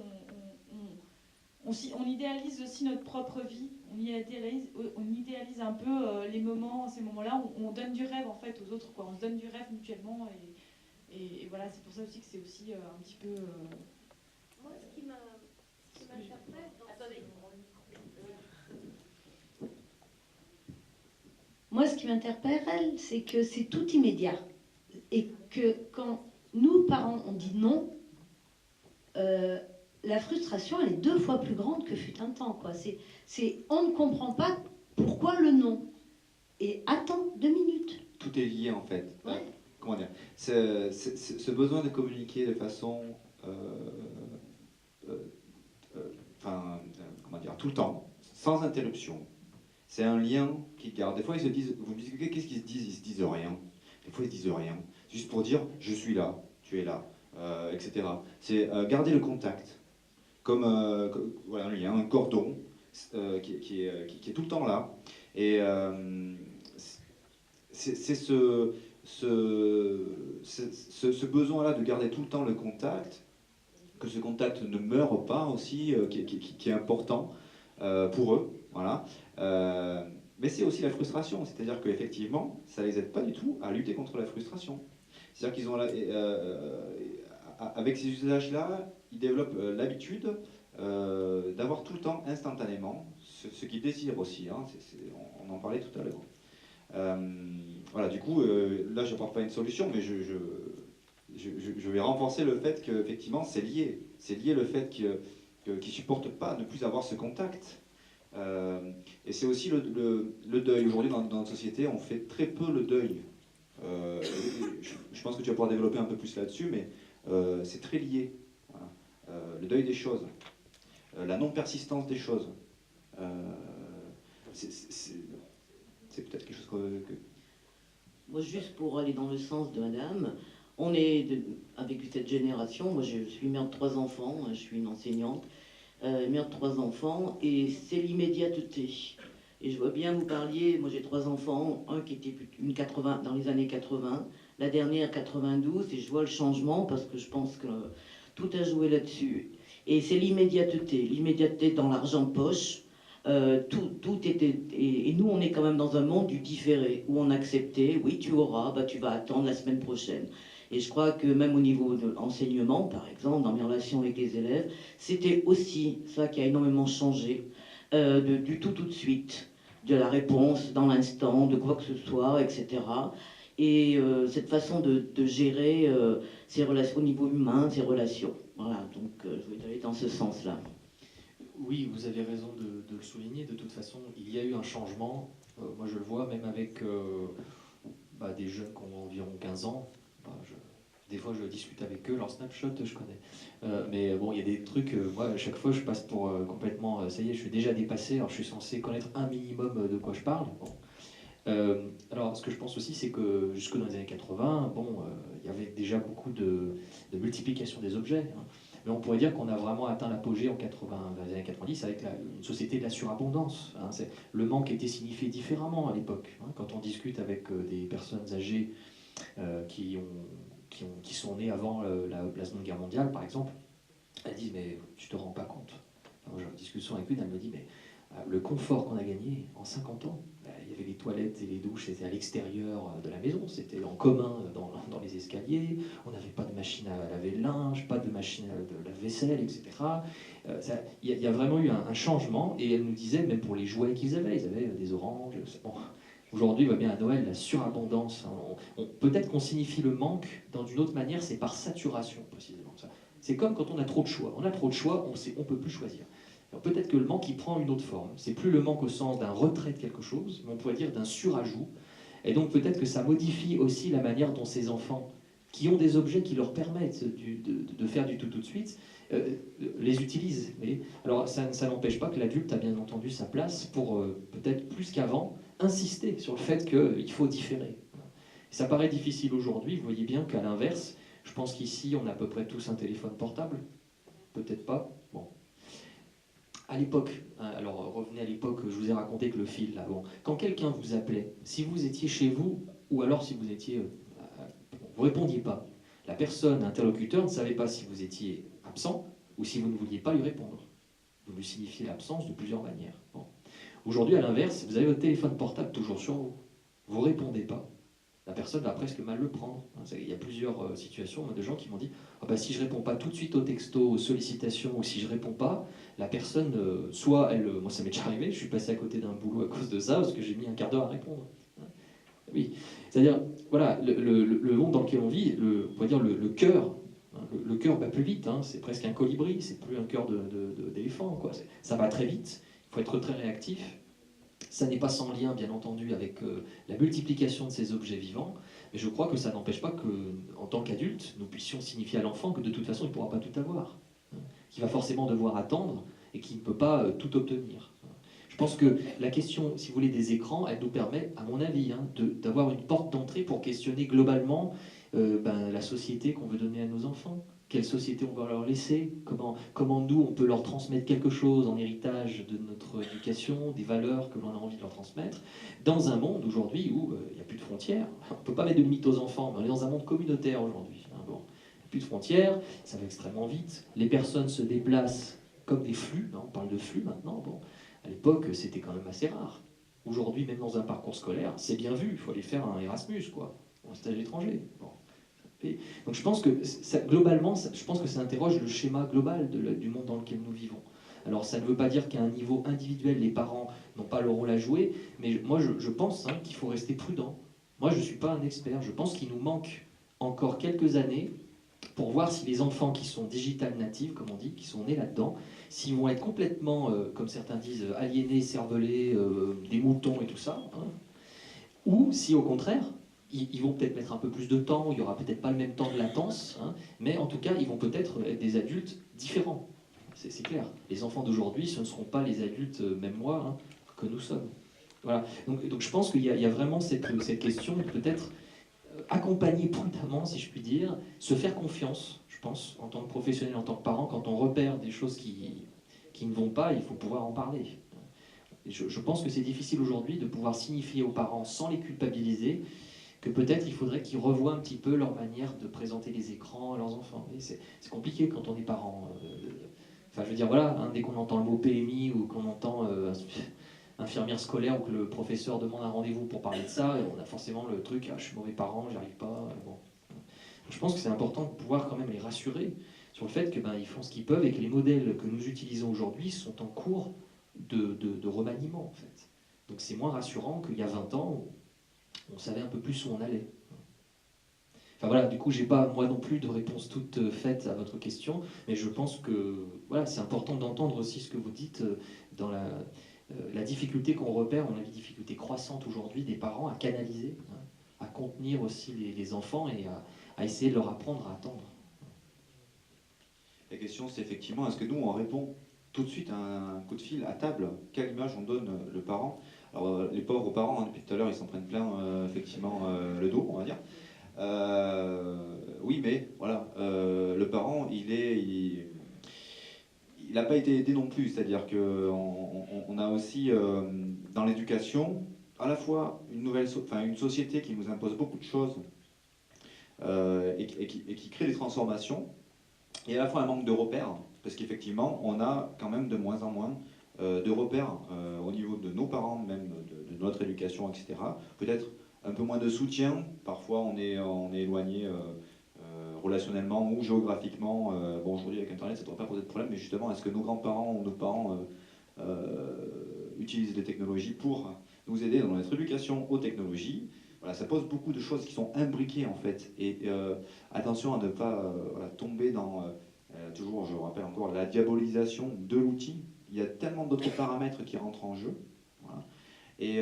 on idéalise aussi notre propre vie, on idéalise un peu les moments, ces moments-là, on donne du rêve en fait aux autres, quoi. On se donne du rêve mutuellement et voilà, c'est pour ça aussi que c'est aussi un petit peu... Moi, ce qui m'interpelle dans Moi, ce qui m'interpelle, c'est que c'est tout immédiat. Et que quand nous, parents, on dit non, la frustration, elle est 2 fois plus grande que fut un temps, quoi. On ne comprend pas pourquoi le non. Et attends 2 minutes. Tout est lié, en fait. Ouais. Comment dire, ce besoin de communiquer de façon... comment dire, tout le temps, sans interruption. C'est un lien qui garde. Des fois, ils se disent, vous me dites, qu'est-ce qu'ils se disent? Ils se disent rien. Des fois, ils se disent rien. Juste pour dire, je suis là, tu es là, etc. C'est garder le contact. Comme voilà, un lien, un cordon qui est tout le temps là. Et c'est ce besoin-là de garder tout le temps le contact, que ce contact ne meure pas aussi, qui est important pour eux. Voilà. Mais c'est aussi la frustration, c'est-à-dire qu'effectivement, ça ne les aide pas du tout à lutter contre la frustration. C'est-à-dire qu'ils ont avec ces usages-là, ils développent l'habitude d'avoir tout le temps, instantanément, ce qu'ils désirent aussi. Hein, on en parlait tout à l'heure. Voilà, du coup, là, je n'apporte pas une solution, mais je vais renforcer le fait qu'effectivement, c'est lié. C'est lié le fait qu'ils ne supportent pas de ne plus avoir ce contact. Et c'est aussi le deuil. Aujourd'hui, dans notre société, on fait très peu le deuil. Je pense que tu vas pouvoir développer un peu plus là-dessus, mais c'est très lié. Voilà. Le deuil des choses, la non-persistance des choses. C'est peut-être quelque chose que... Moi, juste pour aller dans le sens de madame, on est avec cette génération, moi je suis mère de 3 enfants, je suis une enseignante, mère de 3 enfants, et c'est l'immédiateté. Et je vois bien, vous parliez, moi j'ai 3 enfants, un qui était dans les années 80, la dernière 92, et je vois le changement parce que je pense que tout a joué là-dessus. Et c'est l'immédiateté dans l'argent de poche. Tout était... Et nous, on est quand même dans un monde du différé, où on acceptait, oui, tu auras, tu vas attendre la semaine prochaine. Et je crois que même au niveau de l'enseignement, par exemple, dans mes relations avec les élèves, c'était aussi ça qui a énormément changé, du tout de suite, de la réponse dans l'instant, de quoi que ce soit, etc. Et cette façon de gérer ces relations au niveau humain, ces relations. Voilà, donc je voulais aller dans ce sens-là. Oui, vous avez raison de le souligner. De toute façon, il y a eu un changement. Moi, je le vois même avec des jeunes qui ont environ 15 ans. Des fois, je discute avec eux. Leur Snapchat, je connais. Mais bon, il y a des trucs... moi, à chaque fois, je passe pour complètement... ça y est, je suis déjà dépassé. Alors, je suis censé connaître un minimum de quoi je parle. Bon. Alors, ce que je pense aussi, c'est que jusque dans les années 80, il y avait déjà beaucoup de multiplication des objets. Hein. Mais on pourrait dire qu'on a vraiment atteint l'apogée dans les années 90 avec une société de la surabondance. Hein. Le manque était signifié différemment à l'époque. Hein. Quand on discute avec des personnes âgées qui sont nées avant la Seconde Guerre mondiale, par exemple, elles disent « mais tu te rends pas compte ». Moi, j'ai une discussion avec une, elle me dit « mais le confort qu'on a gagné en 50 ans, il y avait les toilettes et les douches, c'était à l'extérieur de la maison, c'était en commun dans les escaliers, on n'avait pas de machine à laver le linge, pas de machine de lave-vaisselle, etc. Il y a vraiment eu un changement, et elle nous disait, même pour les jouets qu'ils avaient, ils avaient des oranges. Bon. Aujourd'hui, on voit bien à Noël la surabondance. Hein. Peut-être qu'on signifie le manque d'une autre manière, c'est par saturation précisément. C'est comme quand on a trop de choix. On a trop de choix, on ne peut plus choisir. Peut-être que le manque, il prend une autre forme. C'est plus le manque au sens d'un retrait de quelque chose, mais on pourrait dire d'un surajout. Et donc peut-être que ça modifie aussi la manière dont ces enfants, qui ont des objets qui leur permettent de faire du tout de suite, les utilisent. Alors ça n'empêche pas que l'adulte a bien entendu sa place pour, peut-être plus qu'avant, insister sur le fait qu'il faut différer. Ça paraît difficile aujourd'hui, vous voyez bien qu'à l'inverse, je pense qu'ici on a à peu près tous un téléphone portable, peut-être pas, bon. À l'époque, alors revenez à l'époque, je vous ai raconté que le fil, là, bon, quand quelqu'un vous appelait, si vous étiez chez vous, ou alors si vous étiez, vous répondiez pas, la personne, l'interlocuteur, ne savait pas si vous étiez absent ou si vous ne vouliez pas lui répondre. Vous lui signifiez l'absence de plusieurs manières. Bon. Aujourd'hui, à l'inverse, vous avez votre téléphone portable toujours sur vous, vous ne répondez pas. La personne va presque mal le prendre. Il y a plusieurs situations de gens qui m'ont dit ah bah, si je ne réponds pas tout de suite aux textos, aux sollicitations, ou si je ne réponds pas, la personne, soit elle. Moi, ça m'est déjà arrivé, je suis passé à côté d'un boulot à cause de ça, parce que j'ai mis un quart d'heure à répondre. Oui, c'est-à-dire, voilà, le monde dans lequel on vit, on va dire le cœur, hein, le cœur bat plus vite, hein, c'est presque un colibri, c'est plus un cœur d'éléphant, quoi. Ça va très vite, il faut être très réactif. Ça n'est pas sans lien, bien entendu, avec la multiplication de ces objets vivants, mais je crois que ça n'empêche pas qu'en tant qu'adulte, nous puissions signifier à l'enfant que de toute façon, il ne pourra pas tout avoir, hein, qu'il va forcément devoir attendre et qu'il ne peut pas tout obtenir. Je pense que la question, si vous voulez, des écrans, elle nous permet, à mon avis, hein, d'avoir une porte d'entrée pour questionner globalement la société qu'on veut donner à nos enfants. Quelle société on va leur laisser, comment nous, on peut leur transmettre quelque chose en héritage de notre éducation, des valeurs que l'on a envie de leur transmettre, dans un monde aujourd'hui où il n'y a plus de frontières. On ne peut pas mettre de limites aux enfants, mais on est dans un monde communautaire aujourd'hui. Hein, bon. Il n'y a plus de frontières, ça va extrêmement vite. Les personnes se déplacent comme des flux, hein, on parle de flux maintenant. Bon. À l'époque, c'était quand même assez rare. Aujourd'hui, même dans un parcours scolaire, c'est bien vu, il faut aller faire un Erasmus, quoi, un stage étranger. Bon. Donc je pense que ça, globalement, je pense que ça interroge le schéma global du monde dans lequel nous vivons. Alors ça ne veut pas dire qu'à un niveau individuel, les parents n'ont pas le rôle à jouer, mais moi je pense hein, qu'il faut rester prudent. Moi je ne suis pas un expert, je pense qu'il nous manque encore quelques années pour voir si les enfants qui sont digital natives, comme on dit, qui sont nés là-dedans, s'ils vont être complètement, comme certains disent, aliénés, cervelés, des moutons et tout ça, hein, ou si au contraire, ils vont peut-être mettre un peu plus de temps, il n'y aura peut-être pas le même temps de latence, hein, mais en tout cas, ils vont peut-être être des adultes différents. C'est clair. Les enfants d'aujourd'hui, ce ne seront pas les adultes, même moi, hein, que nous sommes. Voilà. Donc je pense qu'il y a vraiment cette question de peut-être accompagner prudemment, si je puis dire, se faire confiance, je pense, en tant que professionnel, en tant que parent, quand on repère des choses qui ne vont pas, il faut pouvoir en parler. Et je pense que c'est difficile aujourd'hui de pouvoir signifier aux parents, sans les culpabiliser, que peut-être il faudrait qu'ils revoient un petit peu leur manière de présenter les écrans à leurs enfants. C'est compliqué quand on est parent. Enfin, je veux dire, voilà, hein, dès qu'on entend le mot PMI ou qu'on entend infirmière scolaire ou que le professeur demande un rendez-vous pour parler de ça, on a forcément le truc, ah, je suis mauvais parent, j'y arrive pas. Bon. Je pense que c'est important de pouvoir quand même les rassurer sur le fait qu'ils font ce qu'ils peuvent et que les modèles que nous utilisons aujourd'hui sont en cours de remaniement, en fait. Donc c'est moins rassurant qu'il y a 20 ans où on savait un peu plus où on allait. Enfin voilà, du coup, j'ai pas moi non plus de réponse toute faite à votre question, mais je pense que voilà, c'est important d'entendre aussi ce que vous dites dans la difficulté qu'on repère, on a une difficulté croissante aujourd'hui des parents à canaliser, hein, à contenir aussi les enfants et à essayer de leur apprendre à attendre. La question, c'est effectivement, est-ce que nous, on répond tout de suite à un coup de fil à table? Quelle image on donne le parent? Alors, les pauvres parents, hein, depuis tout à l'heure, ils s'en prennent plein, effectivement, le dos, on va dire. Oui, mais voilà, le parent, il n'a pas été aidé non plus. C'est-à-dire qu'on a aussi, dans l'éducation, à la fois une société qui nous impose beaucoup de choses et qui crée des transformations, et à la fois un manque de repères, parce qu'effectivement, on a quand même de moins en moins de repères au niveau de nos parents, même de notre éducation, etc. Peut-être un peu moins de soutien, parfois on est éloigné relationnellement ou géographiquement. Bon, aujourd'hui avec Internet, ça ne devrait pas poser de problème, mais justement, est-ce que nos grands-parents ou nos parents utilisent des technologies pour nous aider dans notre éducation aux technologies? Voilà, ça pose beaucoup de choses qui sont imbriquées en fait. Et attention à ne pas tomber dans, toujours, je rappelle encore, la diabolisation de l'outil. Il y a tellement d'autres paramètres qui rentrent en jeu. Voilà. Et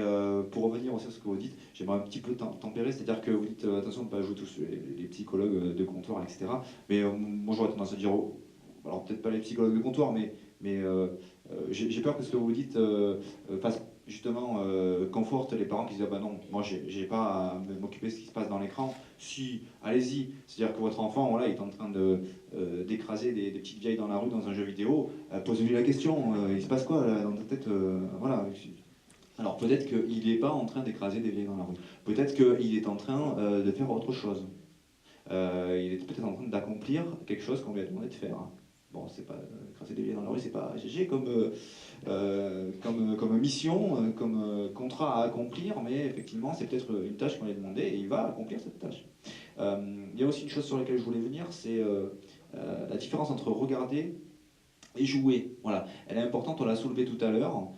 pour revenir aussi à ce que vous dites, j'aimerais un petit peu tempérer, c'est-à-dire que vous dites attention de ne pas jouer tous les psychologues de comptoir, etc. Mais moi j'aurais tendance à dire, alors peut-être pas les psychologues de comptoir, mais j'ai peur que ce que vous dites fasse justement conforte les parents qui disent ah bah non, moi j'ai pas à m'occuper de ce qui se passe dans l'écran. Si, allez-y. C'est-à-dire que votre enfant, voilà, il est en train d'écraser des petites vieilles dans la rue dans un jeu vidéo. Posez-lui la question, il se passe quoi là, dans ta tête voilà. Alors peut-être qu'il n'est pas en train d'écraser des vieilles dans la rue. Peut-être qu'il est en train de faire autre chose. Il est peut-être en train d'accomplir quelque chose qu'on lui a demandé de faire. Bon, c'est pas écraser des vieilles dans la rue, c'est pas GG comme mission, comme contrat à accomplir, mais effectivement, c'est peut-être une tâche qu'on lui a demandé et il va accomplir cette tâche. Il y a aussi une chose sur laquelle je voulais venir, c'est la différence entre regarder et jouer. Voilà, elle est importante, on l'a soulevée tout à l'heure.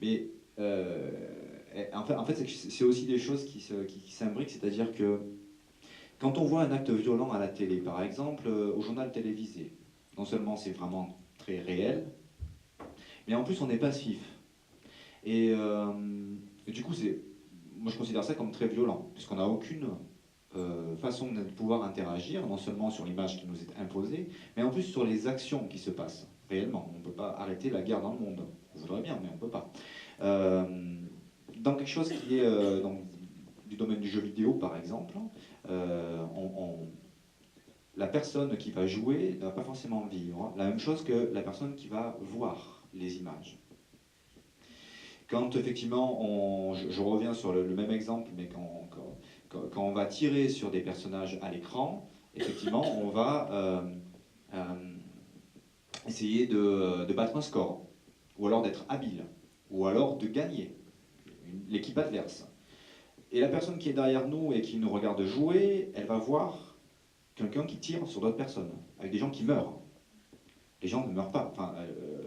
Mais en fait c'est aussi des choses qui s'imbriquent, c'est-à-dire que quand on voit un acte violent à la télé, par exemple au journal télévisé, non seulement c'est vraiment très réel, mais en plus on est passif. Et du coup, moi je considère ça comme très violent, puisqu'on n'a aucune façon de pouvoir interagir, non seulement sur l'image qui nous est imposée, mais en plus sur les actions qui se passent réellement. On ne peut pas arrêter la guerre dans le monde. On voudrait bien, mais on ne peut pas. Dans quelque chose qui est du domaine du jeu vidéo, par exemple, la personne qui va jouer ne va pas forcément vivre la même chose que la personne qui va voir les images. Quand effectivement, je reviens sur le même exemple, mais quand on va tirer sur des personnages à l'écran, effectivement, on va essayer de battre un score, ou alors d'être habile, ou alors de gagner l'équipe adverse. Et la personne qui est derrière nous et qui nous regarde jouer, elle va voir quelqu'un qui tire sur d'autres personnes, avec des gens qui meurent. Les gens ne meurent pas. Enfin,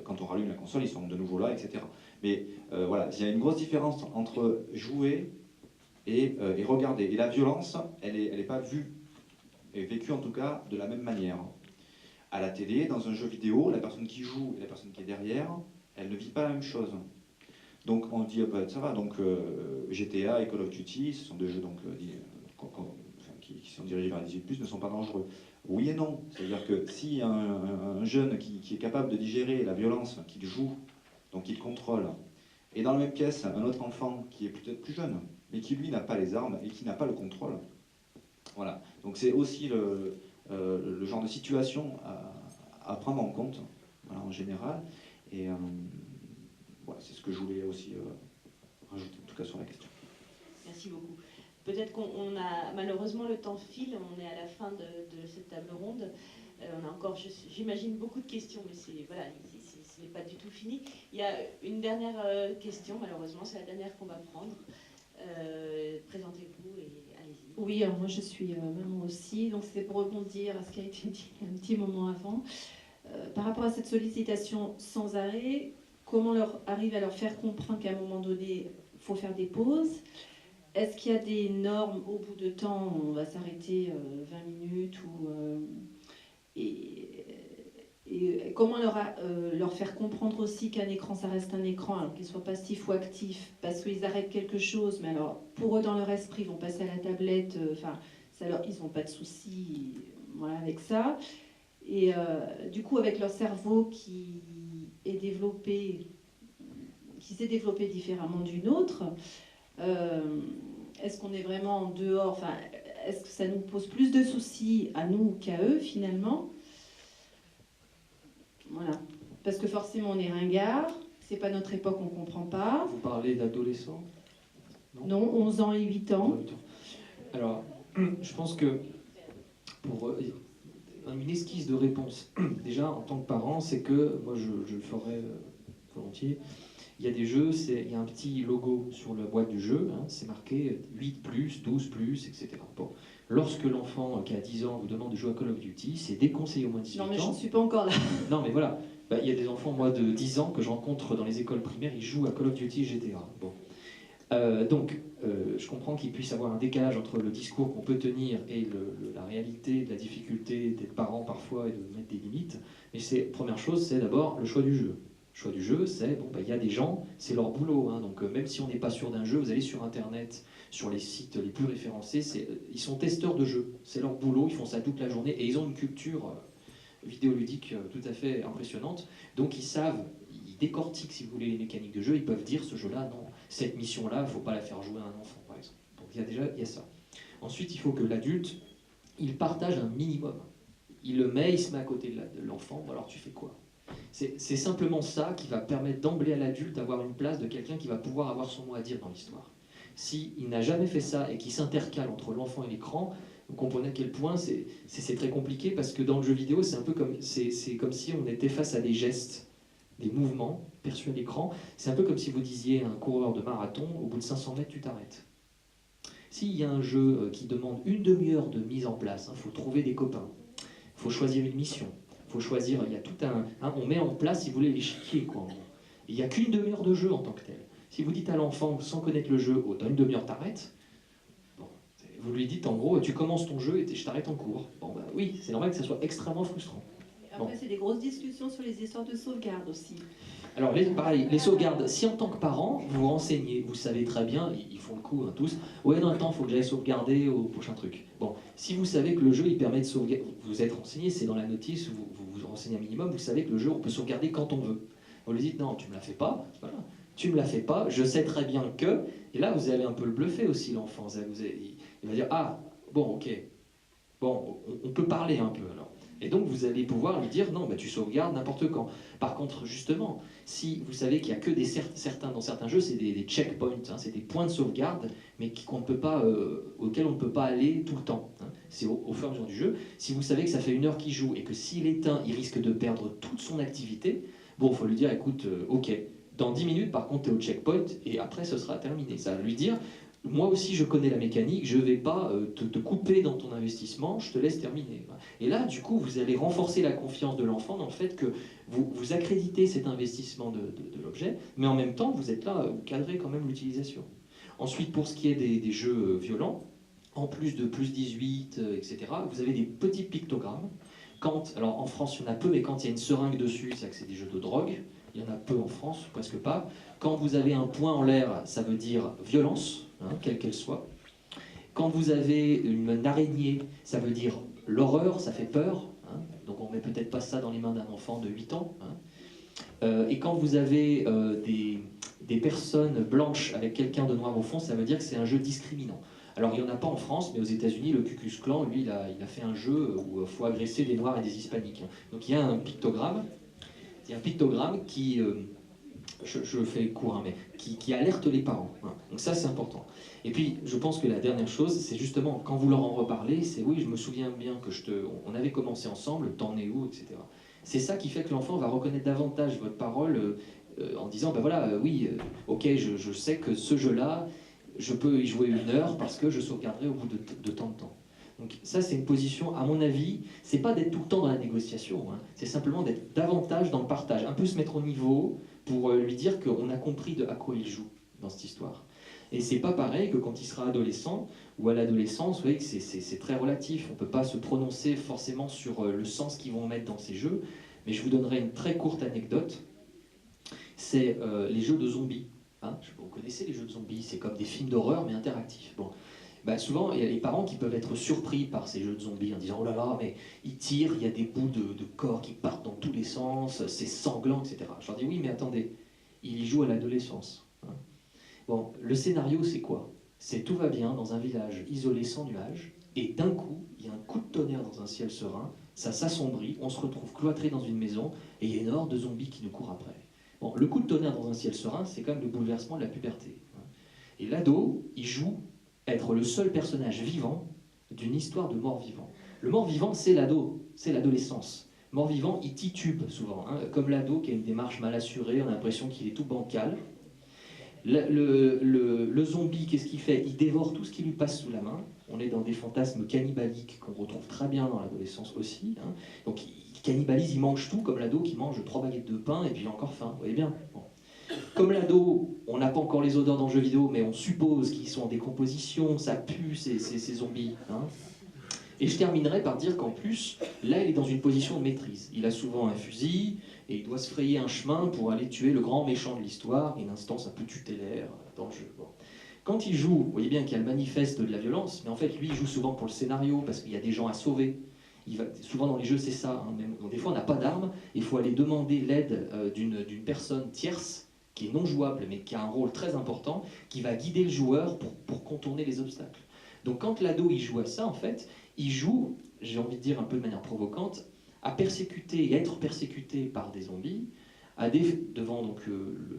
quand on rallume la console, ils sont de nouveau là, etc. Mais voilà, il y a une grosse différence entre jouer et regarder. Et la violence, elle est pas vue, et vécue en tout cas de la même manière. À la télé, dans un jeu vidéo, la personne qui joue et la personne qui est derrière, elle ne vit pas la même chose. Donc on dit, bah, ça va, donc GTA et Call of Duty, ce sont deux jeux donc, qui sont dirigés vers les 18+, ne sont pas dangereux. Oui et non, c'est-à-dire que si un jeune qui est capable de digérer la violence qu'il joue, donc qu'il contrôle, et dans la même pièce, un autre enfant qui est peut-être plus jeune, mais qui lui n'a pas les armes et qui n'a pas le contrôle, voilà. Donc c'est aussi le genre de situation à prendre en compte, voilà, en général, et voilà, c'est ce que je voulais aussi rajouter, en tout cas sur la question. Merci beaucoup. Peut-être qu'on a, malheureusement, le temps file, on est à la fin de cette table ronde. On a encore, j'imagine, beaucoup de questions, mais voilà, ce n'est pas du tout fini. Il y a une dernière question, malheureusement, c'est la dernière qu'on va prendre. Présentez-vous et allez-y. Oui, alors moi je suis maman aussi, donc c'est pour rebondir à ce qui a été dit un petit moment avant. Par rapport à cette sollicitation sans arrêt, comment arrive à leur faire comprendre qu'à un moment donné, il faut faire des pauses? Est-ce qu'il y a des normes au bout de temps, on va s'arrêter 20 minutes et comment leur faire comprendre aussi qu'un écran, ça reste un écran, alors qu'il soit passif ou actif, parce qu'ils arrêtent quelque chose, mais alors pour eux, dans leur esprit, ils vont passer à la tablette, ils n'ont pas de soucis voilà, avec ça. Et du coup, avec leur cerveau qui s'est développé différemment du nôtre, est-ce qu'on est vraiment en dehors, enfin, est-ce que ça nous pose plus de soucis à nous qu'à eux finalement? Voilà, parce que forcément on est ringard, c'est pas notre époque, on comprend pas. Vous parlez d'adolescents? Non, 11 ans et 8 ans. Alors, je pense que pour une esquisse de réponse, déjà en tant que parent, c'est que, moi je le ferai volontiers, il y a des jeux, il y a un petit logo sur la boîte du jeu, hein, c'est marqué 8+, 12+, etc. Bon. Lorsque l'enfant qui a 10 ans vous demande de jouer à Call of Duty, c'est déconseillé au moins 18 ans. Non mais j'en suis pas encore là. Non mais voilà, il y a des enfants, moi, de 10 ans que je rencontre dans les écoles primaires, ils jouent à Call of Duty GTA. Bon. Donc, je comprends qu'il puisse y avoir un décalage entre le discours qu'on peut tenir et la réalité de la difficulté d'être parent parfois et de mettre des limites. Mais première chose, c'est d'abord le choix du jeu. Choix du jeu, c'est, bon, il y a des gens, c'est leur boulot, hein, donc même si on n'est pas sûr d'un jeu, vous allez sur Internet, sur les sites les plus référencés, ils sont testeurs de jeux, c'est leur boulot, ils font ça toute la journée, et ils ont une culture vidéoludique tout à fait impressionnante, donc ils savent, ils décortiquent, si vous voulez, les mécaniques de jeu, ils peuvent dire, ce jeu-là, non, cette mission-là, il ne faut pas la faire jouer à un enfant, par exemple. Donc il y a ça. Ensuite, il faut que l'adulte, il partage un minimum. Il le met, il se met à côté de l'enfant, bon, alors tu fais quoi? C'est simplement ça qui va permettre d'emblée à l'adulte d'avoir une place de quelqu'un qui va pouvoir avoir son mot à dire dans l'histoire. S'il n'a jamais fait ça et qu'il s'intercale entre l'enfant et l'écran, vous comprenez à quel point c'est très compliqué, parce que dans le jeu vidéo, c'est un peu comme, c'est comme si on était face à des gestes, des mouvements perçus à l'écran. C'est un peu comme si vous disiez à un coureur de marathon, au bout de 500 mètres, tu t'arrêtes. S'il y a un jeu qui demande une demi-heure de mise en place, il faut trouver des copains, il faut choisir une mission, il faut choisir, il y a tout on met en place, si vous voulez, l'échiquier, quoi. Il n'y a qu'une demi-heure de jeu en tant que tel. Si vous dites à l'enfant, sans connaître le jeu, dans une demi-heure t'arrêtes, bon, vous lui dites en gros, tu commences ton jeu et je t'arrête en cours. Bon, bah oui, c'est normal que ça soit extrêmement frustrant. Après, c'est des grosses discussions sur les histoires de sauvegarde aussi. Alors, pareil, les sauvegardes, si en tant que parent, vous vous renseignez, vous savez très bien, ils font le coup, hein, tous, ouais, non, attends, il faut que j'aille sauvegarder au prochain truc. Bon, si vous savez que le jeu, il permet de sauvegarder, vous êtes renseigné, c'est dans la notice, vous renseignez un minimum, vous savez que le jeu, on peut sauvegarder quand on veut. Vous lui dites, non, tu me la fais pas, voilà, tu me la fais pas, je sais très bien que, et là, vous allez un peu le bluffer aussi, l'enfant, il va dire, ah, bon, ok, bon, on peut parler un peu, alors. Et donc, vous allez pouvoir lui dire, non, bah, tu sauvegardes n'importe quand. Par contre, justement, si vous savez qu'il n'y a que dans certains jeux, c'est des checkpoints, hein, c'est des points de sauvegarde, mais auxquels on ne peut pas aller tout le temps. Hein. C'est au fur et à mesure du jeu. Si vous savez que ça fait 1 heure qu'il joue et que s'il éteint, il risque de perdre toute son activité, bon, il faut lui dire, écoute, ok, dans 10 minutes, par contre, tu es au checkpoint, et après, ce sera terminé. Ça va lui dire, moi aussi je connais la mécanique, je ne vais pas te couper dans ton investissement, je te laisse terminer. Et là, du coup, vous allez renforcer la confiance de l'enfant dans le fait que vous accréditez cet investissement de l'objet, mais en même temps, vous êtes là, vous cadrez quand même l'utilisation. Ensuite, pour ce qui est des jeux violents, en plus de plus 18, etc., vous avez des petits pictogrammes. Alors en France, il y en a peu, mais quand il y a une seringue dessus, c'est que c'est des jeux de drogue. Il y en a peu en France, presque pas. Quand vous avez un point en l'air, ça veut dire violence, hein, quelle qu'elle soit. Quand vous avez une araignée, ça veut dire l'horreur, ça fait peur. Hein, donc on ne met peut-être pas ça dans les mains d'un enfant de 8 ans. Hein. Et quand vous avez des personnes blanches avec quelqu'un de noir au fond, ça veut dire que c'est un jeu discriminant. Alors il n'y en a pas en France, mais aux États-Unis, le Ku Klux Klan, lui, il a fait un jeu où il faut agresser des noirs et des hispaniques. Donc il y a un pictogramme. Il y a un pictogramme qui, je fais court, hein, mais qui alerte les parents. Hein. Donc ça, c'est important. Et puis, je pense que la dernière chose, c'est justement, quand vous leur en reparlez, c'est oui, je me souviens bien que on avait commencé ensemble, t'en es où, etc. C'est ça qui fait que l'enfant va reconnaître davantage votre parole en disant, ben voilà, oui, ok, je sais que ce jeu-là, je peux y jouer 1 heure parce que je sauvegarderai au bout de tant de temps. Donc ça, c'est une position, à mon avis, c'est pas d'être tout le temps dans la négociation, hein, c'est simplement d'être davantage dans le partage, un peu se mettre au niveau pour lui dire qu'on a compris à quoi il joue dans cette histoire. Et c'est pas pareil que quand il sera adolescent ou à l'adolescence, vous voyez que c'est très relatif, on peut pas se prononcer forcément sur le sens qu'ils vont mettre dans ces jeux, mais je vous donnerai une très courte anecdote, c'est les jeux de zombies. Hein, vous connaissez les jeux de zombies, c'est comme des films d'horreur mais interactifs. Bon. Ben souvent, il y a les parents qui peuvent être surpris par ces jeux de zombies en disant « Oh là là, mais ils tirent, il y a des bouts de corps qui partent dans tous les sens, c'est sanglant, etc. » Je leur dis « Oui, mais attendez, il y joue à l'adolescence. Hein. » Bon, le scénario, c'est quoi? C'est tout va bien dans un village isolé sans nuages, et d'un coup, il y a un coup de tonnerre dans un ciel serein, ça s'assombrit, on se retrouve cloîtré dans une maison, et il y a une horde de zombies qui nous courent après. Bon, le coup de tonnerre dans un ciel serein, c'est comme le bouleversement de la puberté. Hein. Et l'ado, il joue être le seul personnage vivant d'une histoire de mort-vivant. Le mort-vivant, c'est l'ado, c'est l'adolescence. Mort-vivant, il titube souvent, hein, comme l'ado qui a une démarche mal assurée, on a l'impression qu'il est tout bancal. Le zombie, qu'est-ce qu'il fait? Il dévore tout ce qui lui passe sous la main. On est dans des fantasmes cannibaliques qu'on retrouve très bien dans l'adolescence aussi. Hein. Donc il cannibalise, il mange tout, comme l'ado qui mange 3 baguettes de pain et puis il a encore faim. Vous voyez bien. Bon. Comme l'ado, on n'a pas encore les odeurs dans le jeu vidéo, mais on suppose qu'ils sont en décomposition, ça pue ces zombies. Hein. Et je terminerai par dire qu'en plus, là, il est dans une position de maîtrise. Il a souvent un fusil et il doit se frayer un chemin pour aller tuer le grand méchant de l'histoire, une instance un peu tutélaire dans le jeu. Bon. Quand il joue, vous voyez bien qu'il y a le manifeste de la violence, mais en fait, lui, il joue souvent pour le scénario, parce qu'il y a des gens à sauver. Souvent dans les jeux, c'est ça. Hein, même, donc, des fois, on n'a pas d'armes, il faut aller demander l'aide d'une personne tierce, qui est non jouable, mais qui a un rôle très important, qui va guider le joueur pour contourner les obstacles. Donc quand l'ado il joue à ça, en fait, il joue, j'ai envie de dire un peu de manière provocante, à persécuter et être persécuté par des zombies, devant donc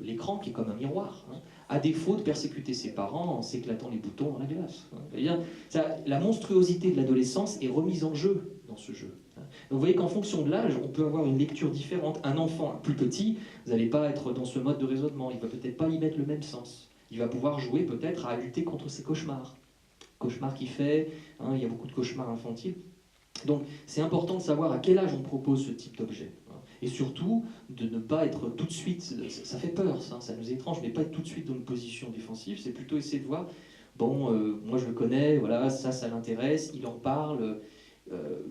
l'écran qui est comme un miroir, hein, à défaut de persécuter ses parents en s'éclatant les boutons dans la glace. Hein. La monstruosité de l'adolescence est remise en jeu dans ce jeu. Hein. Donc vous voyez qu'en fonction de l'âge, on peut avoir une lecture différente. Un enfant plus petit, vous n'allez pas être dans ce mode de raisonnement, il ne va peut-être pas y mettre le même sens. Il va pouvoir jouer peut-être à lutter contre ses cauchemars. Cauchemars qu'il fait, hein, il y a beaucoup de cauchemars infantiles. Donc c'est important de savoir à quel âge on propose ce type d'objet. Hein. Et surtout, de ne pas être tout de suite, ça fait peur, ça nous est étrange, mais pas être tout de suite dans une position défensive, c'est plutôt essayer de voir, bon, moi je le connais, voilà, ça l'intéresse, il en parle,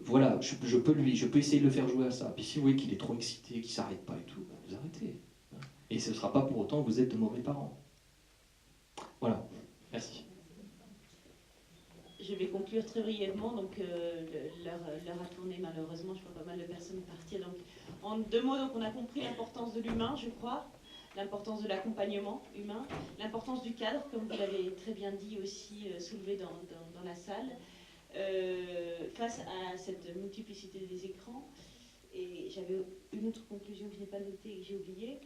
voilà, je peux essayer de le faire jouer à ça. Puis si vous voyez qu'il est trop excité, qu'il ne s'arrête pas et tout, vous arrêtez. Hein. Et ce ne sera pas pour autant que vous êtes de mauvais parents. Voilà, merci. Je vais conclure très brièvement, donc l'heure a tourné malheureusement, je vois pas mal de personnes partir. Donc, en 2 mots, donc, on a compris l'importance de l'humain, je crois, l'importance de l'accompagnement humain, l'importance du cadre, comme vous l'avez très bien dit aussi, soulevé dans la salle, face à cette multiplicité des écrans. Et j'avais une autre conclusion que je n'ai pas notée et que j'ai oubliée.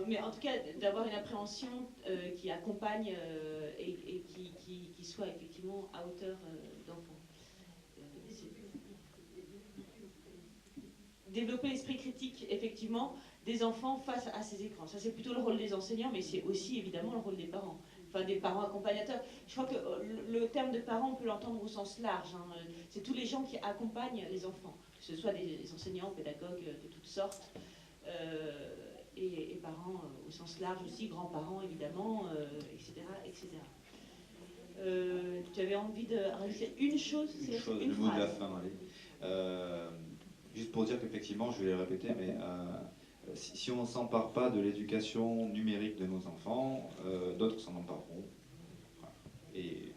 Mais en tout cas, d'avoir une appréhension qui accompagne et qui soit effectivement à hauteur d'enfant. Développer l'esprit critique, effectivement, des enfants face à ces écrans. Ça, c'est plutôt le rôle des enseignants, mais c'est aussi évidemment le rôle des parents. Enfin, des parents accompagnateurs. Je crois que le terme de parent, on peut l'entendre au sens large. Hein. C'est tous les gens qui accompagnent les enfants, que ce soit des enseignants, pédagogues de toutes sortes. Et parents au sens large aussi, grands-parents évidemment, etc. etc. Tu avais envie de rajouter une chose, le mot de la fin, allez. Juste pour dire qu'effectivement, je vais le répéter, mais si on ne s'empare pas de l'éducation numérique de nos enfants, d'autres s'en empareront. Voilà. Et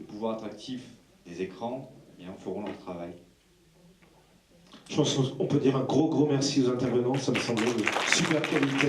le pouvoir attractif des écrans, eh bien, feront leur travail. Je pense qu'on peut dire un gros merci aux intervenants, ça me semble de super qualité.